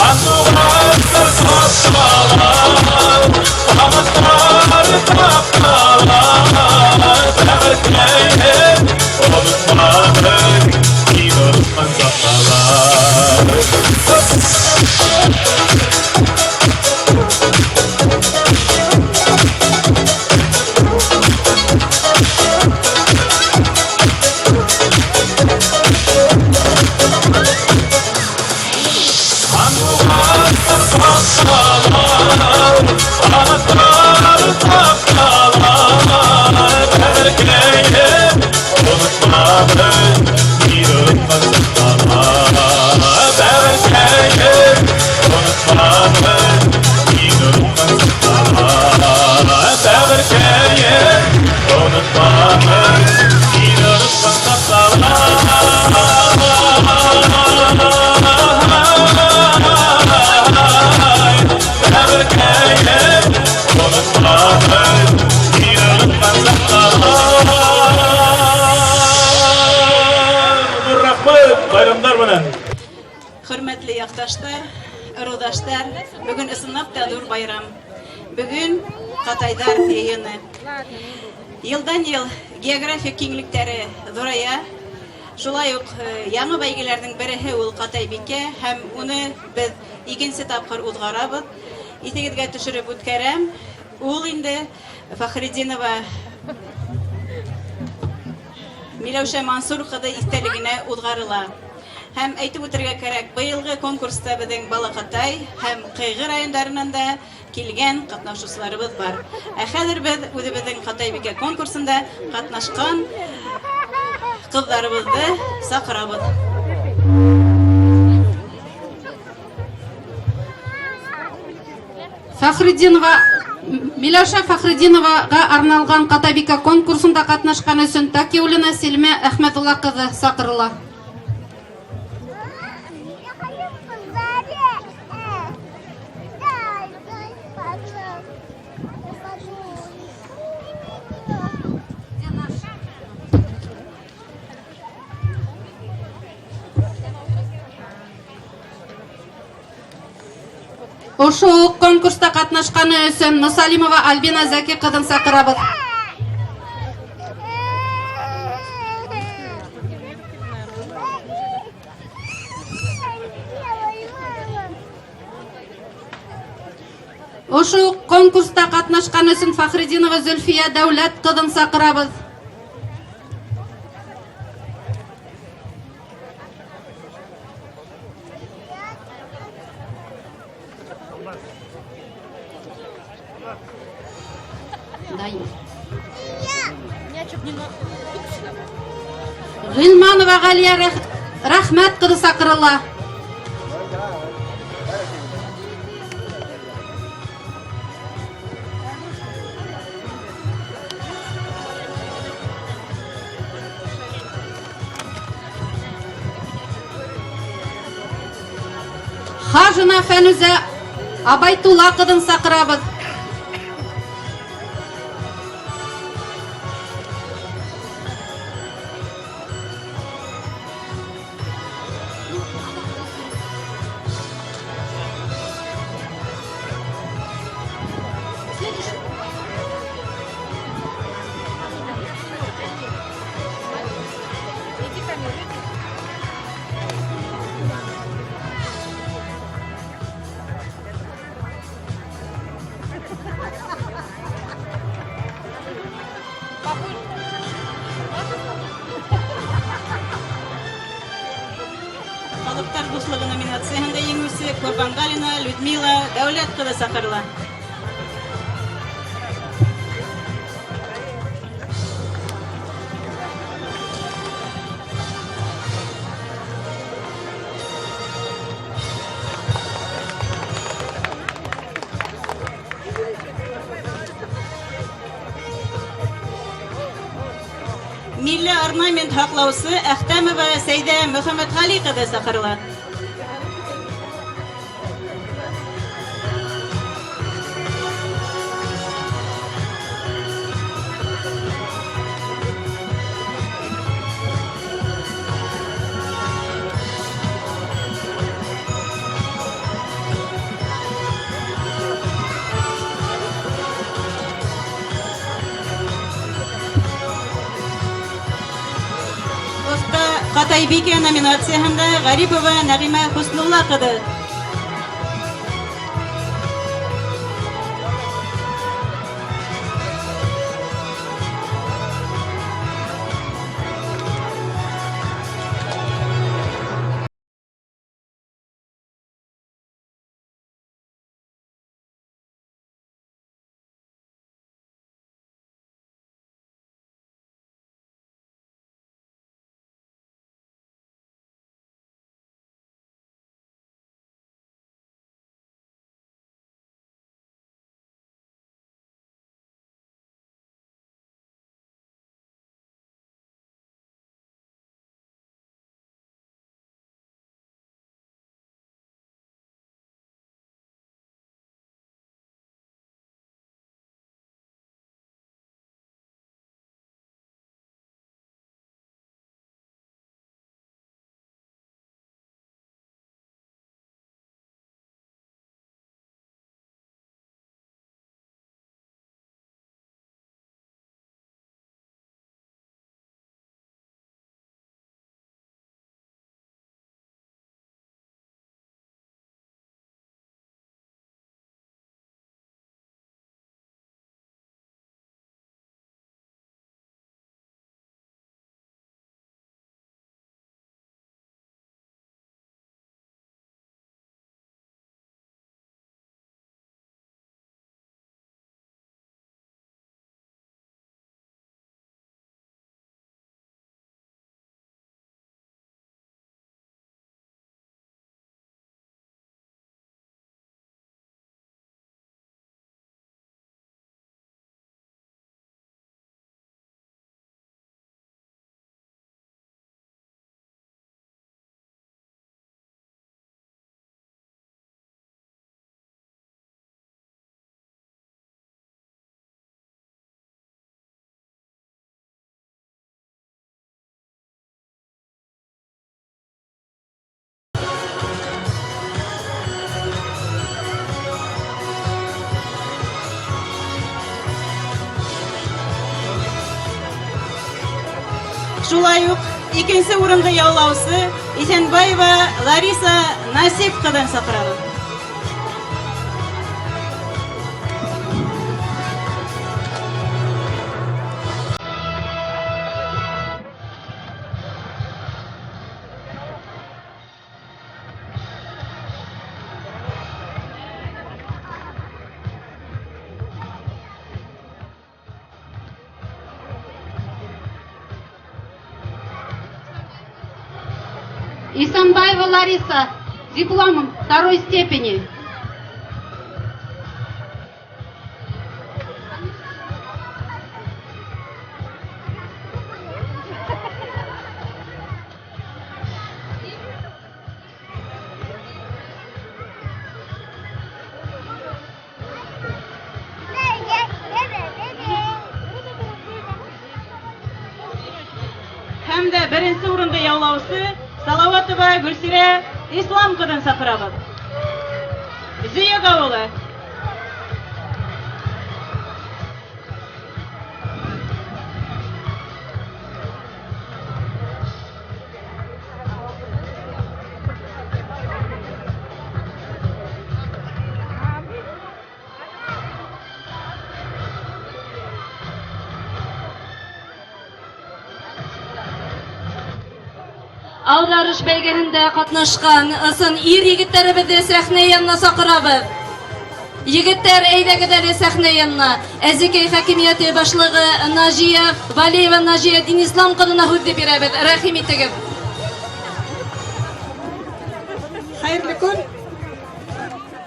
Anduvarlar taptalar, anahtar taptalar, herkeye unutmamın, inanırsan saktalar. Hürmetli yaktaşlar, ırıldaşlar, bugün ısınap da dur bayram. Bugün Katayдар yayını. Yıldan yıl geografik kenglikleri zoraya. Şulay uq яңа бәйгеләрнең береһе ул Катайбикә һәм уны без икенче тапкыр узгарабыз. Исегезгә төшереп үткәрәм. Ул инде Фахридинова Миләүшә Мансур кызы истәлегенә узгарыла. Һәм әйтеп үтәргә кирәк, быелгы конкурста безнең Балакатай һәм Кыйгы районнарыннан да килгән катнашучыларыбыз бар. Ә хәзер без үзебезнең Катайбикә конкурсында катнашкан кызларыбызды сакырабыз. Фахридинова Миләүшә Фахридиновага арналган Катайбикә конкурсында катнашкан өчен Такиулина Силмә Әхмәтулла кызы сакырыла. Ошу конкурста катнашканы өчен Мусалимова Альбина Зәки кызын сакырабыз. Ошу конкурста катнашканы өчен Фахридинова Зөлфия Дәүләт кызын сакырабыз. Гыйльманова Галия Рәхмәт кызы сакырыла. Хажына Фәнүзә Абайтулла кызын сакырабыз. Халыктар дуслыгы номинациясында еңүче Курбангалина Людмила Дәүләт кызы сакырыла. Милли орнамент хаклаусы Әхтәмова Сәйдә Мөхәммәтгали кызы сакырыла. Катайбике номинациясында Гарипова Нәгыймә Хуснулла кызы. Шулай ук икенче урынды яулаусы Исәнбаева Лариса Насип кызын сакырабыз. Исанбаева Лариса, дипломом второй степени. беренче урынды яулаучы Салаватова Гүлсирә Ислам кызын шакырабыз. Зөек авылы. Аударыш бәйгеһендә катнашкан ысын ир егетләребезне сәхнә янына сакырабыз. Егетләр, әйдәгез әле сәхнә янына. Әзекәй хакимияте башлыгы Нажия Валиева Нажия Динислам кызына һүз бирәбез. Рәхим итегез. Хәерле көн.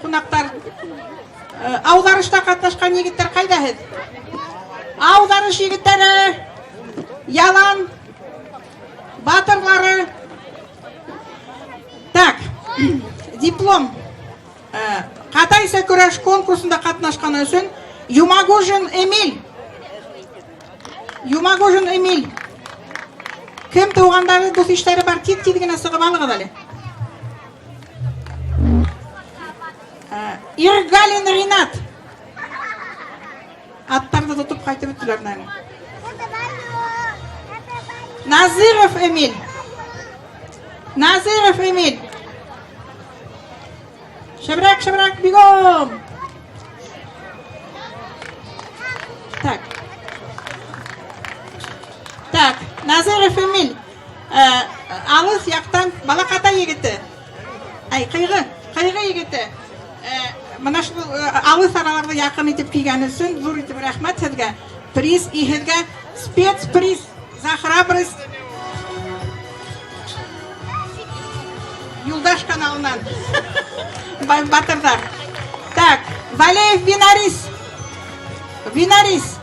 Кунактар, аударышта катнашкан егетләр кайда һез? Аударыш егетләре, ялан, батырлары. Так, диплом. Катайса көрәш конкурсында катнашкан өчен Юмагужин Эмиль. Юмагужин Эмиль. Кем тугандары, дус-иштәре бар, тип генә сыгып алыгыз әле. Иргалин Ринат. Аттарды тотып кайтып беттеләр менә. Назиров Эмиль. Назиров Эмиль. Шабрак, бегом! Так, Назиров Эмиль. Алыс яктан балаката егете. Ай, кайгы егете. Мына шул алыс араларда якын итеп килгән өчен зур итеп рәхмәт сезгә. Приз иһезгә спецприз за храбрость. Юлдаш каналынан. Батырдар. Так, Валеев Винарис. Винарис.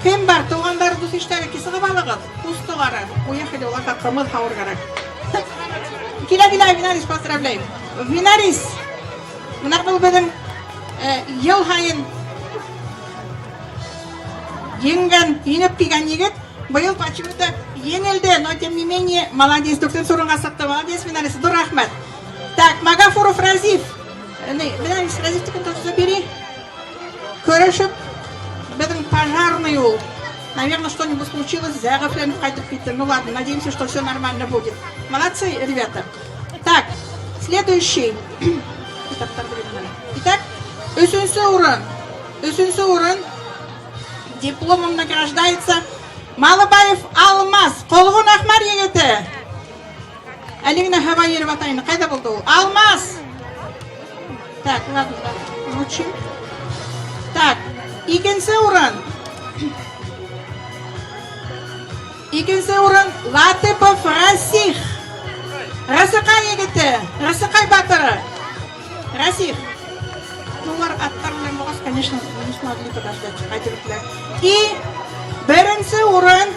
Кем бар? Тугандар, дус-иштәре кисыгып алыгыз. Устылары. Уехали уларга кымыз хавыр керек. Килә, Винарис, поздравляем. Винарис. Мына бу безнең ел һайын еңеп килгән егет. Быел почему-то еңелде, но тем не менее, молодец, доктор Сурунга сатты, молодец, Винарис, ду рахмәт. Так, Магафуров Разив. Винарис, Разив, тикін тосы забери. Көрішіп, біздің пожарный ул. Наверное, что-нибудь случилось, Зягофленов қайтып кетті. Ну ладно, надеемся, что все нормально будет. Молодцы, ребята. Так, следующий. Итак, үшінші урын. Дипломом награждается Малыбаев Алмаз. Қолғын Ахмар егеті. Әлігіне хава еріп атайын. Қайда болды ол? Алмаз. Так, ладно, учим. Так, икенші урын Латыпов Расих. Расықай егеті. Расықай батыры. Расих. Олар аттарынан болғас, конечно, не смогли подождать. И бірінші урын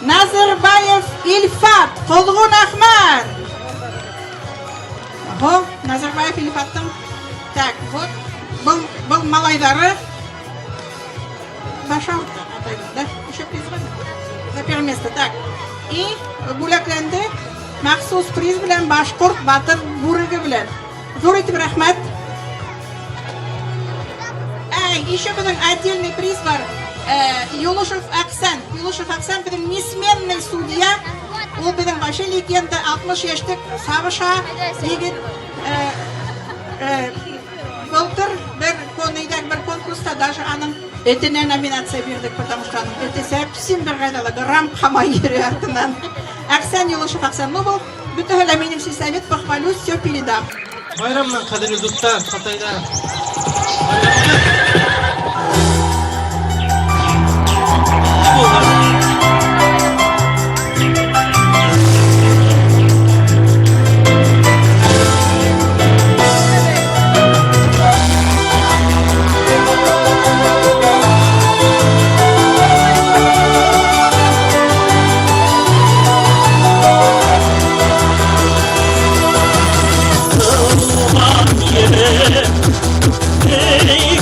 Назарбаев Ильфат. Қолғын Ахмар. Ого, Назарбаев Ильфаттың. Так, вот, бұл малайдары. Башауытта, атайды, да? Еще призывай. За первое место. Так, и бүләкленді махсус приз білен Башқұрт батыр бурыгы білен. Зор етіп рахмет. Еще біздің отдельный приз бар. Юлышев Аксан. Юлышев Аксан біздің несменный судья. Ол біздің башы легенда 60 яштық сабыша егет былтыр бір конкурста даже аның өтіне номинация бердік, потому что аның өте совсем бір қайдалығы рам қамай ері артынан. Аксан, Юлышев Аксан. Ну бұл бүтіғіла менің совет, похвалюсь, все передам. Байрамнан қадірлі достар, Қытайда. Hey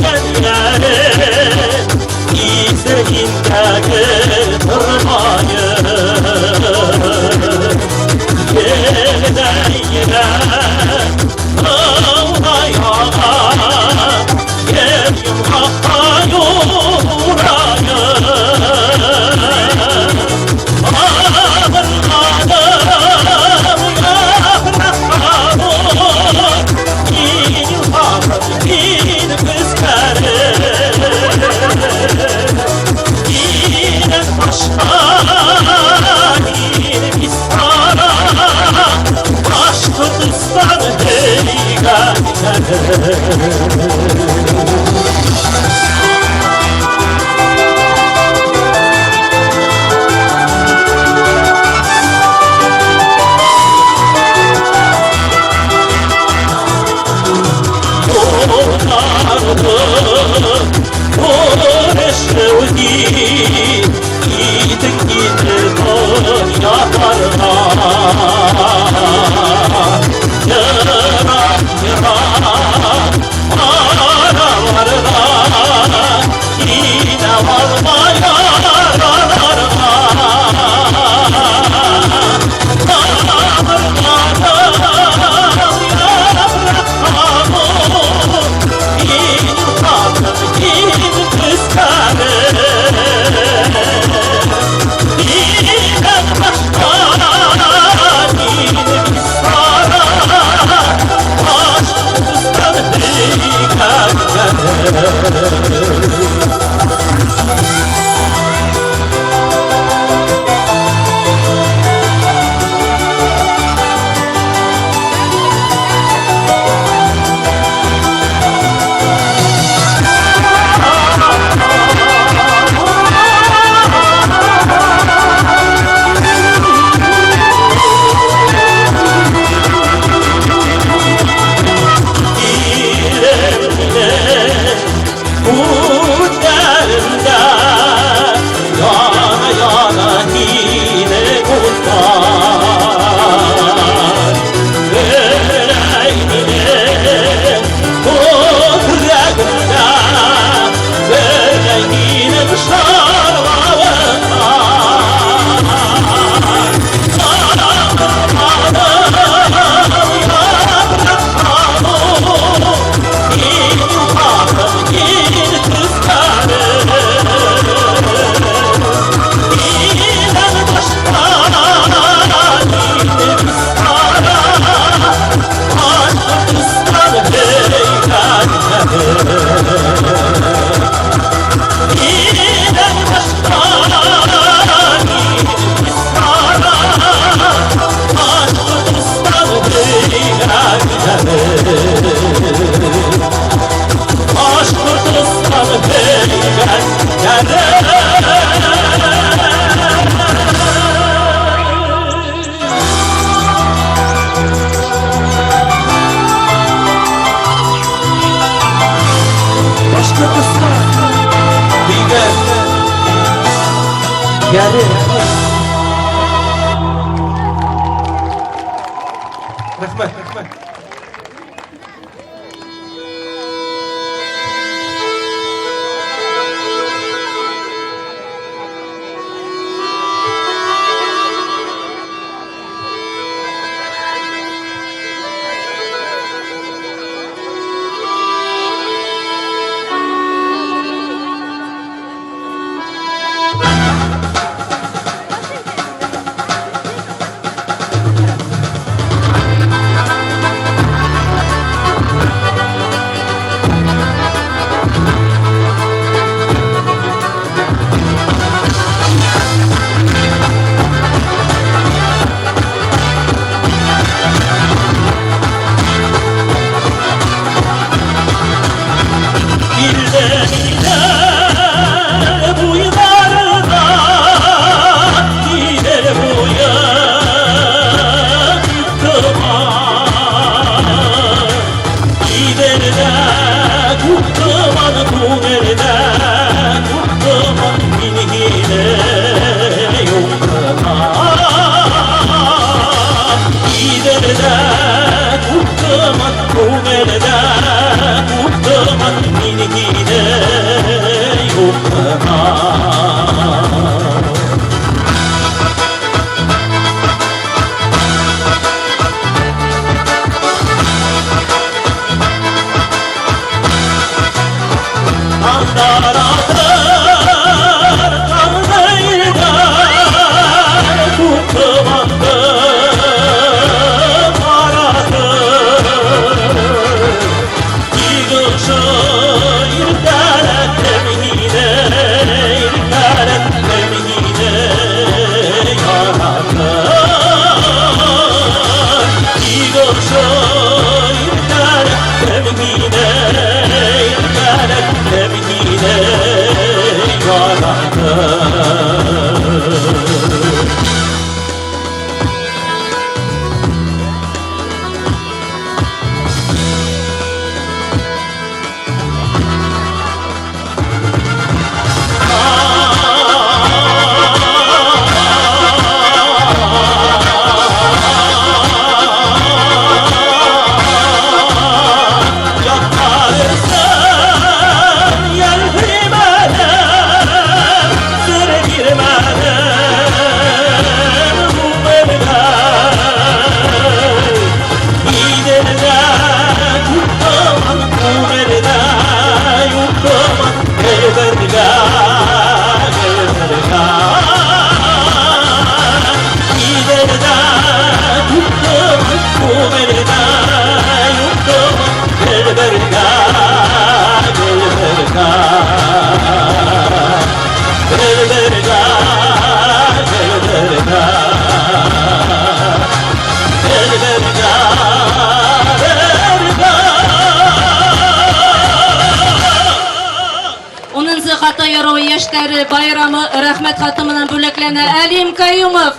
Дару яшьтәре байрамы рәхмәт хаты менән бүләкләнә. Әлим Каюмов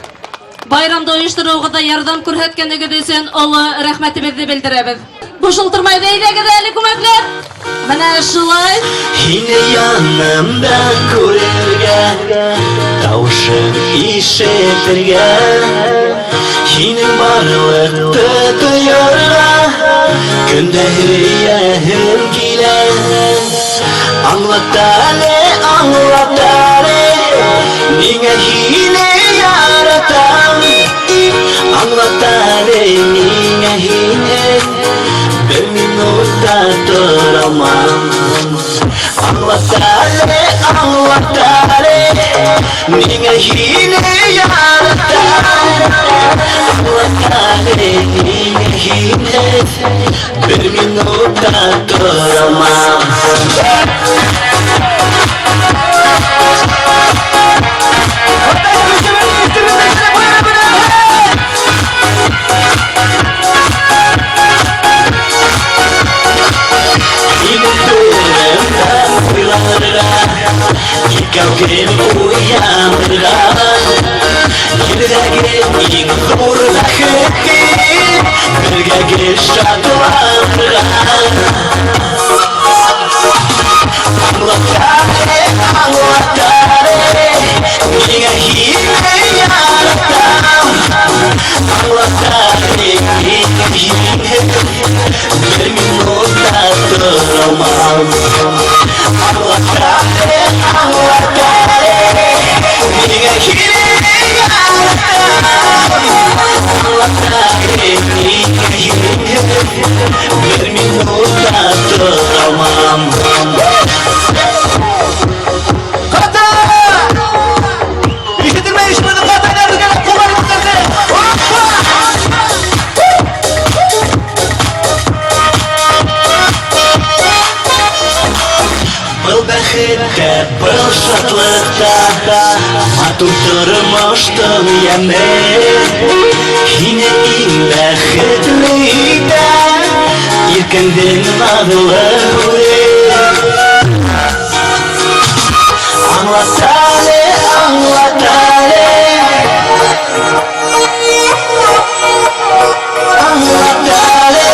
байрамды оештыруга ярдәм күрсәткәнегез өчен олы рәхмәтебезне белдерәбез. Бушылтырмай бәйләгез әле күмәкләр. Менә шулай. Һине янымда күрергә, тавышың ишетергә, һинең барлыкты тоярга, көндә һөяһем килә. Аңлат әле, нигә һине яратам. Аңлат әле, нигә һине бер минутта торамам. Аңлат әле, нигә һине яратам. Аңлат әле, нигә һине бер минутта торамам. Икәүгем уянырга, йөрәгем иң зур бәхетне, бергәге шатланырга. Аңлат әле, нигә һине яратам. Аңлат әле, нигә һине бер минутта торамам. Аңлат әле, нигә һине яратам. Аңлат әле, нигә һине бер минутта торамам. Был бәхеттә, был шатлыкта, матур тормыштың яме. Һине иң бәхетле итә, иркәңдең надлы күре. Аңлат әле, аңлат әле, аңлат әле.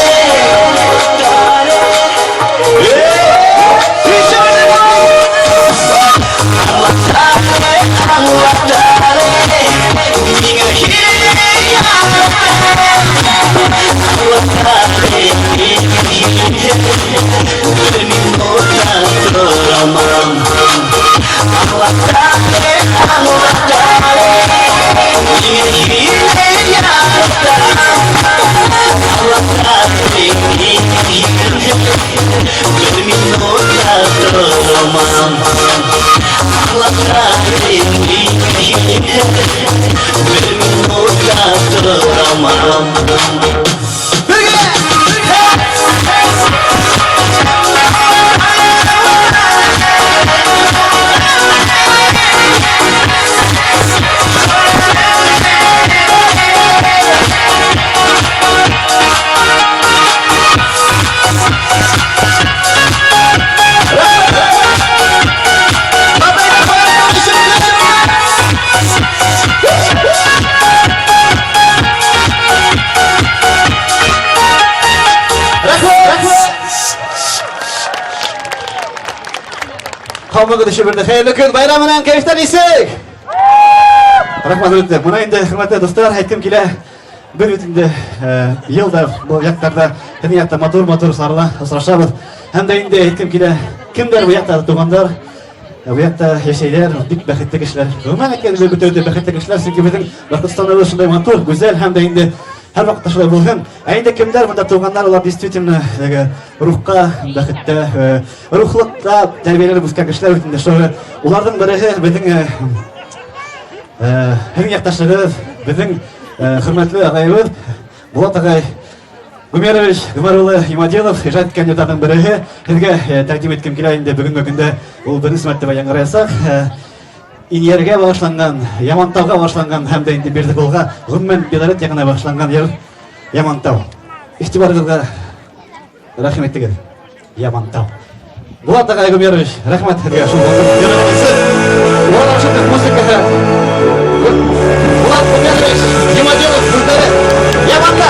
Hamıgı düşübürdü. Hayırlı gün bayramından keyiften isek. Rahmat ötті. Мұна енді құрметті достар, айтқым келе бір өтінде елда бұл яқтарда әне яқта мотор сарыла сұрашабыз. Hem de енді айтқым келе кімдер бұл яқта туғандар, бұл яқта яшейлер, бик бәхетті кішілер. Өмән әкен өте бәхетті кішілер, сенке біздің Башқұртстанды шындай мотор, güzel, hem de енді her вакытта шулай булган. Әйдә кемдер монда туганнар, улар действительно рухка бәхеттә, рухлыкта тәрбияләнеп үскән кешеләр бит инде. Шулай уларның бере безнең һәм якташларыбыз, безнең хөрмәтле агайыбыз Булат агай Гумерович, Гумарулы Имадилов, иҗат кандидатының бере. Сезгә тәкъдим иткем килә инде бүгенге көндә ул беренче мәртәбә яңгыраясак. Иньяргә башланган, Ямантауга башланган һәм дә инде Бердикулга, гомумән Белорет ягына башланган ел Ямантау. Игътибарыгызга рәхмәт итегез. Ямантау. Булат Айгумерович, рахмат һеҙгә шул музыкаһы. Булат Гумерович, Демоделов бүлдәре. Яманда!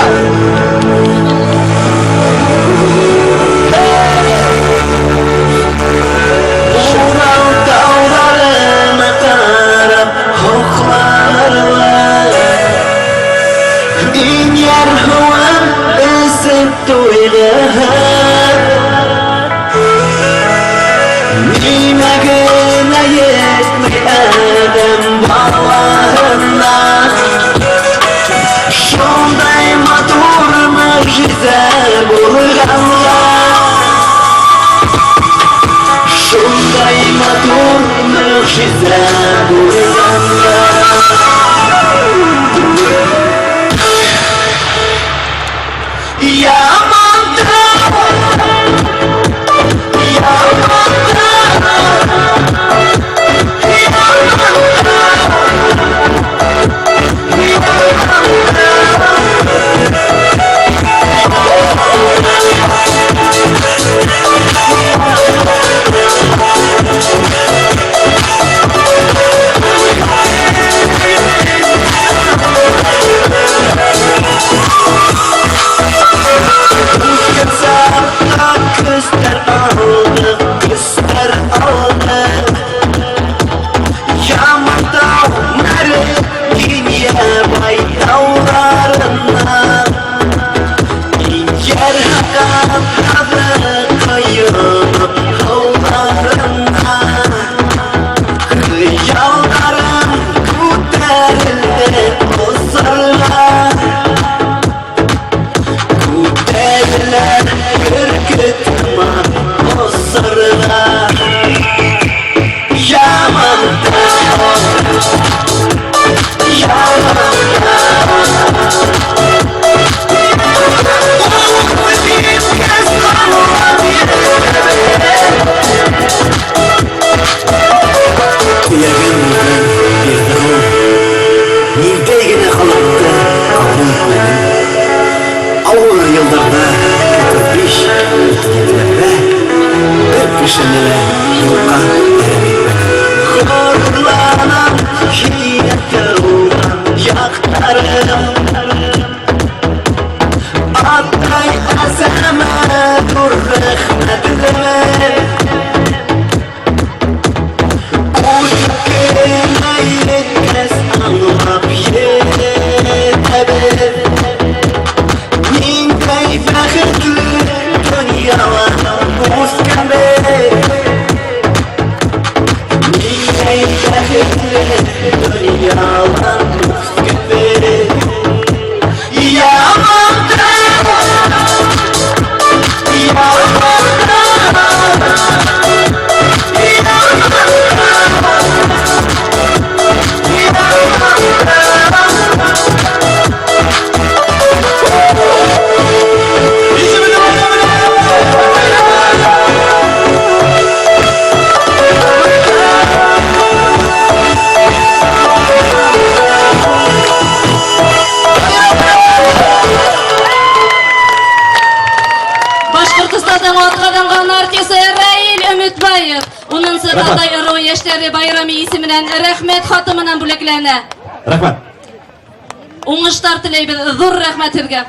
Şural dağlarına taraf hoklar var. İnyer huvan ısıp duygular. Nimegine yetmi adam bağlarına. Şunday matur mucize bulganlar. Şunday matur mucize bulganlar. Küster aldı, küster aldı. Yağmurda nere inye bayravlarına. İncer hakan adı kayıp havlarına. Kıyallarım kuterildi o sarılar. Kuteriler ürkütme o sarılar. Yağmurda, yağmurda. Kuyagınlar bir daha Nildegine kalıptı kabulları. Ağır yıllarda kötürmüş gitmelere bir kişilere yolga eremedim. Horlanan hiyette uğran yaktarım. Atay azeme dur rahmetleme. Uyukine yetkez anlap yetebilir. Nintay fəxirli dünyalar buz qəmir. Nintay fəxirli dünyalar buz qəmir. Yağmurda, yağmurda, Башкортстанның атқаданған артисі Раил Үмітбаев. Оның сырада Ыру яшьләре байрамы исеменнән рәхмәт хаты менән бүләкләнә. Рахмат. Уңыштар теләйбез. Зур рәхмәт һеҙгә.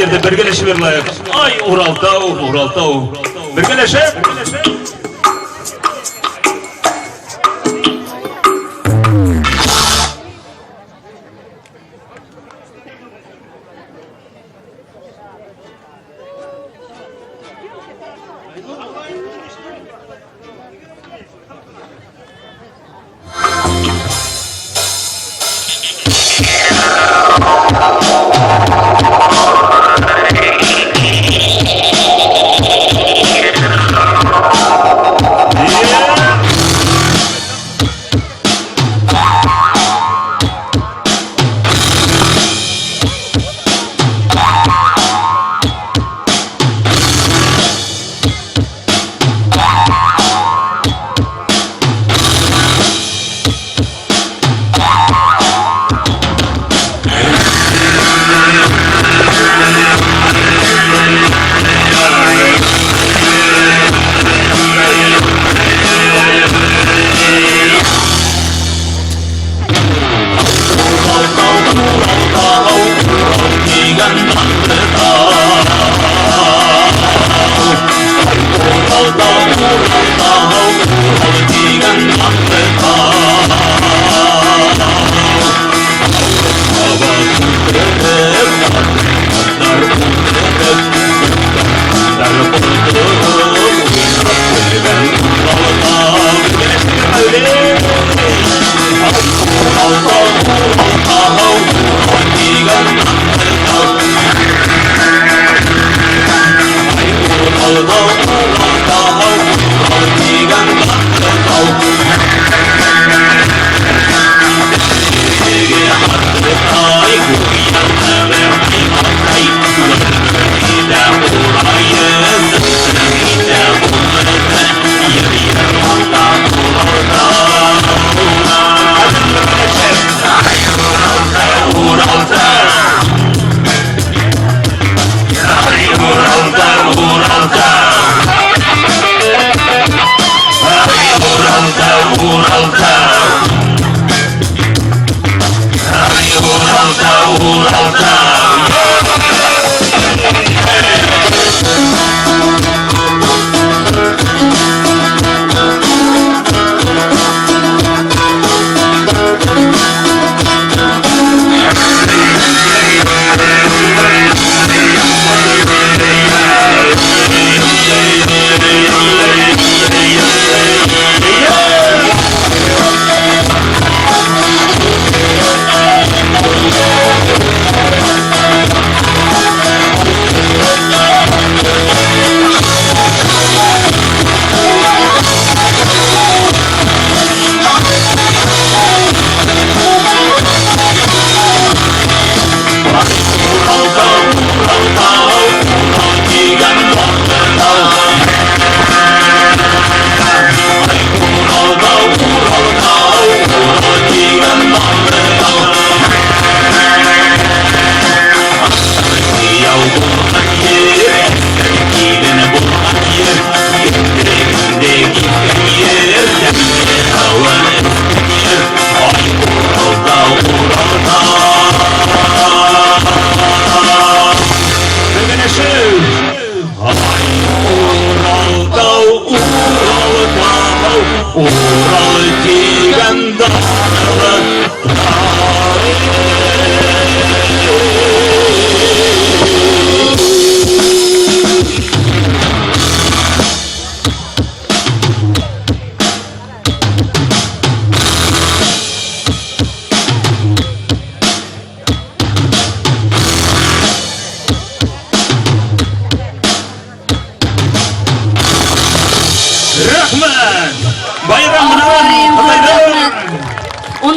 Yerде birgeleşip verlayık. Ay Uraltau. Birgeleşip.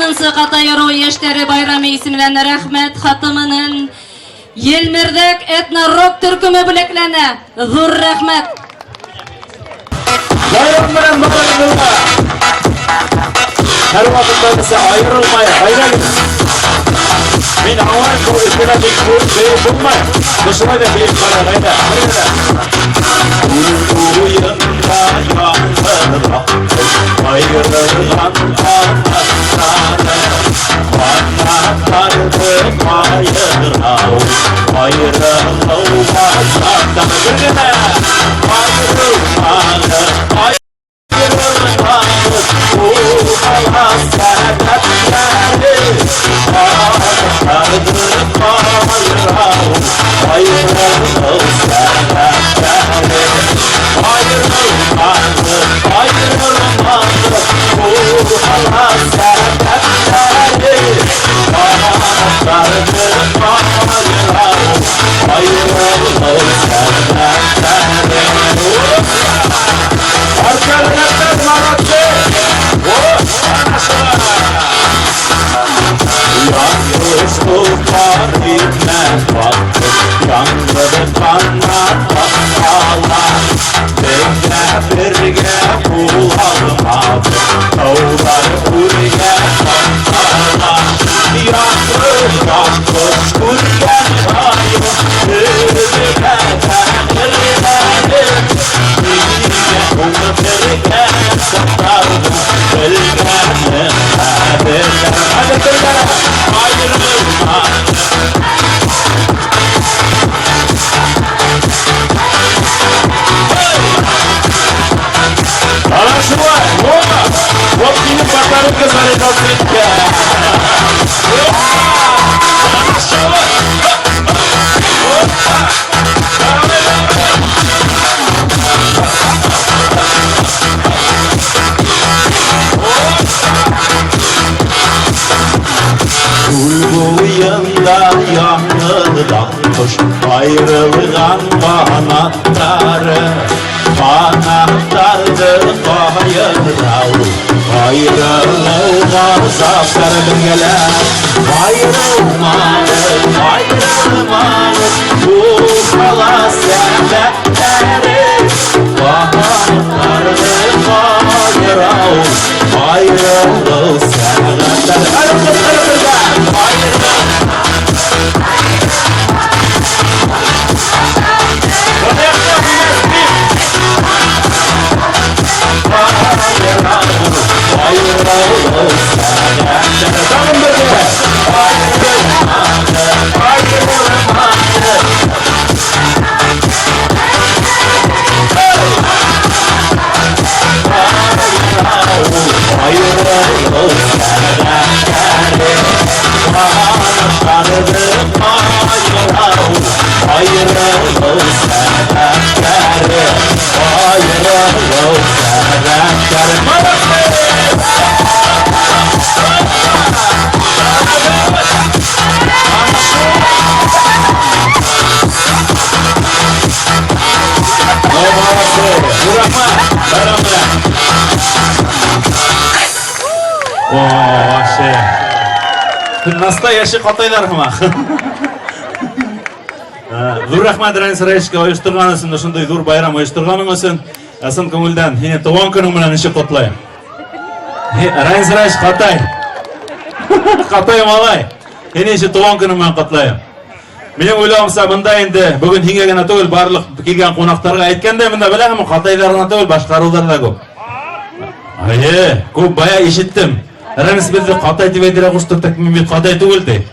20-нчы Катайру яшьләре байрамы исеменнән рәхмәт хатымының Елмердәк этно-рок төркеме бүләкләнә. Зур рәхмәт. Bayram bilan muboraklar. Her vaqtda esa ayrılmay, ayrılmayın. Men avval bu istilahdek bo'lmay, qo'shmayda bir qaragayda. Uyunda yağmurda ayrılgan anasana Anahtardı ayrılao Ayrılao başaktan birine Ayrılmalı Ayrılmalı Bu hala sebepleri Anahtardı ayrılao Ayrılao sebepleri Ayrılmalı Ayrılmalı Bu hala sebepleri Anahtardı ayrılao Ayrılao sebepleri Arkalarından marattı Yanlış kullar gitmez baktı Yanları kanlar ağlar Birge birge bulalmadı Tavlar kurge kanlarlar Yanlış yanlış kurgen ayı Birge kanırları Onu birge satardı Bilgenin haberler Hadi birge ayrılmadı Хорошо, Рома! Вот тебе покорка за рекординка! Хорошо! Gül boyunda yanıldanmış ayrılgan kanatları Anahtardı ayrılao Ayrılao zafer bilgeler Ayrılmalı Ayrılmalı Bu hala sebepleri Anahtardı ayrılao Ayrılao sebepleri Ayrılao Вообще. Настоящий Катайлар хма. Зур рахмат Райс Раишка оештырган өчен, ошондой зур байрам оештырганың өчен, сын көңүлдөн сени туган күнүң менен иши котлайм. Райс Раиш Катай. Катай малай. Сени иши туган күнүң менен котлайм. Менин ойлоомча мында энди бүгүн сиңе гана түгүл, барлык келген конактарга айткандай мында белеңби, Катайларга түгүл, башкаруулар да көп. Көп бая ишиттим. Ранис bizdi Катай деп айдыра куштырдык, мен бит Катай түгүл ди.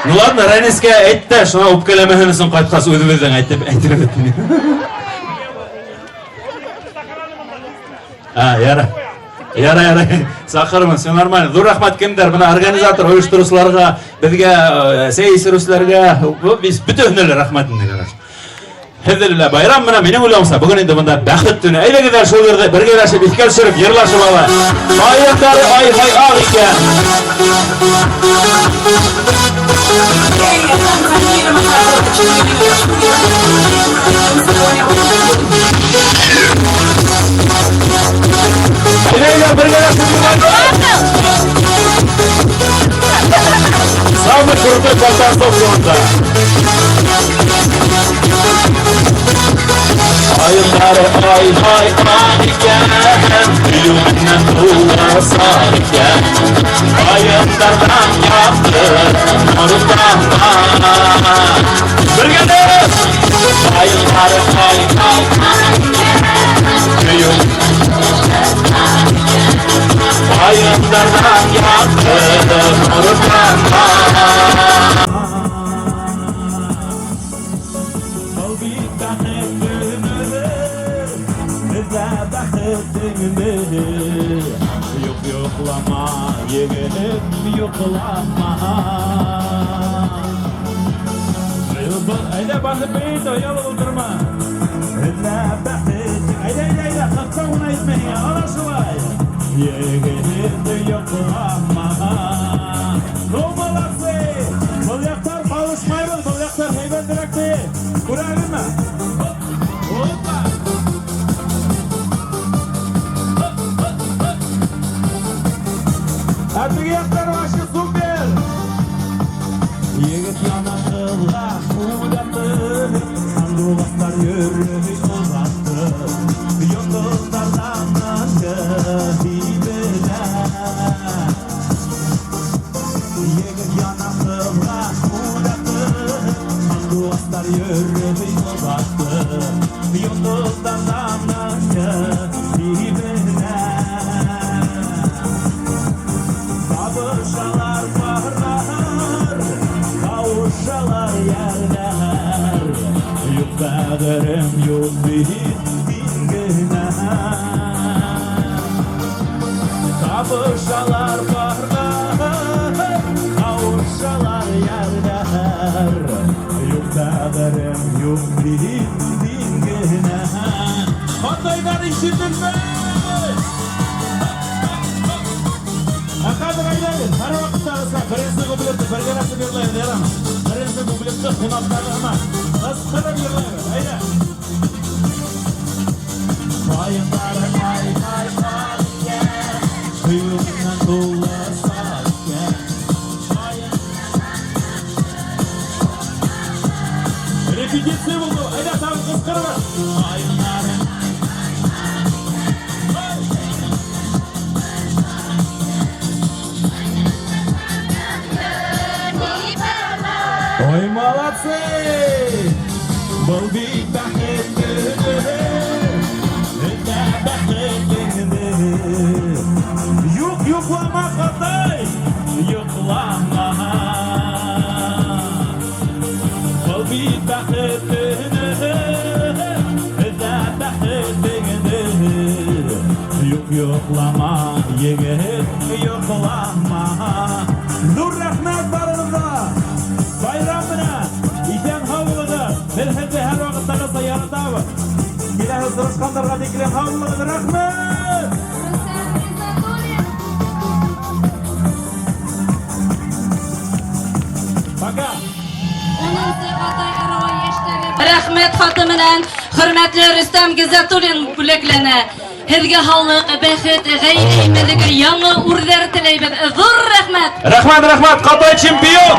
Ну ладно, Раниске айтты, шуна упкелемесин кайткас өзүбүздөн айтып айтырдым. Яра. Сакырмын, все нормально. Зур рахмат кимдер, мына организатор, оюштуруучуларга, бизге, сейисирүүчүлөргө, биз бүтөөнүлөр рахматын караш. Хәзерле байрам менен менин ойлоомча бүгүн энди мында бакыт түнү. Эйлегилер шул жерде биргелешип, искелишип, йырлашып алалы. Айыктары ай-хай ак экен. Эйлегилер биргелешип Atılmış kurultay başlar soktuğunda. Ayınları ay ay ayken, düğünden tuğla sarken, ayınlardan yaptı nurdan. Birgeniz! Ayınları ay ay düğün, ayınlardan yaptı nurdan. Yok yoklama yeğenim yoklama. Ayda bakıp beyit oyalı oturma. Ayda kalksa ona etmeyin anasılay. Yeğenim yoklama. Dolmalası. Bol yaktar bağışmayın. Bol yaktar heybet direkti. Kurarım mı? Hoppa. Artık yaklar başı süper. Yigit yanaklığa uğrattı, sandıklar yürüyü uzattı. Yıldızlardan şahidiler. Yigit yanaklığa uğrattı, sandıklar yürüyü uzattı. Yıldızlardan şahidiler. Kavuşalar bahar, kavuşalar yerler. Yok kaderim yok bilgine. Kavuşalar bahar, kavuşalar yerler. Yok kaderim yok bilgine. Hatay'dan işittin mi? Akadır aylayın, her vakit arasında Ferensi Kubilet'te Fergenası birlayın yaramı. Ferensi Kubilet'te Hunatları ama nasıl kadar birlayın, ayla. Bayınları ay ay ayken, suyundan tuğla sarken. Repetisi buldu, ayla tam kıskırma. Bayınları Ой, молодцы! Был бит Юк, юклама Хатай! Юклама! Был бит Юк, юклама, егет, юклама! Nur rahmet barınıza! Bayramına, iten havluğunu, belhette her vakit takılsa yaratavı. İlahi sırışkanlarına dikilen havluğunu rahmet! Baka! Rahmet xatımından hürmetli Rüstem Gizatulin büleklene. Hizge hallık, bexet, gayrimelik, yanı urder tileybet. Zur rahmet! Rahmet, Qatay çempiyon!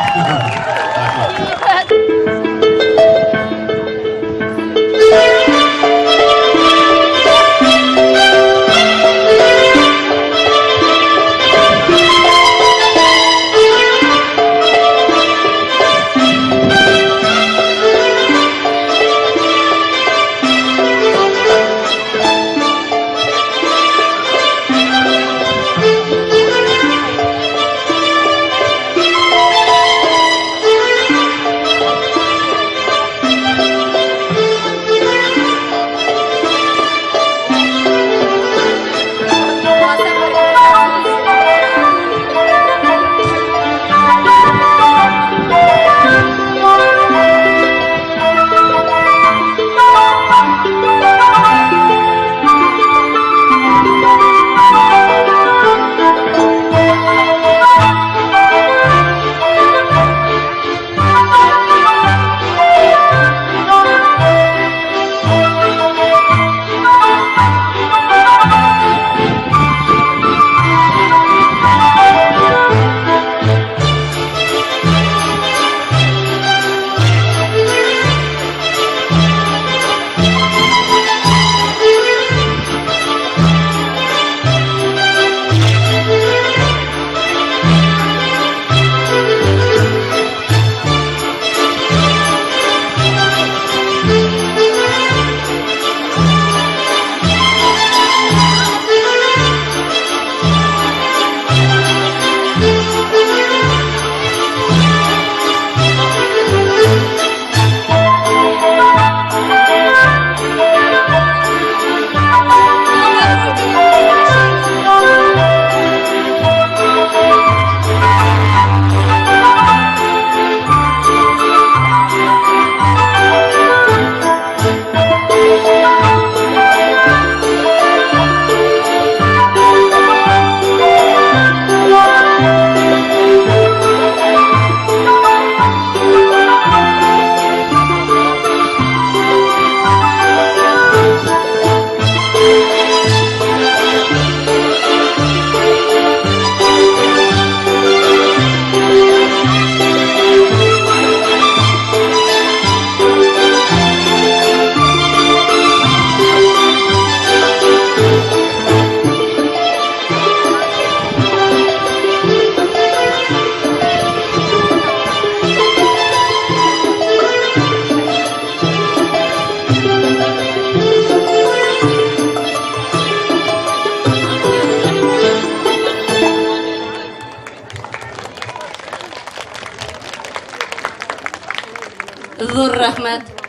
рәхмәт.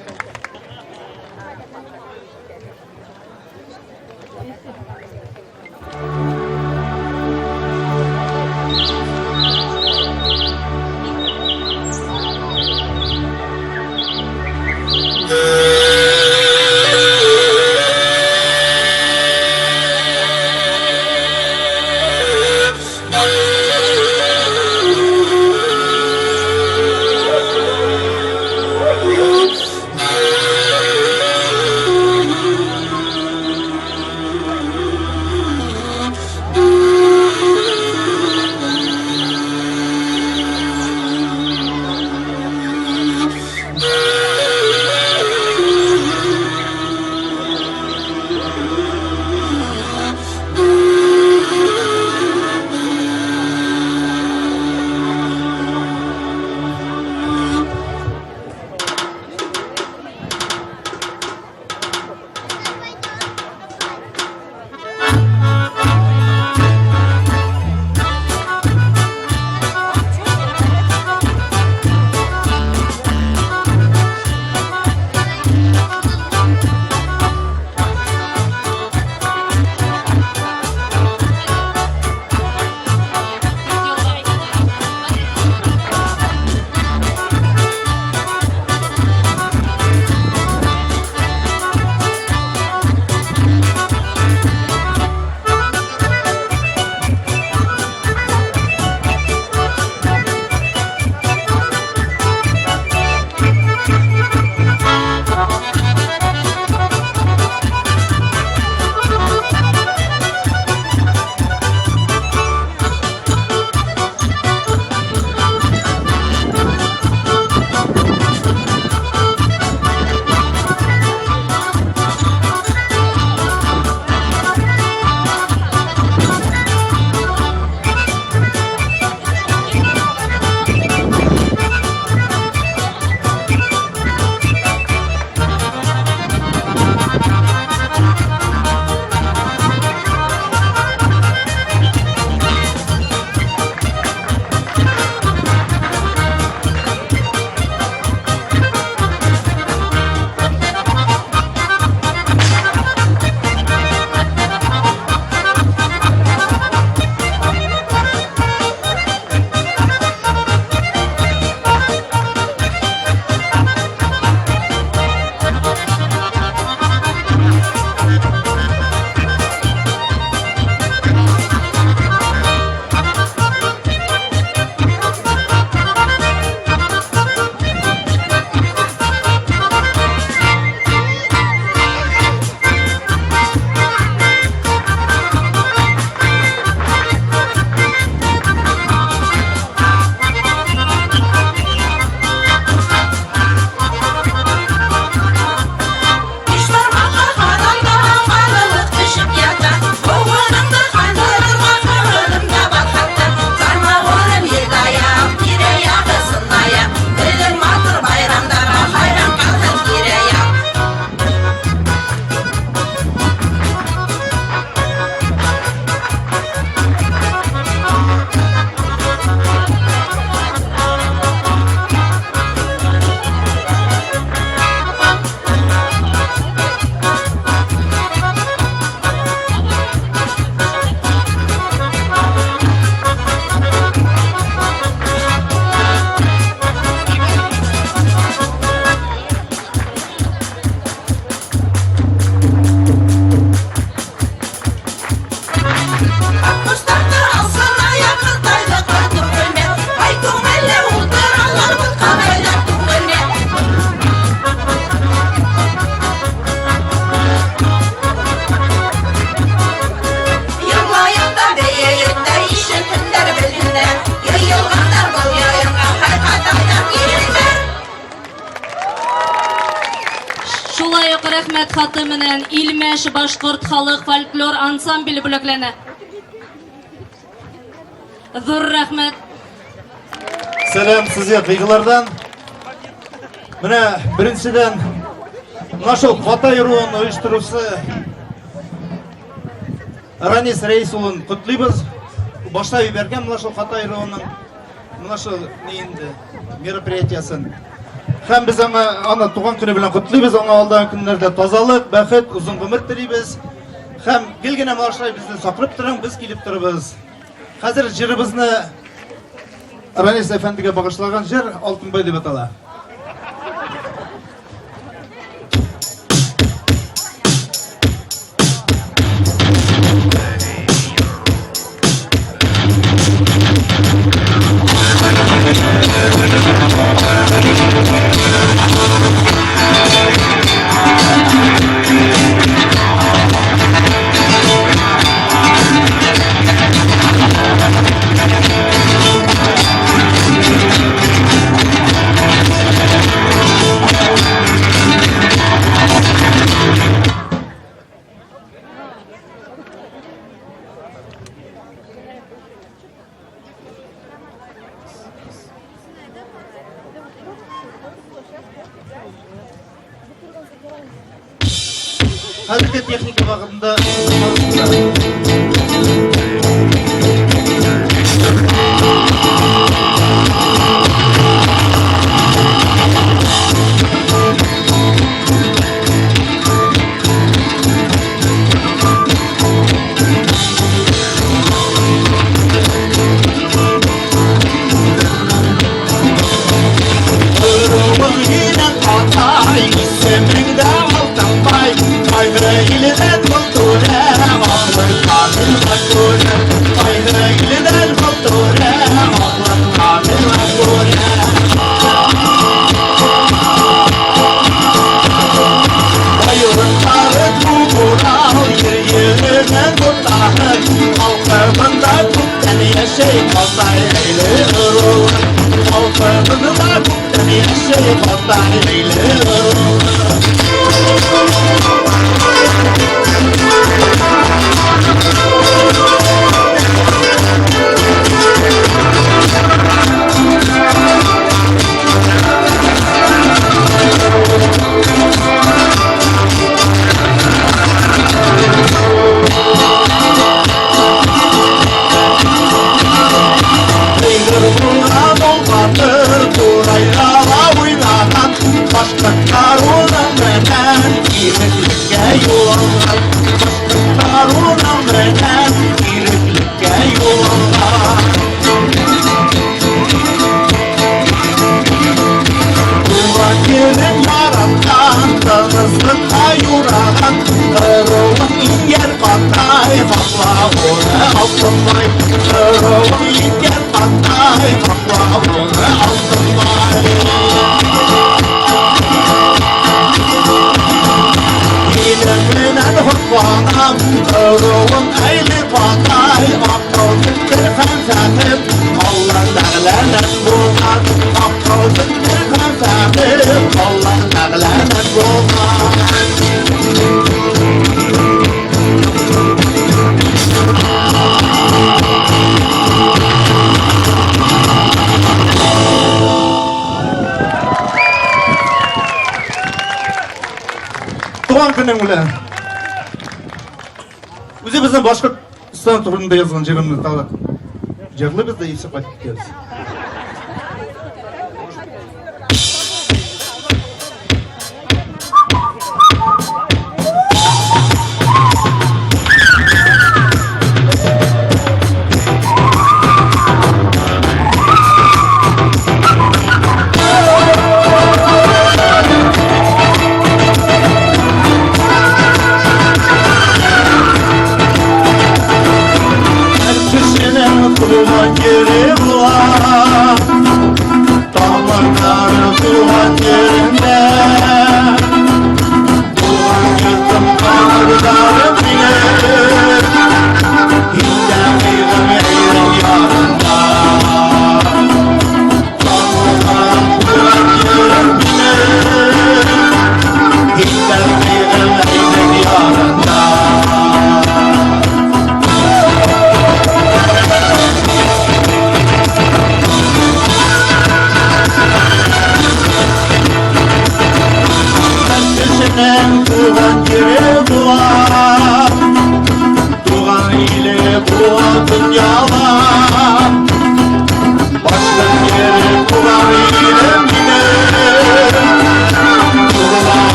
рәхмәт хаты менән Илмәш башкорт халык фольклор ансамбле бүләкләнә. Зур рәхмәт. Сәлам сезгә тыйгылардан. Менә беренчедән нашыл Катай руын оештыручы Ранис Рәис улын котлыйбыз. Башта ибәргән нашыл Катай руының нашыл инде мероприятиясын. Hem biz ana tuğan günü bilen kutluyoruz, ona aldığın günlerde tazalık, bäxet, uzun ömür tileybiz. Hem gelgene marşlar bizni sakırıp durun, biz gelip durubuz. Hazır jirimizni Ranis Efendi'ye bağışlagan jir Altınbay deb atalar. Hazırki texnika bağında Tuğan günün ulan. Özü bizden Başkırtıstan turunda yazılan jirimizni tağlak. Jirli bizde iyisi qaytib keldi.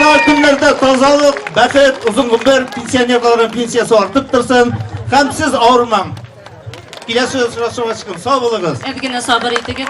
Алдағы күндерде тазалық, бақыт, ұзын ғұмыр, пенсионерлердің пенсиясы артып тұрсын, һәм сіз ауырмаң. Келесі ұшырашуға шықын, сау болыңыз. Әдгене сабыр итегез.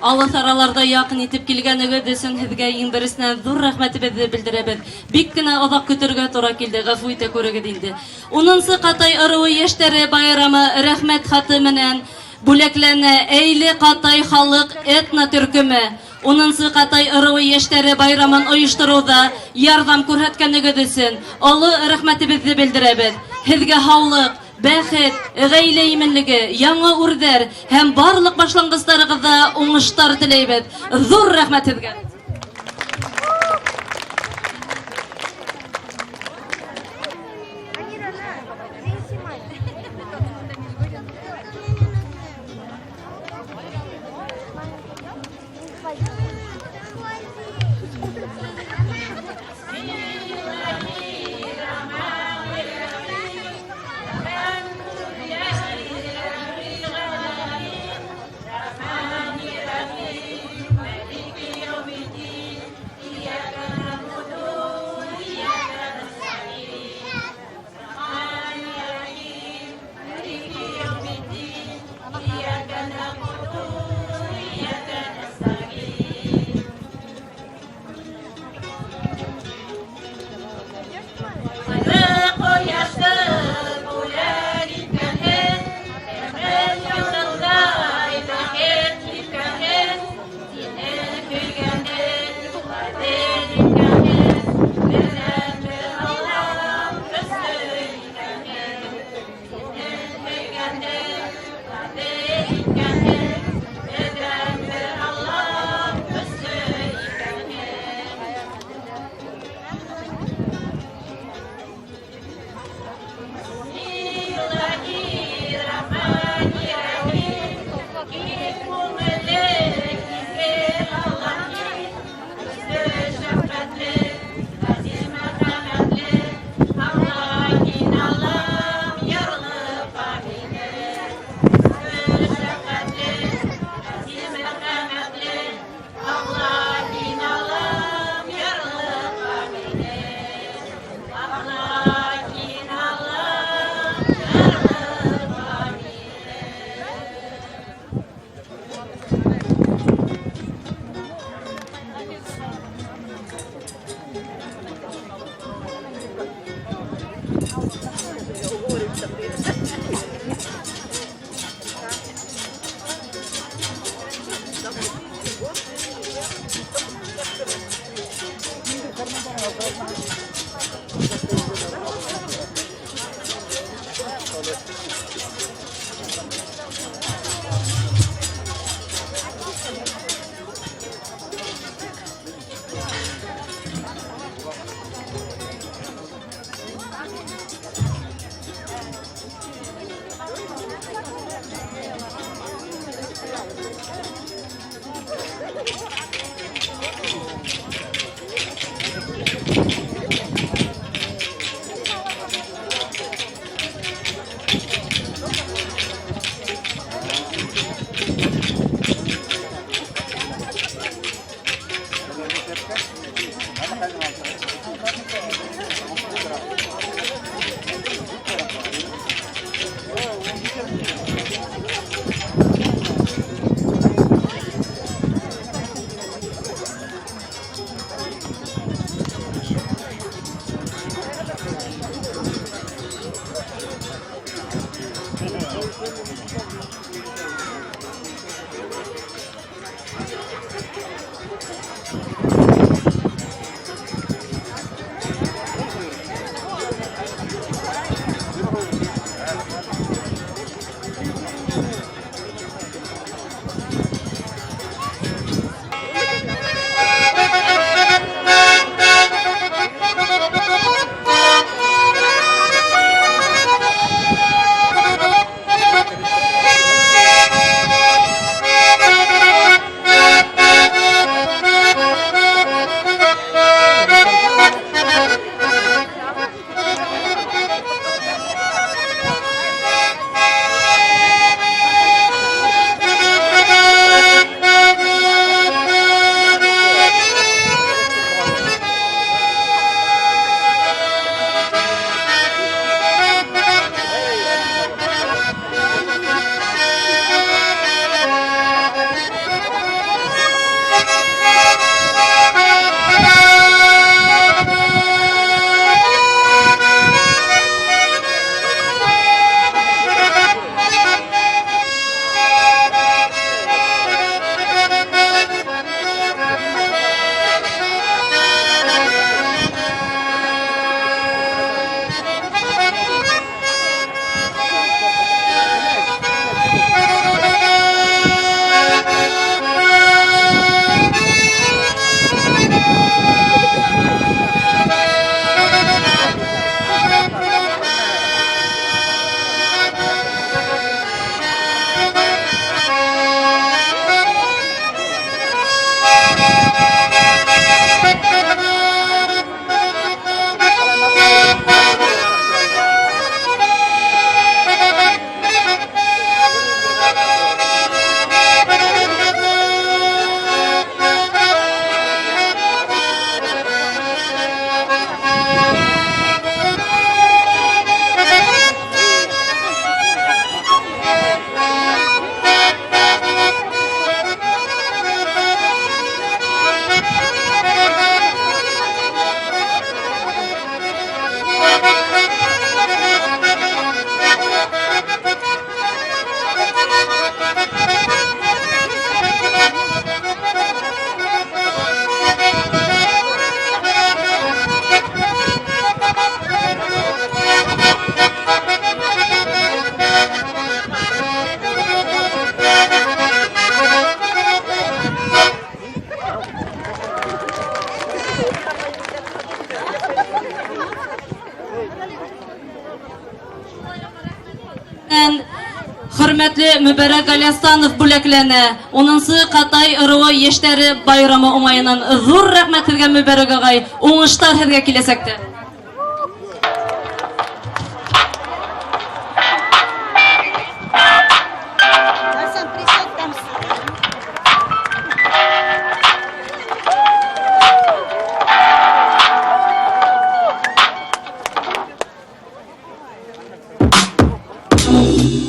Аллах араларда якын итеп килгәнегез өчен һезгә иң беренчедән зур рәхмәтебезне белдерәбез. Бик кенә озак көтәргә туры килде, гафу итә күрегез инде. 10-нчы Катай ырыуы яшьтәре байрамы рәхмәт хаты менән бүләкләнә. Әйле Катай халык этно төркеме 10-нчы Катай ырыуы яшьтәре байрамын оештыруда ярдәм күрсәткәнегез өчен олы рәхмәтебезне белдерәбез. Һезгә һаулык, бәхет, гаилә именлеге, яңа үрдәр һәм барлык башлангычларыгызда уңыштар теләйбез. Зур рәхмәт сезгә. хөрмәтле Мөбәрәк Галистанов бүләкләнә. 10-нчы Катай ырыуы яшьтәре байрамы уңаеннан зур рәхмәт һеҙгә Мөбәрәк агай. Уңыштар һеҙгә киләсәктә.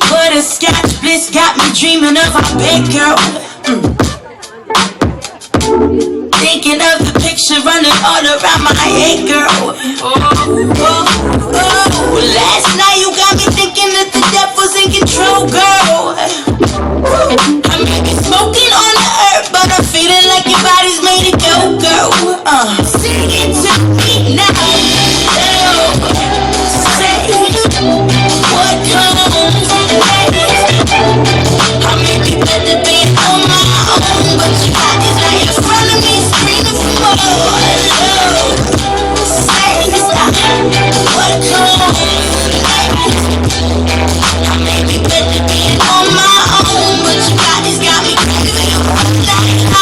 Butterscotch bliss got me dreaming of our big girl. Thinking of the picture running all around my head, girl. Oh, last night you got me thinking that the devil's in control, girl. I may be smoking on the earth, but I'm feeling like your body's made to go, girl. Sing it to me now. Say what comes next. I may be better being on my own, but your body's right in front of me, screaming for more love. Say what comes next. I may be better being on my own, but your body's got me craving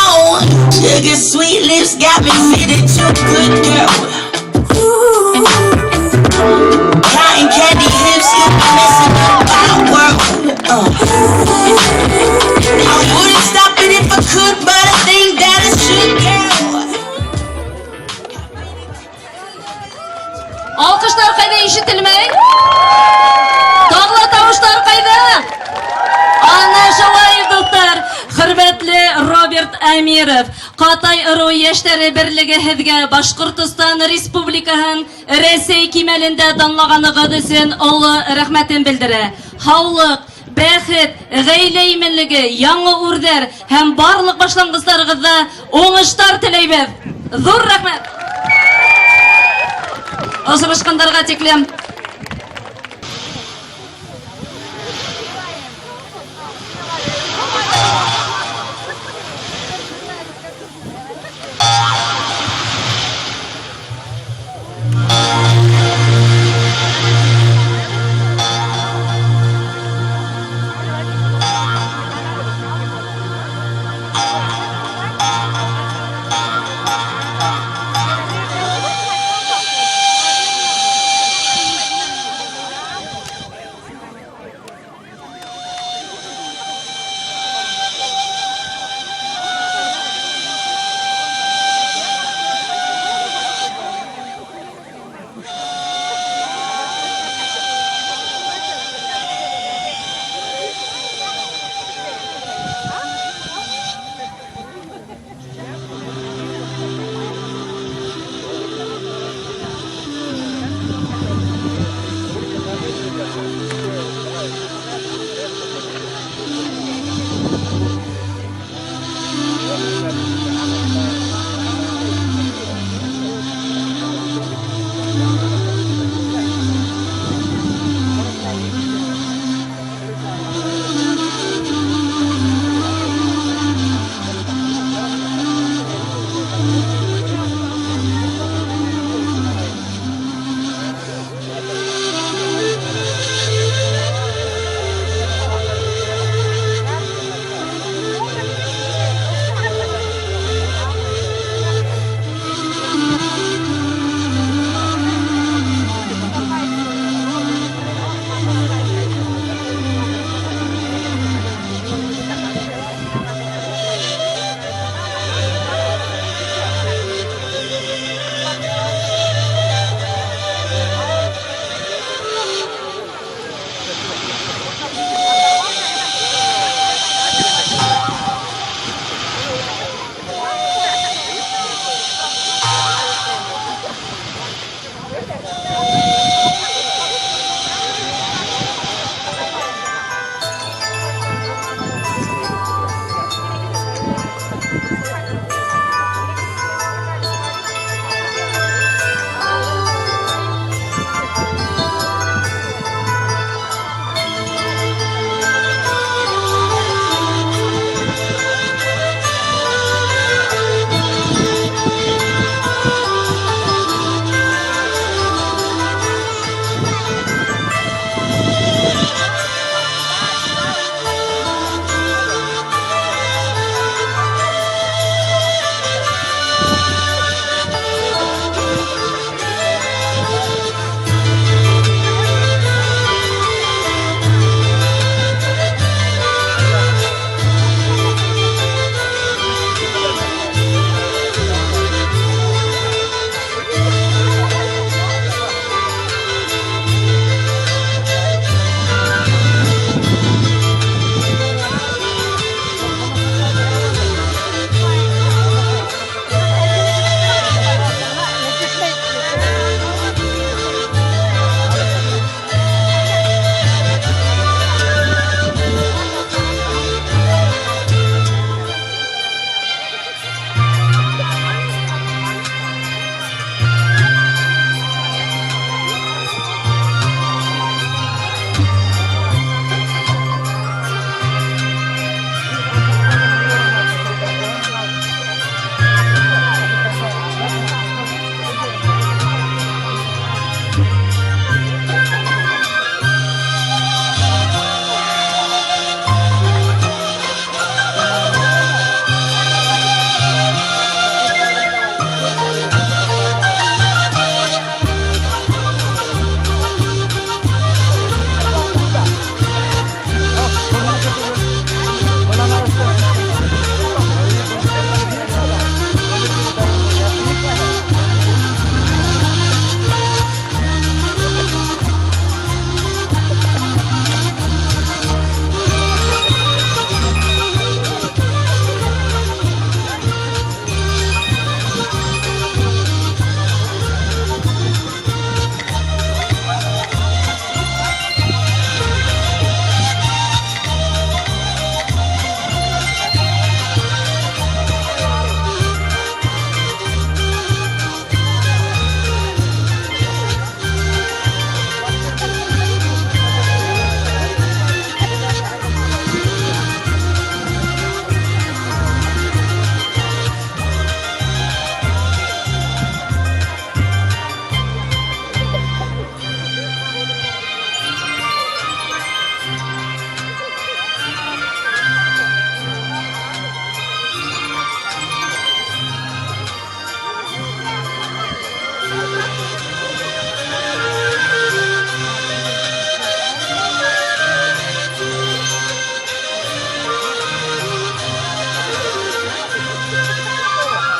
on. Sugar sweet lips got me feeling too good, girl. Cotton candy hips, you be messing up my world. I wouldn't stop it if I could, but I think that I should, girl. Alkışlar kayda işitilmey? Dağla tavuşlar kayda? Ana şalay dostlar, hürmetli Robert Amirov, Qatay ырыу яшьтәре берлеге һеҙгә Башҡортостан Республикаһын Рәсәй кимәлендә данлағанығыҙ өсөн оло рәхмәтен белдерә. Һаулык, бәхет, ғаилә именлеге, яңы үрҙәр һәм барлыҡ башланғыстарығыҙҙа уңыштар теләйбеҙ. Ҙур рәхмәт! Осрашҡандарға тиклем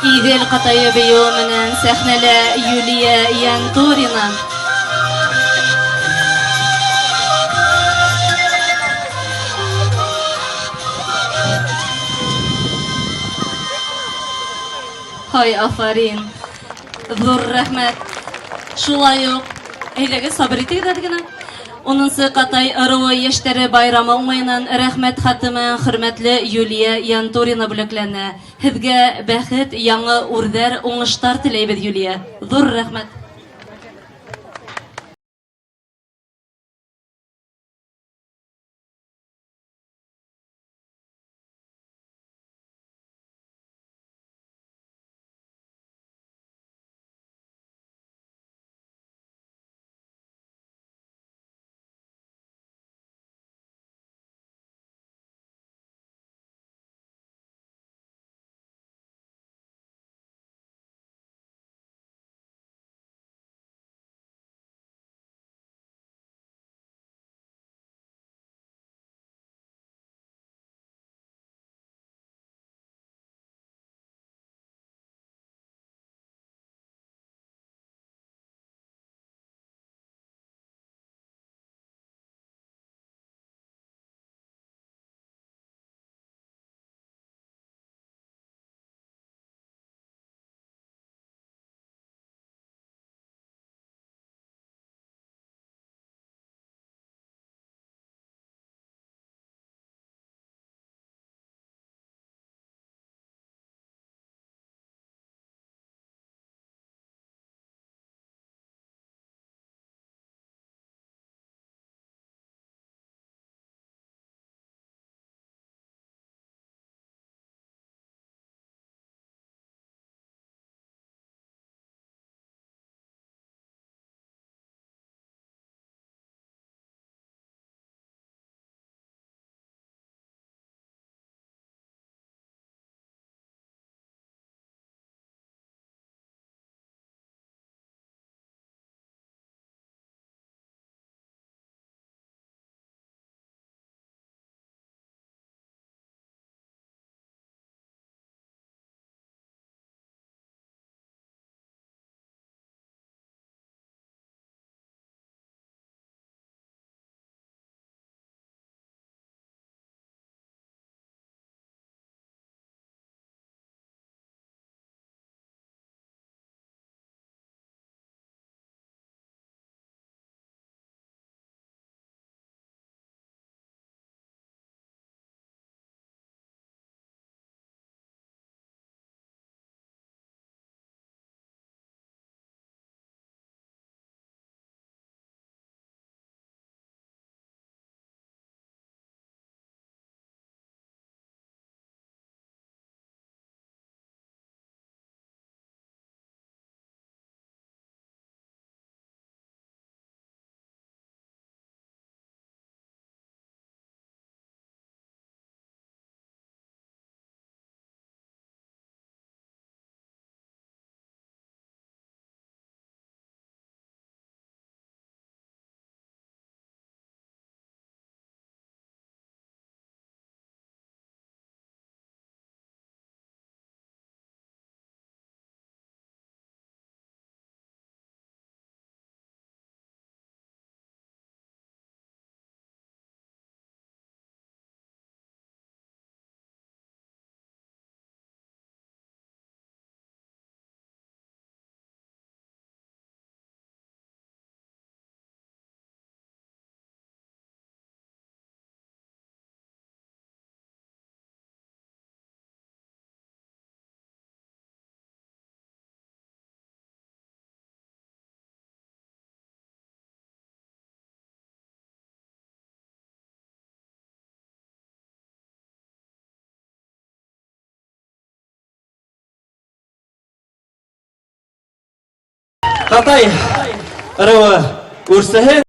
Игел Катайы бию менен сәхнәле Юлия Янтурина. Хай, афарин. Зур рәхмәт. Шулай ук, әйдәгез сабыр итегез әле генә. 10-нчы Катай ырыуы яшьтәре байрамы уңаеннан рәхмәт хатымы хөрмәтле Юлия Янтурина бүләкләнә. Һезгә бәхет, яңа үрдәр, уңыштар теләйбез, Юлия. Зур рәхмәт. Катай ырыуы үрсәһе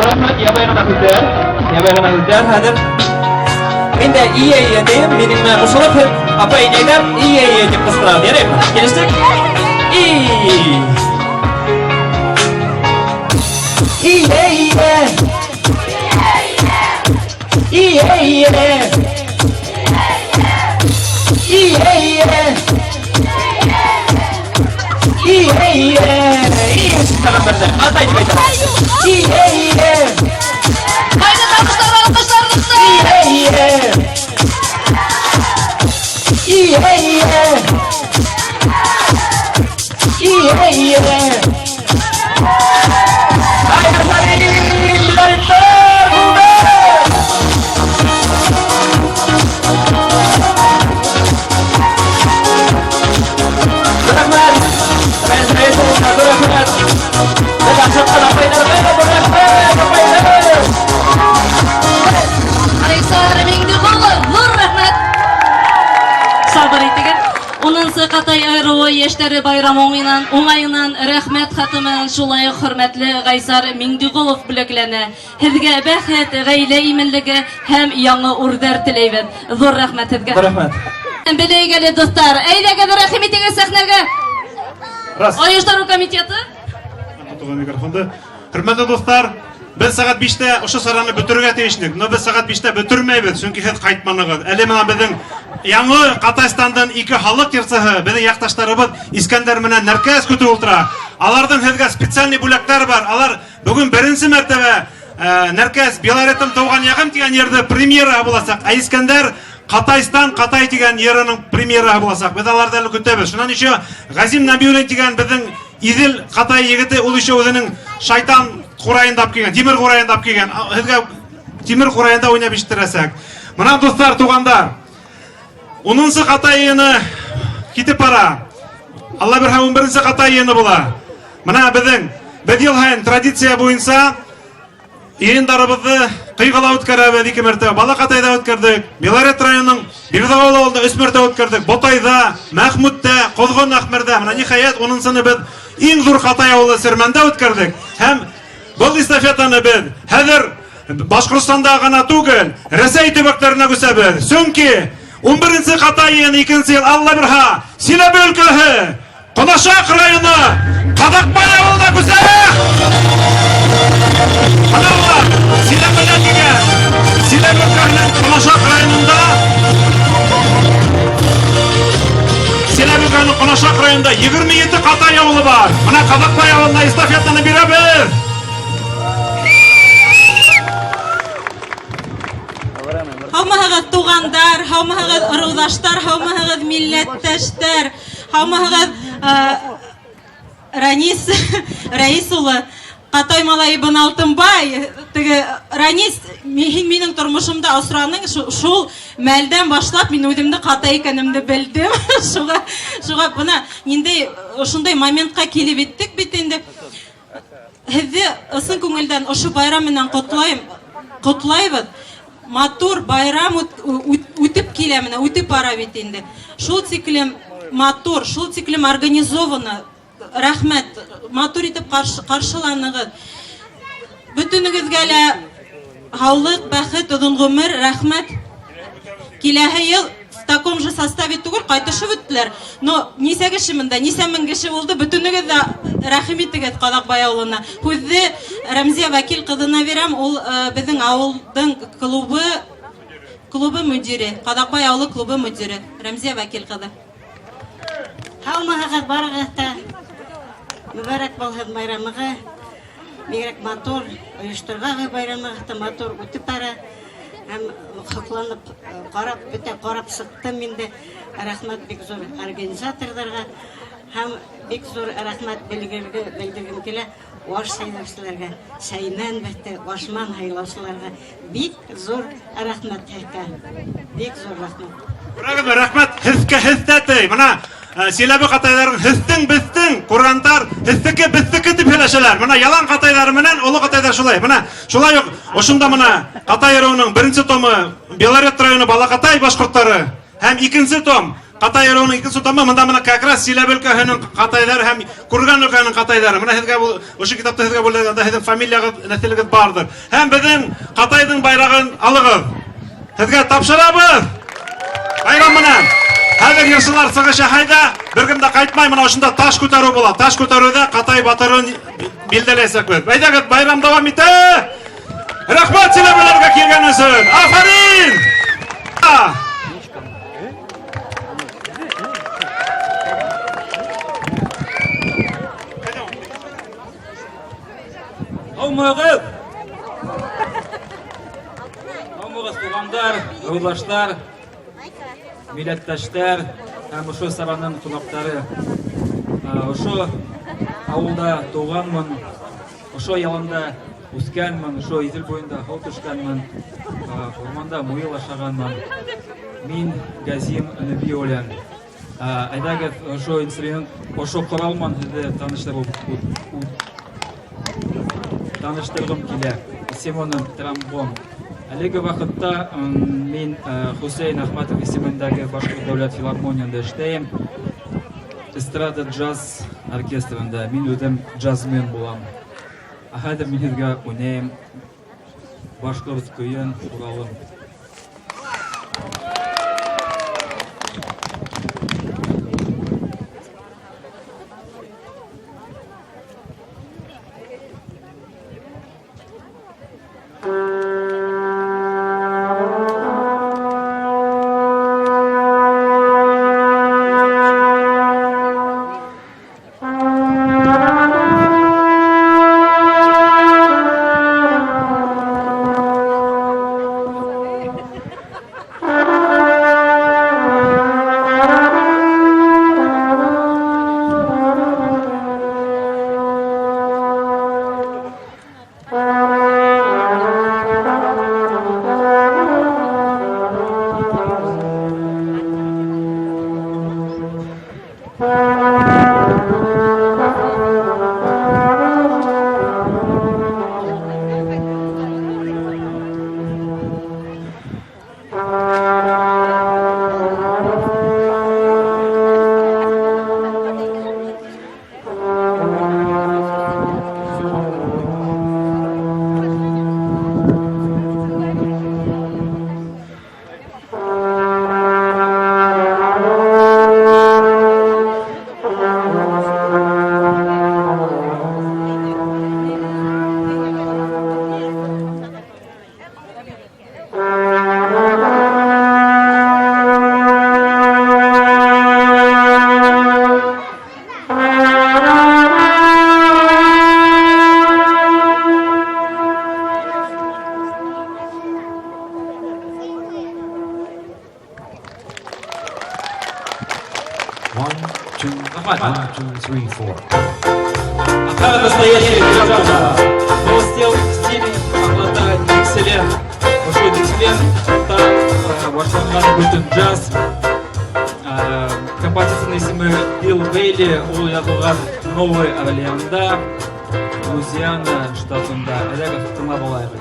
Рахмат, ябай гына күздер, хәзер. Мин дә ие дим, минем ошолып апа идейләр ие дип кыстырам, ярыймы? Келештек? Qaysar Mingdiqulov, nur rahmat. Sabır itigen. Onunsa Qatay ayruvi яшьтәре байрам уңайынан рәхмәт хатымын шулай хөрмәтле Qaysar Mingdiqulov бүләкләнә. Һезгә бәхет, гаилә иминлеге һәм яңа үрдәр теләйбез. Зур рәхмәт һезгә. Рәхмәт. Беләйгәле достар, әйдәгез рәхим итегез сәхнәгә. Оештыру комитеты. Hürmetli dostlar, biz saat 5'te ошо сараны бөтөргә тиешник. Но без saat 5'te бөтөрмәйбез, чөнки һез кайтманыгыз. Әле менә безнең яңа Катайстандан ике халык йөрсәһе, безнең якташларыбыз Искәндәр менән Нәркәс көтү утыра. Алардан һезгә специальный бүләкләр бар. Алар бүген беренче мәртәбә Нәркәс Белоретом туган ягым дигән yerдә премьера булачак. Ә Искәндәр Катайстан, Катай дигән yerның премьера булачак. Без аларда әле көтәбез. Шуннан еще Газим Набиуллин дигән безнең Идил Катай егете ул еще үзенең шайтан курайындап килгән, тимер курайындап килгән. Һезгә тимер курайында уйнап ишеттерәсәк. Менә дуслар, тугандар. 10-нчы Катай йыны китеп бара. Алла бирһә 11-нче Катай йыны була. Менә безнең ел һәйин традиция буенча йыеннарыбызны кыйгыла үткәрәбез 2 мәртәбә. Балакатайда үткәрдек. Белорет районының Бирдавыл авылында 3 мәртәбә үткәрдек. Ботайда, Мәхмүттә, Козгон Әхмәрдә. Менә ниһаять 10-нчыны без иң зур Катай авылы Сермәндә үткәрдек. Һәм бұл эстафетаны біз хәзер Башкортстанда гына түгел, Рәсәй төбәкләренә күсәбез. Чөнки 11-нче Катай йыны 2-нче ел Алла бирһә, Силәбе өлкәһе, Конашак районы, Кадакбай авылында күсәбез. Алла, Силәбедә дигән, Силәбе өлкәһенең Конашак районында Силәбе өлкәһенең Конашак районында 27 Катай авылы бар. Менә Кадакбай авылына эстафетаны бирәбез. Һаумаһыгыз тугандар, һаумаһыгыз ырылдаштар, һаумаһыгыз милләттәштәр, һаумаһыгыз Рәис улы, Катай малае Ибн Алтынбай, теге Ранис, минең тормышымда осраның, шул мәлдән башлап мин үземне Катай икәнемне белдем. Шуга буна инде ошондай моментка килеп иттек бит инде. Һезне ысын күңелдән ошо байрам менән котлайбыз. Матур байрам үтеп килә менә, үтеп бара бит инде. Шул тиклем матур, шул тиклем организовано. Рәхмәт, матур итеп каршыланыгыз. Бөтенегезгә лә һаулык, бәхет, озын гомер, рәхмәт. Киләһе ел в таком же составе түгел кайтышып үттеләр. Но нисә кеше монда, нисә мең кеше булды, бөтенегез дә рәхим итегез Кадакбай авылына. Күзне Рәмзия Вәкил кызына бирәм, ул безнең авылдың клубы мөдире, Кадакбай авылы клубы мөдире, Рәмзия Вәкил кызы. Һаумаһыгыз барыгыз да Mübarek bolsun bayramığı, bigrak matur, uyuşturgağı bayramığı da matur ötüp bara. Hem hıklanıp, qarab sıktım indi. Rahmat bek zor organizatorlarga, hem bek zor rahmat bildirgim kele. Ваш saylavchilarga, saynan bitta Вашман haylavchilarga bek zo'r rahmat aka. Bek zo'r rahmat. Rahmat, rahmat. Hizkatay. Mana Силәбе Катайларын хистең бистең кургандар, хистеке бистеке дип һәләшәләр. Менә ялан Катайлары менән олы Катайлар шулай. Менә шулай ук ошында менә Катай районының 1-нче томы Белорет районы Балакатай башкортлары һәм 2-нче том Катай районының икенче тамы монда менә как раз Силәбе өлкәһенең Катайлары һәм Курган өлкәһенең Катайлары. Менә һезгә бу ошо китапта һезгә бүлгәндә һезнең фамилиягыз, нәселегез бардыр. Һәм безнең Катайның байрагын алыгыз. Һезгә тапшырабыз. Байрам менән. Хәзер йөрсәләр сыгышы хайда, бер кем дә кайтмай, менә ошында таш күтәрү була. Таш күтәрүдә Катай батырын билдәләсәк без. Әйдәгез, байрам дәвам итә. Рәхмәт Силәбеләргә килгән өчен. Афарин! Аумагыз! Аумагыз тугандар, авылдаштар, милләттәштәр һәм ошо сараның кунаклары. Ошо авылда туганмын, ошо яланда үскәнмен, ошо Идел буенда хау төшкәнмен, орманда муел ашаганмын. Мин Газим Нәбиуллин. Әйдәгез, ошо инструмент, ошо коралман диде таныштыргым килә. Исемоным тромбон. Әлеге вакытта мин Хусейн Ахматов исемендәге Башкорт дәүләт филармониясында эшләйм. Эстрада джаз оркестрында. Мин үзем джазмен булам. Хәзер мин һезгә уйнайм башкорт көен Уралым. Самый настоящий джаз. Новостел в стиле обладает дикселен. Большой дикселен, там башланган бүтін джаз. Композицияның исеме Билл Бейли, ол язылған Новый Орлеанда, Луизиана штатында. Әдәгә тыңлап алайык.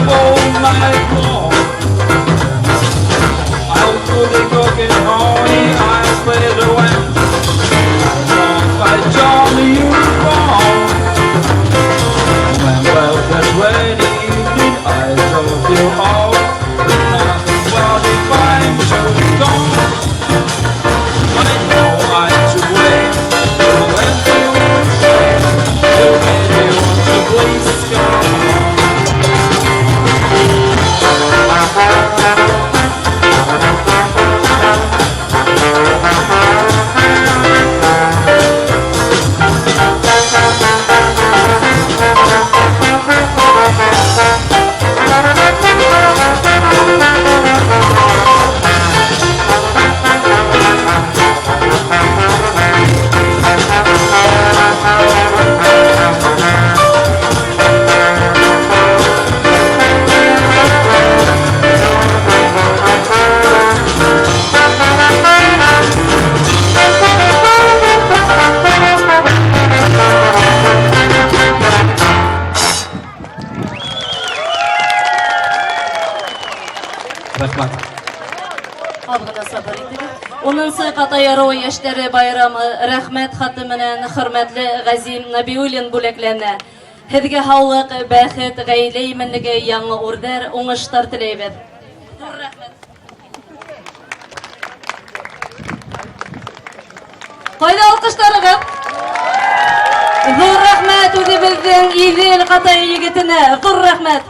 all night long. I'll put the cooking honey, I'll play the wind. If I jolly you wrong, well, that rainy evening I drove you out. Well, if I'm too gone, I know I'm too late. You went to say, you made me want to please come on. Онынсы Катайыру яшьләре байрамы рәхмәт хаты менән хөрмәтле Газим Набиуллин бүләкләнә. Һеҙгә һаулык, бәхет, ғаилә именлеге, яңы үрдәр, уңыштар теләйбеҙ. Ҡайҙа алҡыштарығыҙ? Ҙур рәхмәт үҙебеҙҙең Иҙел Ҡатай егетенә. Ҙур рәхмәт.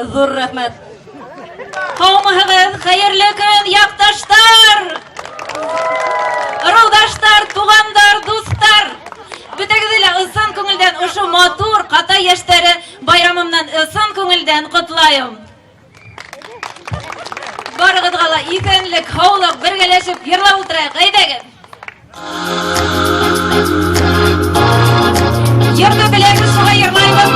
зур рәхмәт. Каумыгыз, хәерле көн, якташтар! Ырылдаштар, тугандар, дустар! Бүтәгезле ысын күңелдән ушу матур Катай яшьтәре байрамымнан ысын күңелдән котлайым. Барыгызга ла исәнлек, һаулык, бергәләшеп йырлап утырайык, әйдәгез. Йырды беләгез, шуңа йырлайбыз.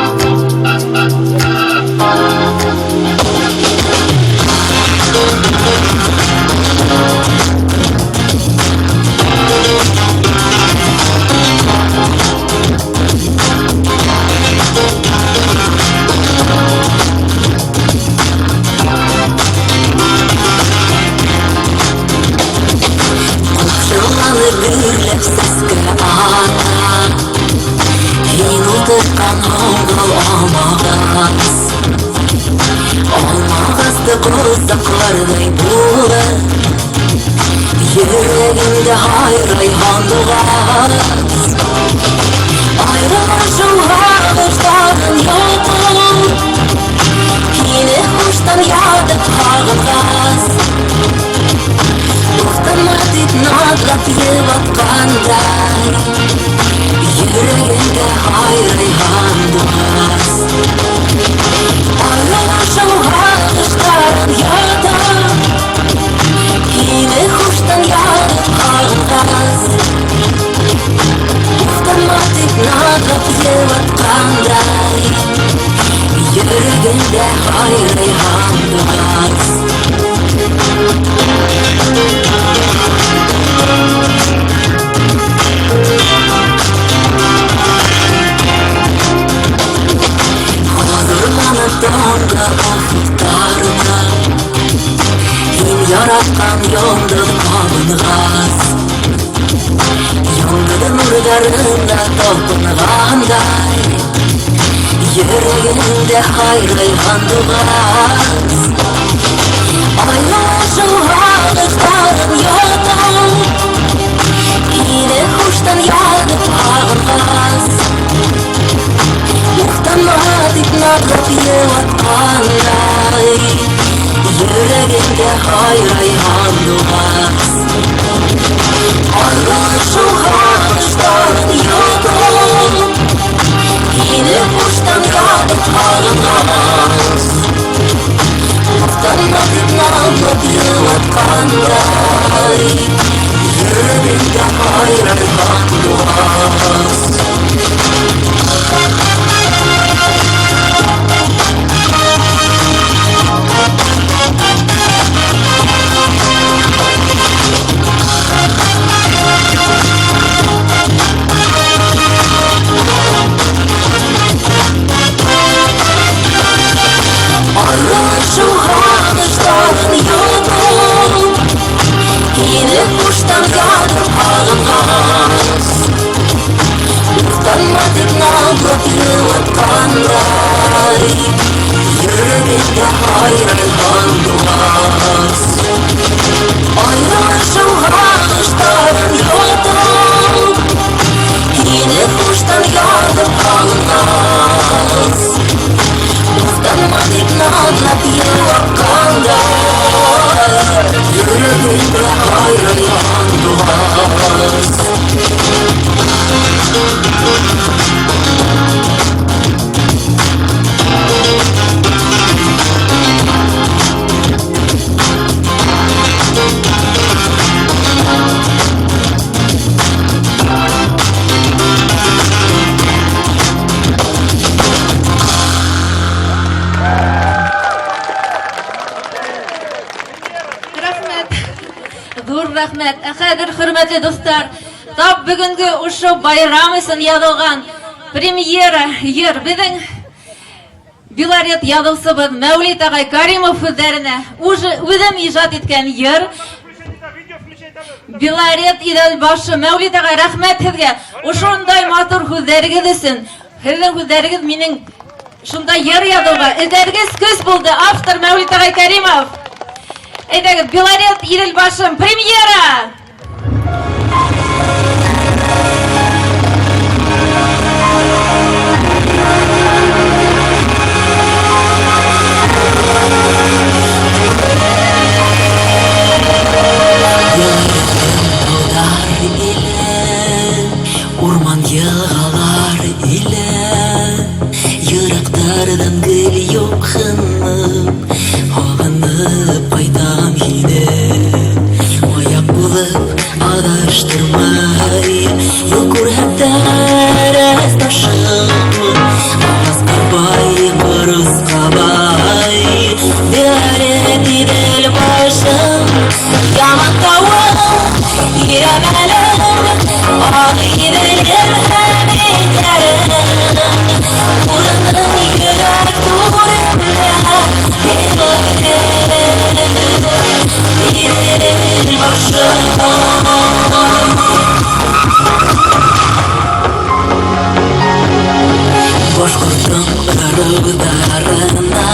Kızaklarday buğra Yüreğimde hayran doğar Ayrılışım ağaçların yok Yine hoştan yadıp ağırgaz Muhtamadık nadlap yıvatkanday Yüreğimde hayran doğar Ayrılışım ağaçların yok Yine hoştan yadıp ağırgaz Muhtamadık nadlap yıvatkanday Yüreğimde hayran doğar Hazırlanıp donda ufuklarına Kim yaratkan yondur kalınğaz Yondur nurlarında dokunğanday Yüreğimde hayrayhan doğaz Aylaşım ağaçların yotan Yine hoştan yadıp ağırgaz Muhtamadık nadlap yıvatkanday Yüreğimde hayrayhan doğaz Aylaşım ağaçların yotan Yine hoştan yadıp ağırgaz Muhtamadık nadlap yıvatkanday Yüreğimde hayrayhan doğaz Arlaşım ağaçların yok Yine kuştan yadıp ağırgaz Muhtamadık nadlap yıvatkanday Yüreğimde hayrayhan doğaz Arlaşım ağaçların yok Yine kuştan yadıp ağırgaz Muhtamadık nadlap yıvatkanday Yüreğimde hayrayhan doğaz Рәхмәт. Хәзер хөрмәтле дуслар, тап бүгенге ушу байрам өчен язылган премьера йыр безнең Белорет язучыбыз Мәүлит агай Каримов үзләренә үзем иҗат иткән йыр. Белорет Иделбашы Мәүлит агай, рәхмәт сезгә. Ушундай матур хүзләрегез өчен. Сезнең хүзләрегез минең шундай йыр язуга эзәргез көч булды. Автор Мәүлит агай Каримов. Әйдәгез, Белорет Иделбашым премьера! Yaman yılğalar ile Yıraqlardan gül yoqınım Ağınıp qaytam yine Ayak bulup adaştırmay Yol kurheptar ez taşım Ağız kabay, buruz kabay Diyaret idel başım Yaman tavam, giremelim Ah gidelim hemen yarın Buranın yürek durumda Gidelim başım Boşkurtun ırıgdarına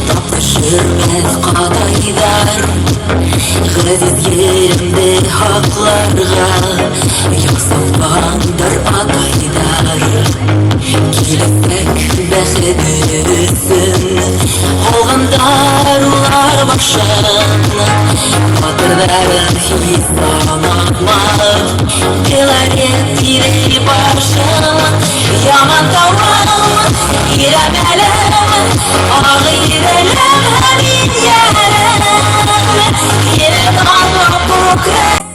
Tapışır ez qadaydar Gaziz yerimde haklarga Yaksaplandır ataydar Kilesek bexedisin Olğandar ular başın Batırdarın hisanatma Elaret direy başın Yaman tavam giremelim Ah girelim hemin yarın Yine kalma bu kre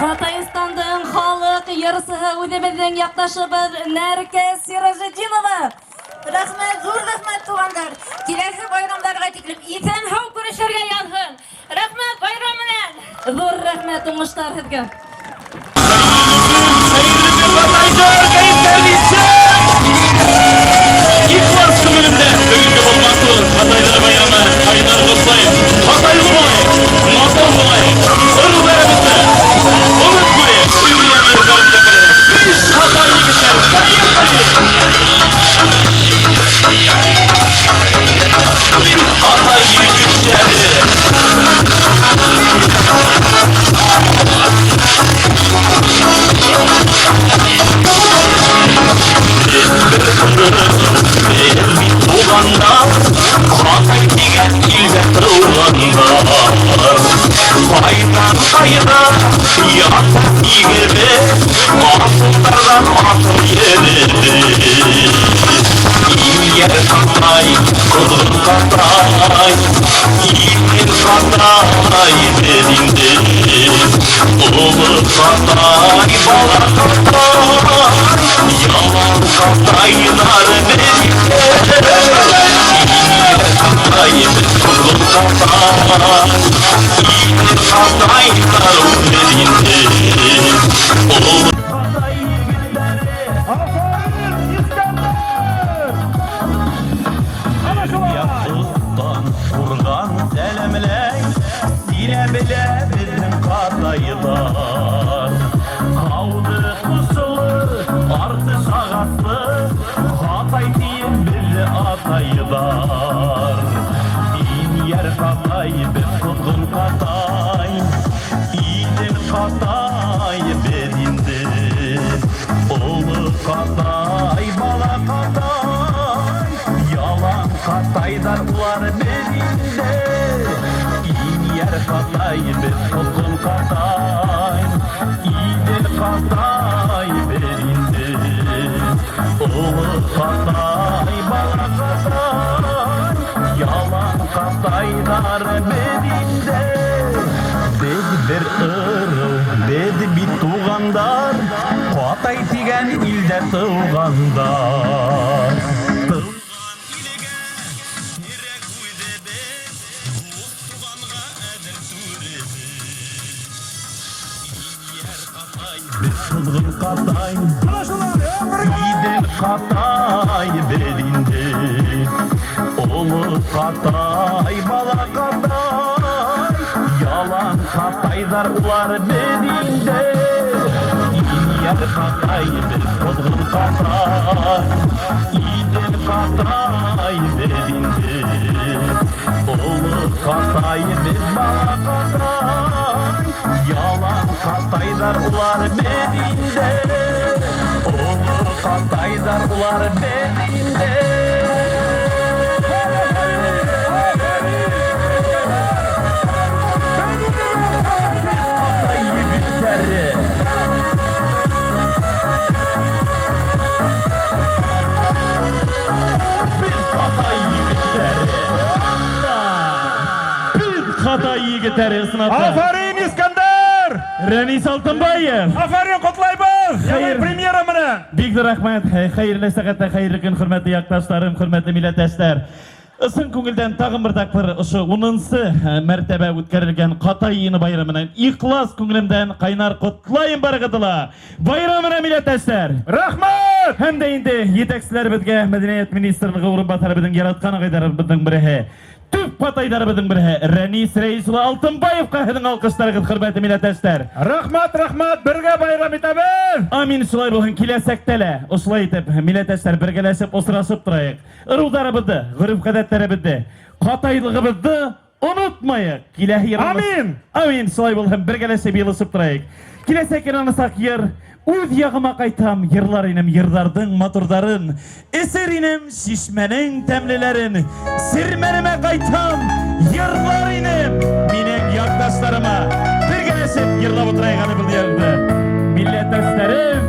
Татарстанның халық ярысыһы үҙебеҙҙең яҡташыбыҙ Нәркәс Сиражетдинова. Рәхмәт, зур рәхмәт, туғандар. Киләсе байрамдарға тиклем иҫән һау күрешергә яҙһын. Рәхмәт, байрам менән. Ҙур рәхмәт, уңыштар һеҙгә. İlk bölümde bugünkü olmakta Hatayları bayramı ayınları kutlayın. Hatay olayı, Motor olayı, Irılarımızda unutmayın. Uyuyamayın kardeşlerim. Biz Hatay yigitler, Hatay yigitleri. Olanda Hatay digen ilde kırılanda Baydan sayıda yatak yigirdi Asıllardan asıl yeri İl yer katay, kudun katay İl yer katay dedinde Ulu Hatay bala Hatay Yalan Hataylar benimle Hatay Ulu Hatay Hataylar benimle Ulu Yapıktan vurgan selemley Sile bile bizim Hataylar Kaldı kusulu artı şağası Hatay diyeyim bir ataylar Din yer Hatay bir kudun Hatay İyinin Hatay berindi Ulu Hatay bala Hatay Yalan Hataylar ular berinde İyin yer Hatay bir kudun Hatay İyinin Hatay berindi Ulu Hatay bala Hatay Yalan Hataylar berinde Dedi bir ırıl, dedi bir tuğandar Hatay diyen ilde tuğandar Kızgın Hatay, İyiden Hatay berindi Ulu Hatay bala Hatay Yalan Hataylar ular berinde İyin yer Hatay bir kızgın Hatay İyiden Hatay berindi Ulu Hatay bir bala Hatay Yalan Hataylar ular berinde Ulu Hataylar ular berinde Hatay yigitleri Biz Hatay yigitleri Biz Hatay yigitleri sınavda Aferin İskender! Renis Altınbayev Aferin Kutlayboz! Hayır. Pремьера менен! Big rahmet, hayırlı sağlıkta, hayırlı gün, hürmetli yaktaşlarım, hürmetli milletdaşlar. Iсын көңілден тағын бір тақпыр ұшы 10-сы мәртебе өткерілген Қатай иіні байрамынан иқлас көңілімден қайнар құтлайын барғыдыла. Байрамына милеттәштер! Рахмет! Hem de indi yetekçiler bizge Medeniyet Ministerliği orunbatarı bizden yaratkan ağaydarı bizden biri. Tüp pataydarı bizden biri. Renis Reisulu Altınbayevqa hidin alkışlarıgız hürmetli milletdaşlar. Rahmat, rahmat, birge bayram etebin! Amin şulay bolsun kilesektele. Oşulay etip milletdaşlar birgeleşip osırasıp durayık. Irıldarыбызды, ғұрып-ғадаттарыбызды, Қатайлығыбызды unutmayık. Amin! Amin şulay bolsun birgeleşip yılışıp durayık. Kilesek anısak yer, Өз яғыма қайтам, ерлар инем, ердардың матурдарын, Эсер инем, шишменің тәмлелерін, Серменіме қайтам, ерлар инем, Менің яқташтарыма, Біргелесіп, ерлап отырайғаны бұл ерді. Миллеттәштерім,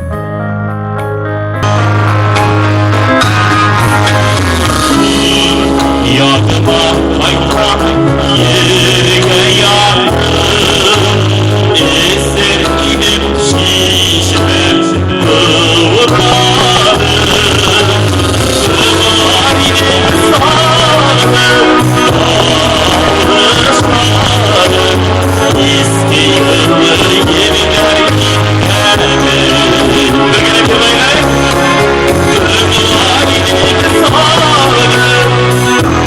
Яғыма қайтам, ерге ярым, Эсер инем, şişmem kıvırlarım Kıvar inem sarım Ağrışlarım İstiyorum yeniler gelmeyin Bölgene kolaylar Kıvar inem sarım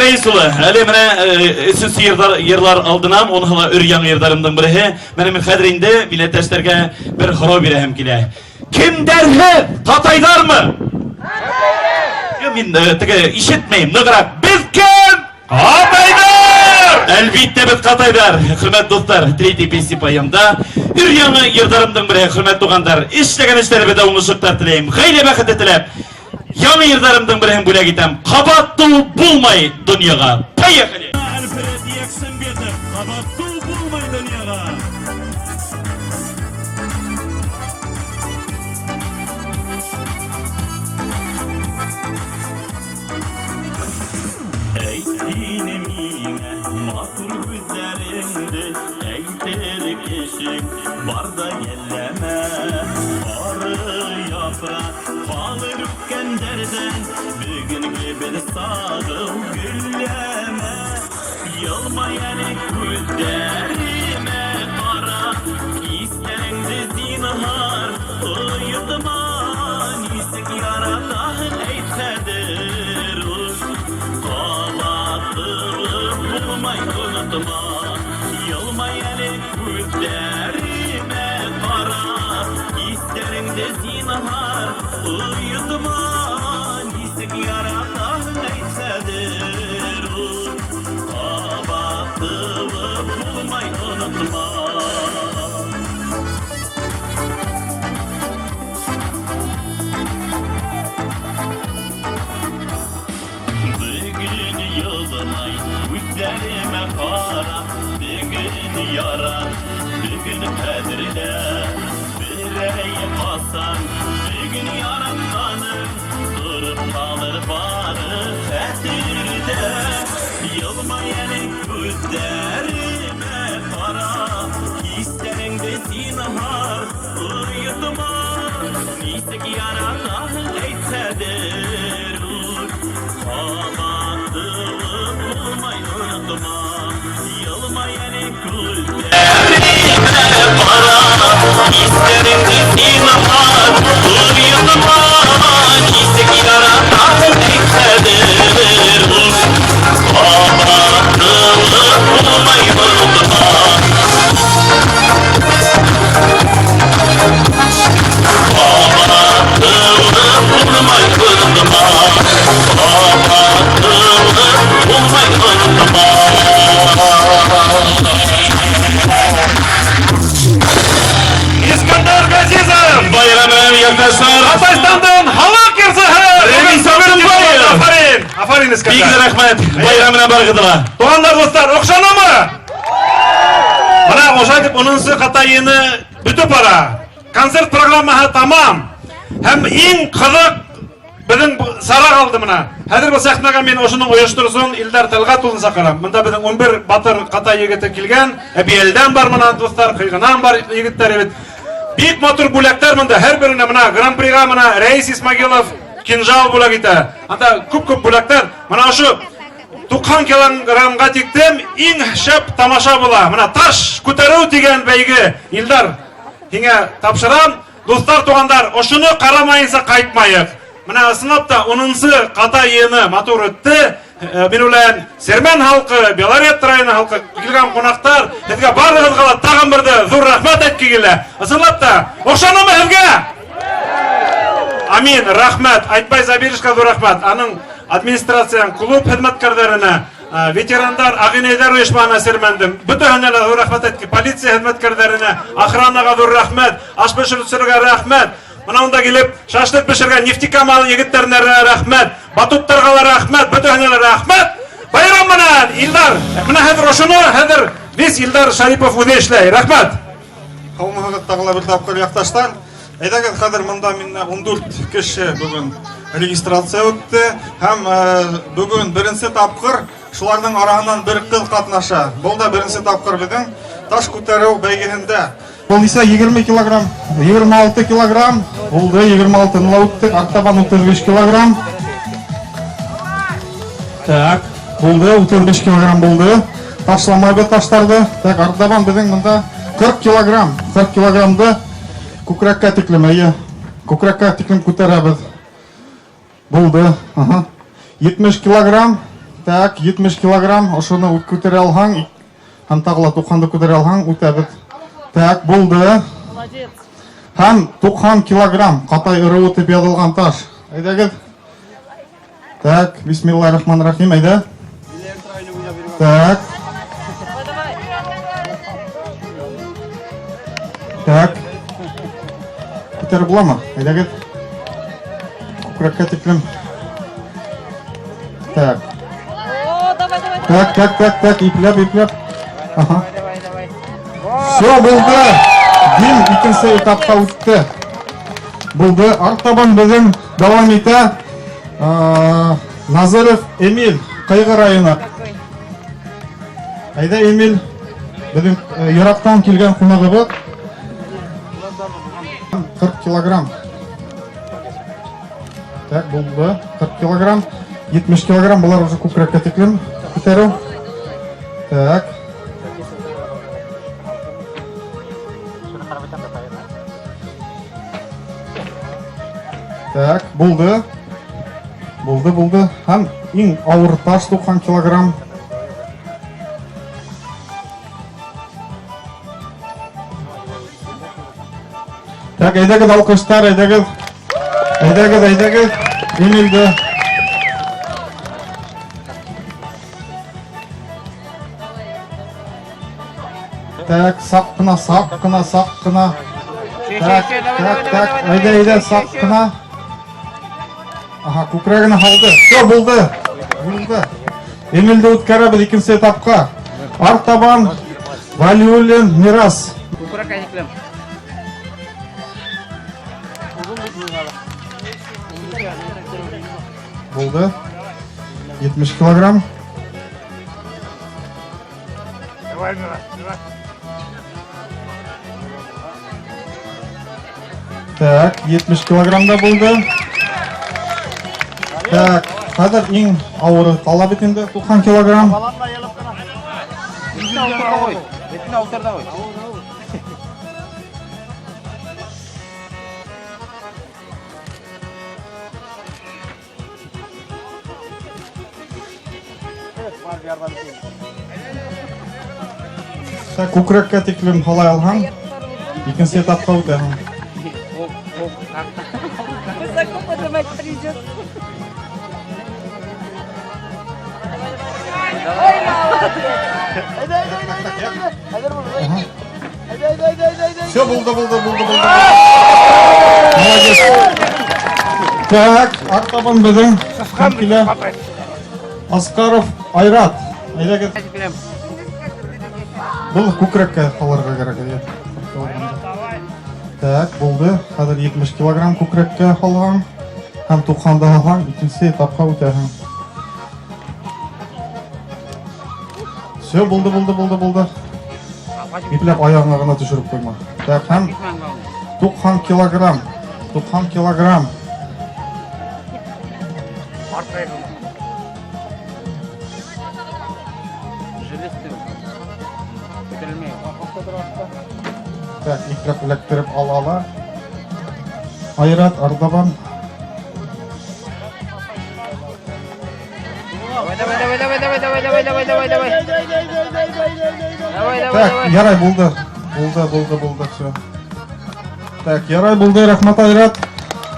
Рәис улы, әле менә сүз йырлар алдынам, онһыла өр-яңы йырдарымдың бере. Менә мин хәзер инде милләттәшләргә бер хорау бирәһем килә. Кемдәр Катайдармы? Мин теге ишетмәйм, ныграк. Без кем? Катайдар! Әлбиттә без Катайдар. Хөрмәт дуслар, третий песни поемда. Өр-яңы йырдарымдың бере, хөрмәт тугандар. Эшләгән эшләребездә уңышлыклар теләйм. Хәйрле бәхете теләп. Яңы йырдарымдың берен бүләк итәм. Кабатту булмай дөньяга. Поехали! Альфред Яксымбетов, кабатту булмай дөньяга. Әйтсине миңә, матур күзләреңде, әйтер кешек барда йәлләмә. Ары яфрак, калыр үткәндәрдән, бүгенге бер сагыл гөлләмә. Елмай әле күзләремә кара, кисләреңде зинһар, оятма. Нисек яратаһың әйтсәдер уж, кабаттылып булмай онытма. Елмай әле күзләремә кара, кисләреңде зинһар, оятма. Нисек яратаһың әйтсәдер уж, кабаттылып булмай онытма. Бүгін йылмай, күзләремә кара, бүгін яра, бүгін қадірлә. Берәй қасан, бүгін яратқаның, тұрып қалыр бары хәтердә. Йылмай әле күзләремә кара, кисләреңде зинһар, оятма. Нисек яратаһың әйтсәдер уж, кабаттылып булмай онытма. Йылмай әле күзләремә кара, кисләреңде зинһар, оятма. Нисек яратаһың әйтсәдер уж, кабаттылып булмай онытма. İskender Газизов! Bayramın yaklaşır. Татарстандан халык йырсыһы! Рәмис Абдулбаев! Афарин! Афарин Искандер! Бик рәхмәт. Bayramına баргыдыла. Тугандар, достар, окшанамы? Мына ошай дип унынсы Катайыны бүтүп бара. Концерт программаһы тамам. Һәм иң кызык безнең сара калды мына. Хәзер бу сәхнәгә мин ошының оештырысын Илдар Тәлгат улын сакырам. Монда безнең 11 батыр Катай егете килгән. Әбиелдән бар мына достар, Кыйгынан бар егетләр бит. Бик матур бүләктәр монда. Һәр беренә мына Гран-прига мына Рәис Исмагилов кинжал бүләк итә. Анда күп бүләктәр. Мына ошо 90 килограммга тиктем, иң шәп тамаша була. Мына таш күтәрү дигән бәйге. Илдар, һиңә тапшырам. Достар, тугандар, ошоны карамайынса кайтмайык. Мына ысынлап та 10-сы Катай йыны матур үтте. Мин белән Сермен халкы, Белорет районы халкы килгән кунактар, һезгә барыгызга тагын бер зур рәхмәт әйткән килә. Ысынлап та, охшанымы һезгә? Амин, рәхмәт. Айтбай Забиришка зур рәхмәт. Аның администрациян, клуб хезмәткәрләренә, ветерандар, агынайдар оешмасына Сермендем. Бөтенләй зур рәхмәт әйткән. Полиция хезмәткәрләренә, охранага зур рәхмәт, аш пешерүчеләргә рәхмәт. Мына монда килеп шашлык пешергән Нефтекамал егетләренә рәхмәт, Батуттарга рәхмәт, бөтенләй рәхмәт. Байрам менән, Илдар. Менә хәзер ошоны, хәзер без Илдар Шарипов үзе эшләй. Рәхмәт. Калмыгы тагыла бер тапкыр якташтан. Әйдәгез, хәзер монда мине 14 кеше бүген регистрация үтте. Һәм бүген беренче тапкыр шуларның арасыннан бер кыз катнаша. Бу да беренче тапкыр безнең таш күтәрү бәйгесендә. Ул исә 20 килограмм, 26 килограмм, булды 26-ны үтте, Артабан 35 килограмм. Так, булды 35 килограмм булды. Ташламай бит таштарды. Так, Артабан безнең монда 40 килограмм, 40 килограммды күкрәккә тиклем, күкрәккә тиклем күтәрәбез. Булды. 70 килограмм, Так, 70 килограмм, ошоны көтөрө алһаң, һәм тагыла 90-ды көтөрө алһаң, үтәбез. Так, булды. Һәм 90 килограмм катай ыры үтеп ядылган таш. Әйдәгез. Так, бисмиллахир-рахманир-рахим, әйдә. Так. Так. Көтөрү буламы? Әйдәгез. Күкрәккә тиклем. Так. Так, ипләп. Ага. Все, булды. Дим икенче этапка үтте. Булды. Артабан безнең дәвам итә. Назаров Эмиль, Кайгы районы. Әйдә, Эмиль. Безнең Ярактан килгән кунагыбыз. 40 килограмм. Так, булды. 40 килограмм. 70 килограмм, булар уже күкрәккә тиклем күтәрү. Так. Так, булды. Булды. Һәм иң авыр таш 90 килограмм. Так, әйдәгез алкыштар, әйдәгез. Эмилде. Так, сак кына. Так, әйдә, сак кына. Ага, күкрәгенә алды. Все, булды. Эмилде үткәрәбез икенче этапка. Артабан Валиуллин Мирас. Булды. 70 килограмм. Так, 70 килограммда булды. Так, хәзер иң авыры кала бит инде 90 килограмм. Так, күкрәккә тиклем халай алһаң, икенче этапка үтәһең. Высоко поднимать придется. Ой, Все, булды. Молодец. Так, артабан безнең килә. Аскаров Айрат. Әйдәгез. Бұл күкрәккә алырга кирәк. Так, булды. Хәзер 70 килограмм күкрәккә алган. Һәм 90-да алган, икенче этапка үтәһең. Все, булды. Ипләп аягына гына төшереп куйма. Так, һәм 90 килограмм. Так, ипләп эләктереп ала. Айрат, Ардабан. Так, ярай, булды. Все. Так, ярай, булды, рәхмәт Айрат.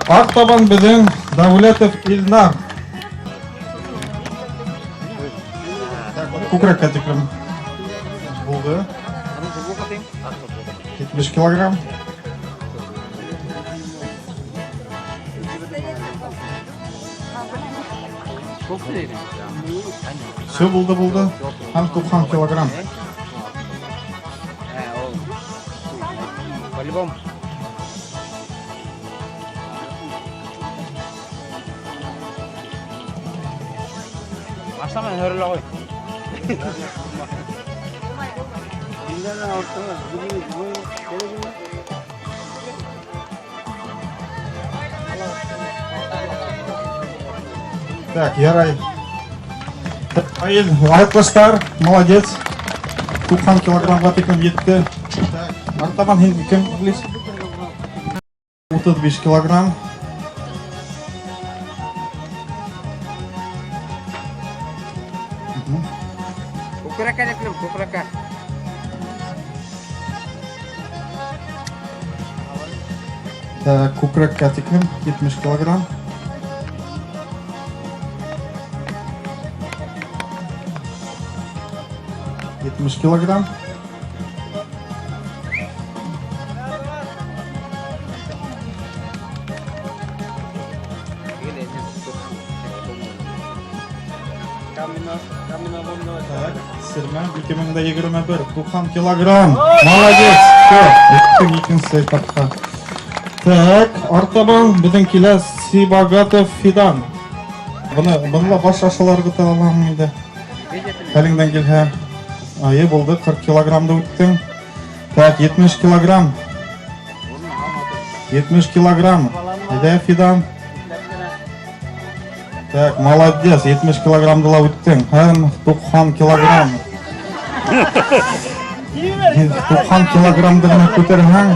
Артабан безнең Дәүләтов Илнар. Күкрәккә тиклем булды. 70 килограмм. Все, булды. Һәм 90 килограмм. По-любому. Баштамай хөрелә кой. Так, ярай. Айыл, алкыштар, молодец. 90 килограммга тиклем жетти. Так, артабан ким билет? 35 килограмм. Күкрәк кәтикнең 70 килограмм. ...70 килограмм. Сирма 2021 90 килограмм. Молодец. Все, икенче этапка. Так, артабан безнең килә Сибагатов Фидан. Буны башкачалар көтә аламы инде? Хәлеңдән килһә. Ае булды, 40 килограммда үттең. Так, 70 килограмм. 70 килограмм. Әйдә, Фидан. Так, молодец, 70 килограммда ла үттең. Һәм 90 килограмм. 90 килограммда гына күтәрһәң.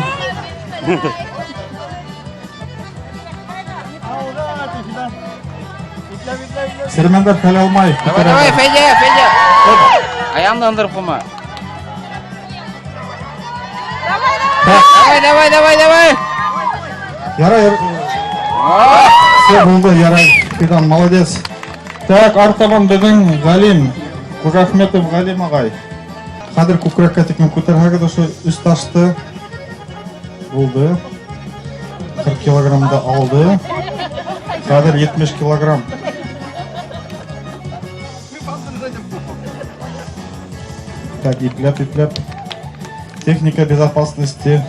Сермәндәр хәл алмай. Давай, Федя. Ayağımda andırıp koyma. Давай. Ярай. Все булды, ярай. Фидан, молодец. Так, артабан безнең Галим. Кужахметов Галим агай. Хәзер күкрәк кәтикне күтәрһәгез ошо үз ташты. Булды. 40 килограммда алды. Хәзер 70 килограмм. Так, ипләп. Техника безопасности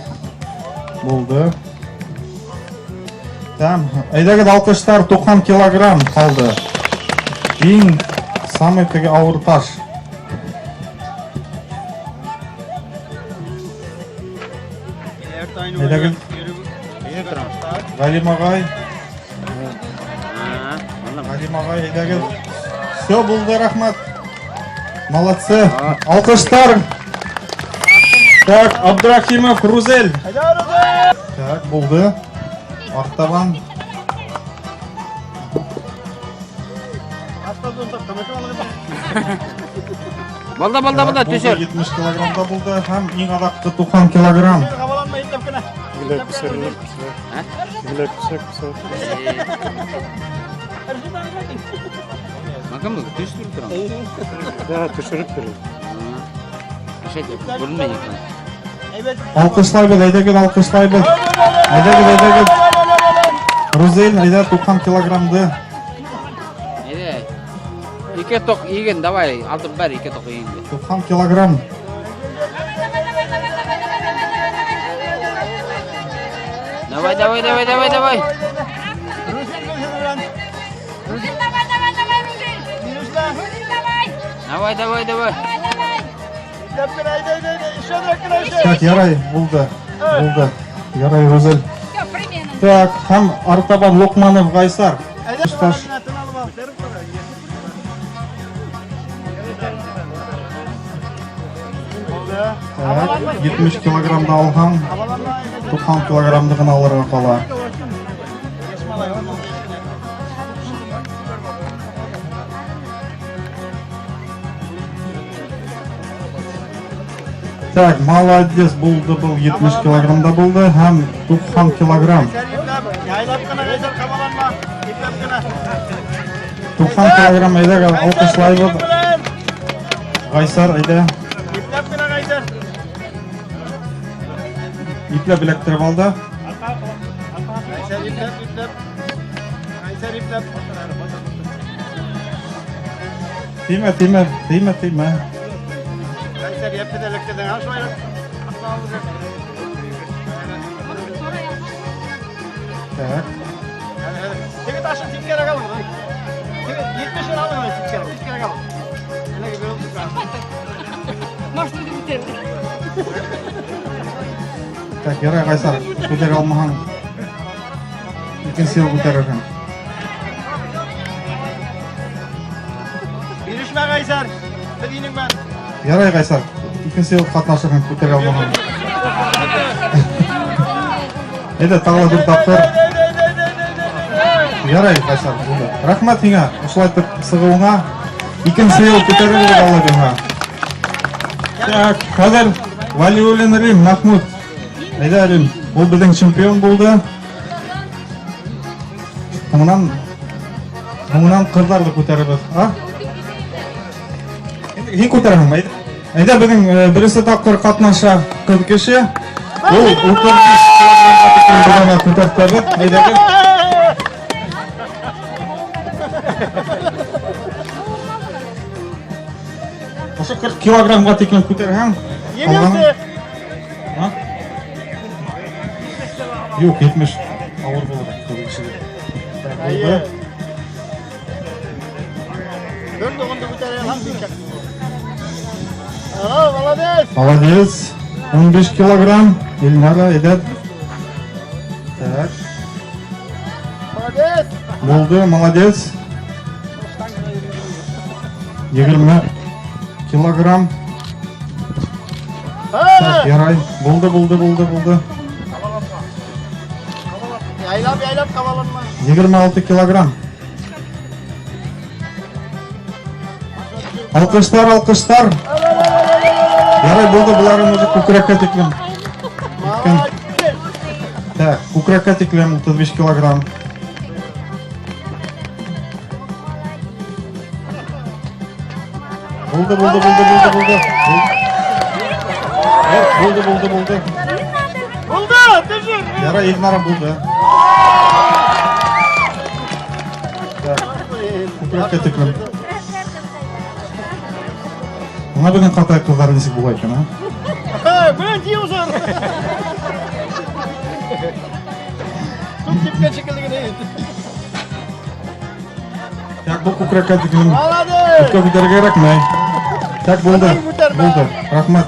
булды. Там, әйдәгез алкыштар 90 килограмм калды. Иң самый теге авыр таш. Әйдәгез. Галим агай. Әйдәгез. Все булды, рахмат. Молодцы. Алкыштар. Так, Абдрахимов Рузель. Так, булды. Артабан. Балда, төшер. 70 килограммда булды. Һәм иң адаккы 90 килограмм. Bakın düşürüp duran. Evet, düşürüp duruyor. Görünmeyin. Alkışlayбыз, әйдәгез алкышлайбыз. Әйдәгез. Рузель, әйдә 90 килограммды. Әйдә. İki tok yiyin, давай, aldım bari 2 tok yiyin. 90 килограмм. Давай. Давай. Так, ярай, булды. Ярай, Рузель. Так, һәм артабан Локманов Гайсар. Так, 70 килограммда алган. 90 килограммды гына алырга кала. Так, молодец, булды, был 70 килограммда булды, һәм 90 килограмм. 90 килограмм, әйдә, алкышлайбыз. Гайсар, әйдә. Ипләп эләктереп алды. Тыйма. Так. Теге ташын тиккерек алың. Теге 70 алың, тиккерек алың. Әлеге бөлүп турган. Машинаны күтәреп. Так, ярай, Гайсар, күтәре алмаһаң. Икенче күтәрерһең. Бирешмә, Гайсар. Бединең мен. Ярай, Гайсар, икенче катнашырһың, күтәре алмаһаң. Әйдә, тагы бер тапкыр. Ярай, Гайсар, булды. Рәхмәт һиңа, ошулай итеп сыгыуыңа. Икенче ел күтәрергә алабыңа. Так, хәзер Валиуллин Рим Махмуд. Әйдә, Рим, ул безнең чемпион булды. Соңынан қыздарды көтереміз. Ең көтеремін, әйді біздің бірісі тапқыр қатнаша қыз кеше. Ол 35 килограммға көтертеді. Әйдегі. Осы 40 килограммға текен көтерген. Емесі? Yok, 70. Ağır olur. Молодец. 15 килограмм. Elnara edet. Так. Молодец. Болды, молодец. 20 килограмм. Так, yaray. Болды. Yaylap kavalanma. 26 килограмм. Alkışlar. Yaray болды, бұларың өзі көкірекке теклем. Так, көкірекке теклем 35 килограмм. Болды. Болды, держи. Yaray, Elnara болды. Так, көкірекке теклем. Ona bugün Qatay kızları desek bu ekan, ha? Bilen diyorsun. Tut tipke şekilde. Tak, bu ko'krakka teklem. Молодец. Ko'kka ko'targa kerakmi? Tak, bo'ldi. Rahmat.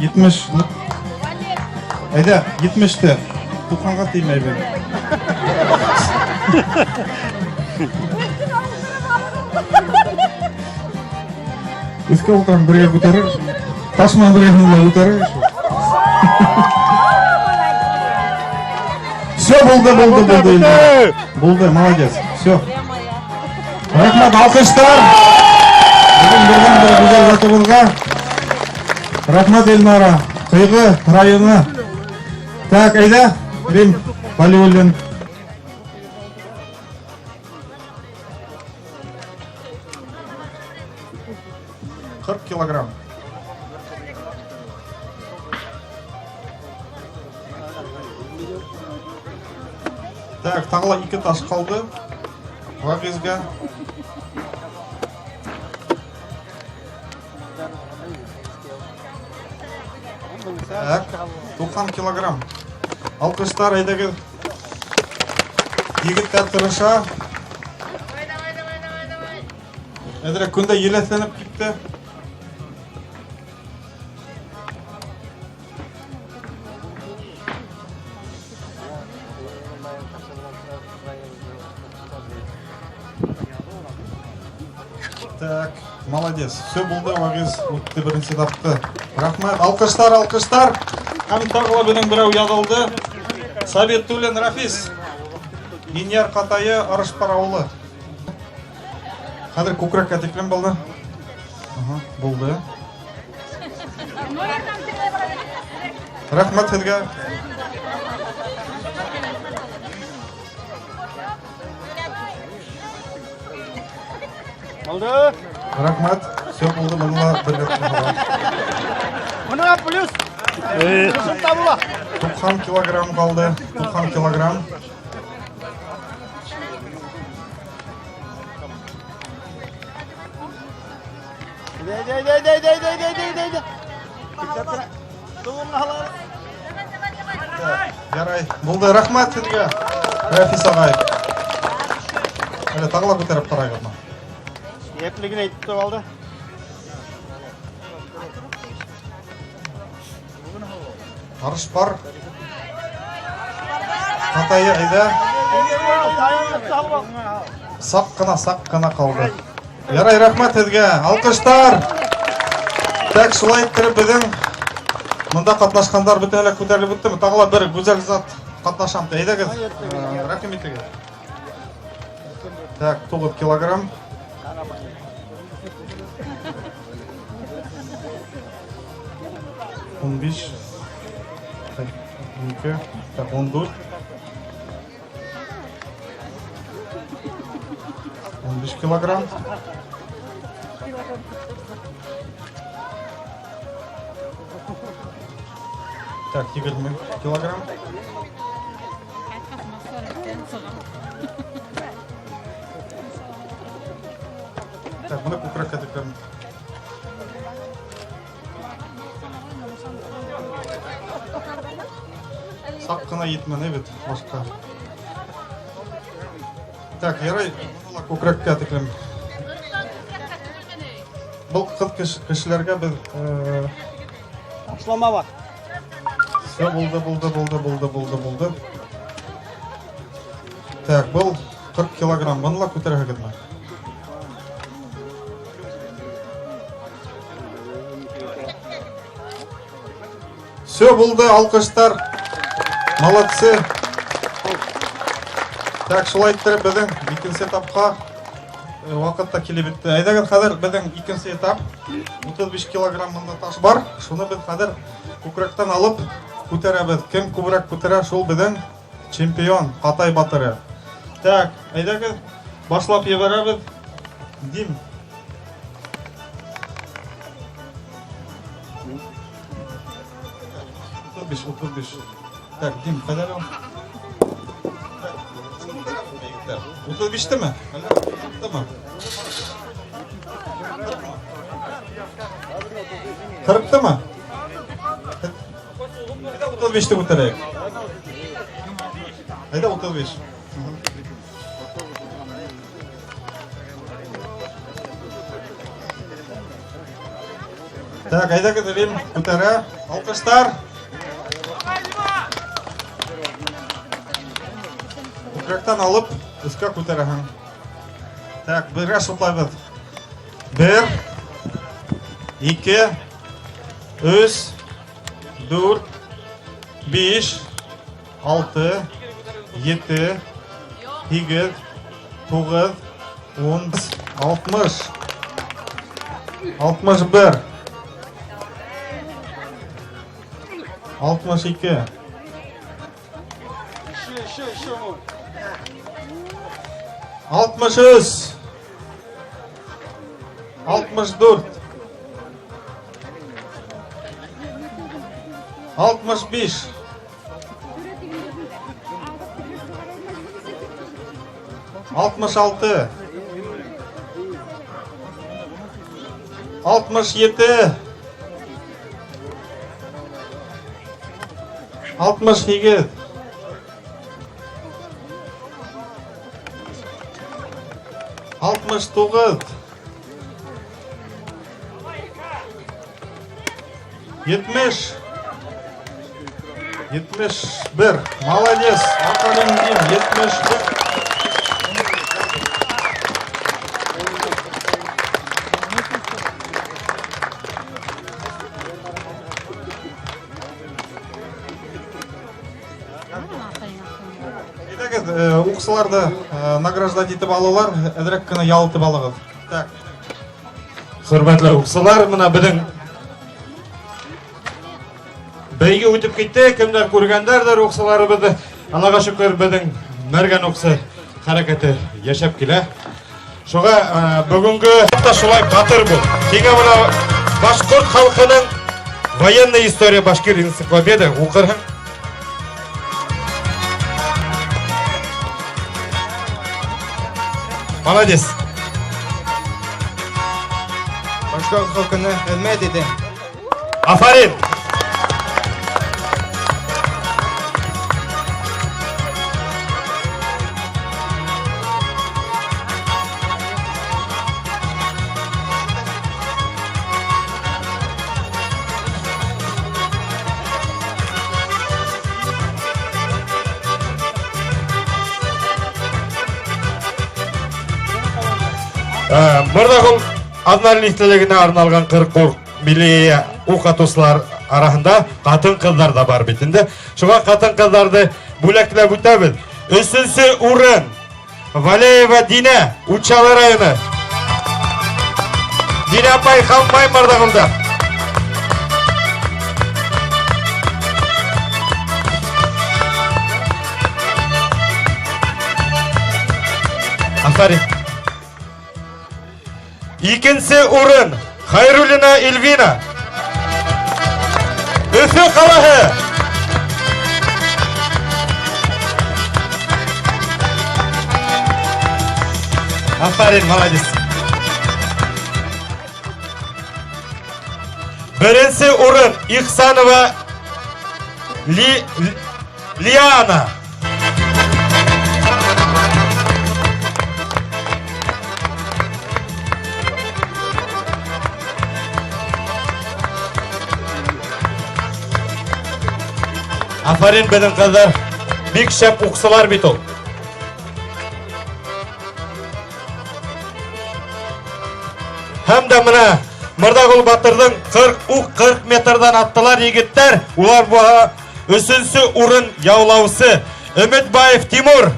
70. Ayda, 70'ti. To'qonga tegmaydi. Üstke oturan birga ko'tarir. Tashman birga ko'tarir. Все, болды. Болды, молодец. Все. Rahmat, alkışlar. Bugün birden bir güzel zatımızga. Rahmat Elnara. Kıyғы rayonu. Так, ayda. Rim Valiullin. Килограмм. Так, тағыла 2 таш қалды. Вағизға. Так, 90 килограмм. Алқыштар айдегі егіттер тұрыша. Әдірек күнде елесленіп кетті. Так, молодец. Все болды, Вағиз өтті бірінші тапты. Рахмет, алқыштар. Һәм тағыла бінің бірәу ядылды. Сабеттулин Рафис. Инияр Қатайы Арышпар ауылы. Қазір көкірекке теклем болды. Болды. Рахмет сізге. Oldu. Rahmat. Все болды, бұныңа бірге тұқыға. Бұныңа плюс. Плюсым табыла. 90 килограмм қалды. 90 килограмм. Dey. Ярай. Болды, рахмат сізге. Рафис ағай. Тағыла көтеріп қарайық. Еплігін айтып тұр алды. Арышпар. Қатайы айда. Сақ қана қалды. Ярай, рахмат сізге. Алқыштар. Так, шулай кіріп біздің мұнда қатнашқандар бүті әлі көтеріліп өтті. Тағыла бір güzel зат қатнашамды. Айдағыз. Рахмет егі. Так, 9 килограмм. Он 5. Так, 14. 15 килограмм. Так, 20 килограмм. Так, bunu күкрәккә текәм. Сак кына йитмәне бит башка. Так, ярай, буны күкрәккә текәм. Бұл кешеләргә без Ашлама бар. Все булды. Так, бұл 40 килограмм. Бұны күтәрәгезме? Все булды, алкыштар. Молодцы. Так, шулай иттереп безнең икенче этапка вакытта килеп бетте. Әйдәгез хәзер безнең икенче этап 35 килограмм монда таш бар. Шуны без хәзер күкрәктән алып күтәрәбез. Кем күбрәк күтәрә, шул безнең чемпион, Катай батыры. Так, әйдәгез башлап ебәрәбез. Дим. Так, Дим, кайда ул? 35-теме? Тамам. 40-теме? 35-те күтәрәйек. Айда 35. Так, әйдәгез Рим күтәрә. Алкыштар. Күкрәктән алып, өскә күтәрәһең. Так, бергә шутлайбыз. 1, 2, 3, 4, 5, 6, 7, 8, 9, 10, 60, 61, 62, 63, 64, 65, 66, 67, 68, 69, 70, 71. Молодец. Афарин Дим. 71. Уксыларды награждать итеп алалар, әдрәк кенә ялтып алыгыз. Так. Хөрмәтле уксылар, менә безнең бәйге үтеп китте, кемнәр күргәндәрдер уксыларыбызны. Аллага шөкер, безнең мәргән уксы хәрәкәте яшәп килә. Шуга бүгенге та шулай батыр бул. Киңә менә башкорт халкының военная история башкир энциклопедия укырһың. Молодец. Башкорт халкыны хөрмәт итәм. Афарин. Мырдагыл Аднали истелегенә арналган 40 милли укытучылар арасында катын кызлар да бар бит инде. Шуңа катын кызларды бүләкләп үтәбез. 3нче урын Валеева Дина, Учалы районы. Дина апай халмай мырдагылда. Афарин. Икенче урын Хайруллина Эльвина. Өфе қалаһы. Афарин, молодец. Бірінші урын Ихсанова Лиана. Афарин беден қыздар, бик шәп уксылар бит ул. Һәм дә менә Мырдагул Батырдың 40 метрдан аттылар егеттер. Улар буга 3-нче урын яулаусы Үмитбаев Тимур.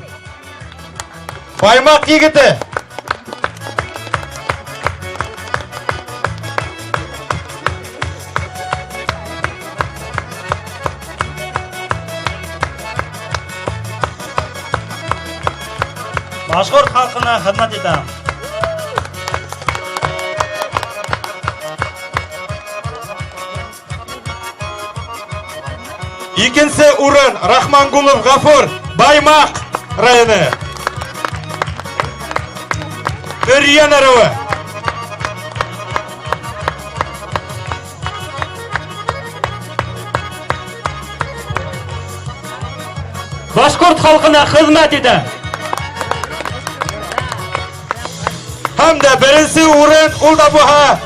Баймак егете. Башқұрт халқына хизмат етем. Икенче урын Рахмангулов Гафур, Баймак районы. Үрьен аруы. Башқұрт халқына хизмат етем. Һәм дә беренче урын ул да буга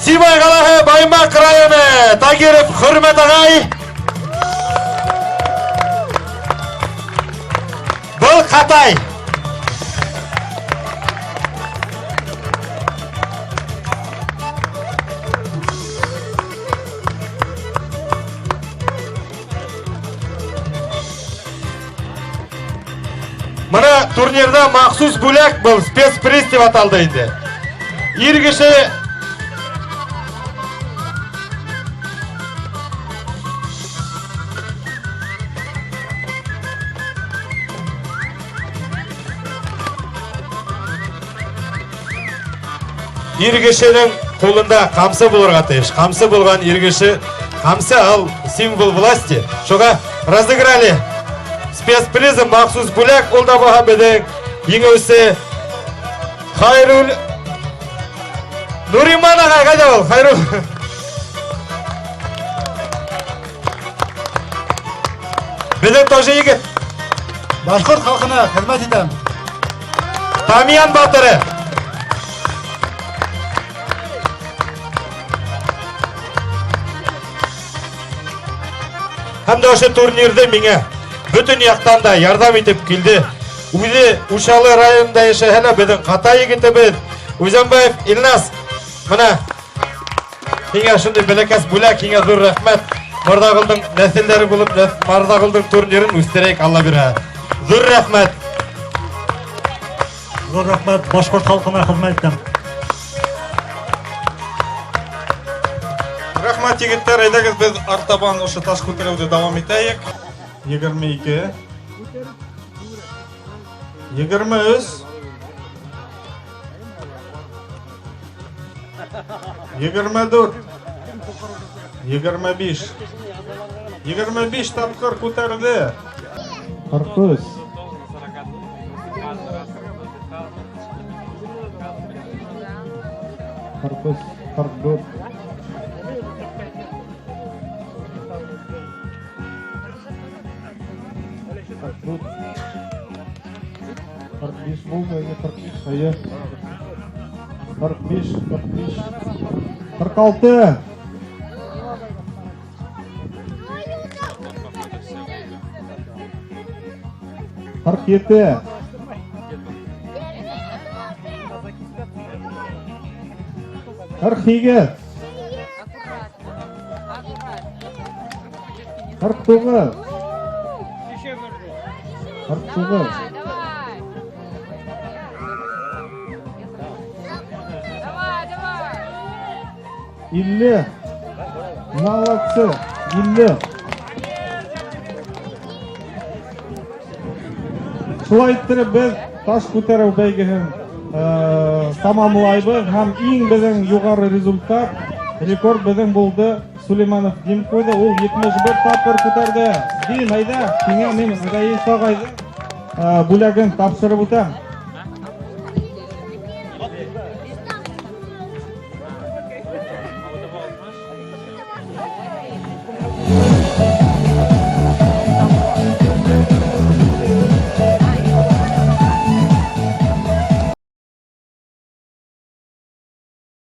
Сибай қалаһы Баймак районы. Тагиров Хөрмәт агай. Бұл Қатай. Мына турнирда махсус бүләк бұл спецприз деп аталды инде. Ир кеше Иргешенің қолында қамсы болырға тиіш. Қамсы болған иргеші, қамсы ал символ власти. Шоға разыграли спецпризм махсус бүләк олда бұға беден еңеусі Хайрул Нуриман ағай қайда бол? Хайрул беден тоже егет. Башқұрт халқына хизмат етем. Тамиян Батыры. Һәм дә ошо турнирде миңа бүтін яқтан да ярдам итеп килде. Үзе Ушалы районында яшәһәне безнең Катай егетебез Үзәнбаев Илнас. Менә һиңа шундый бәләкәс бүләк, һиңа зур рәхмәт. Мырдагылдың нәселләре булып, Мырдагылдың турнирын үстерәйек, Алла бирә. Зур рәхмәт. Зур рәхмәт башқұрт халқына хизмат етем. Рахмат егеттер, әйдәгез без артабан ошо таш күтәрүдә дәвам итәйек. 22 23 24 25 25 тапкыр күтәрде. 43 44 45 болды, 45, 45, 46 47 48 49 49 50 молодцы 50 шулай иттереп без таш күтәрү бәйгеһен тамамлайбыз һәм иң безнең югары результат рекорд безнең булды. Сулейманов Дим койды, ул 71 тапкыр күтәрде. Дим, әйдә, сиңа мин Раис агайның бүләген тапшырып үтәм.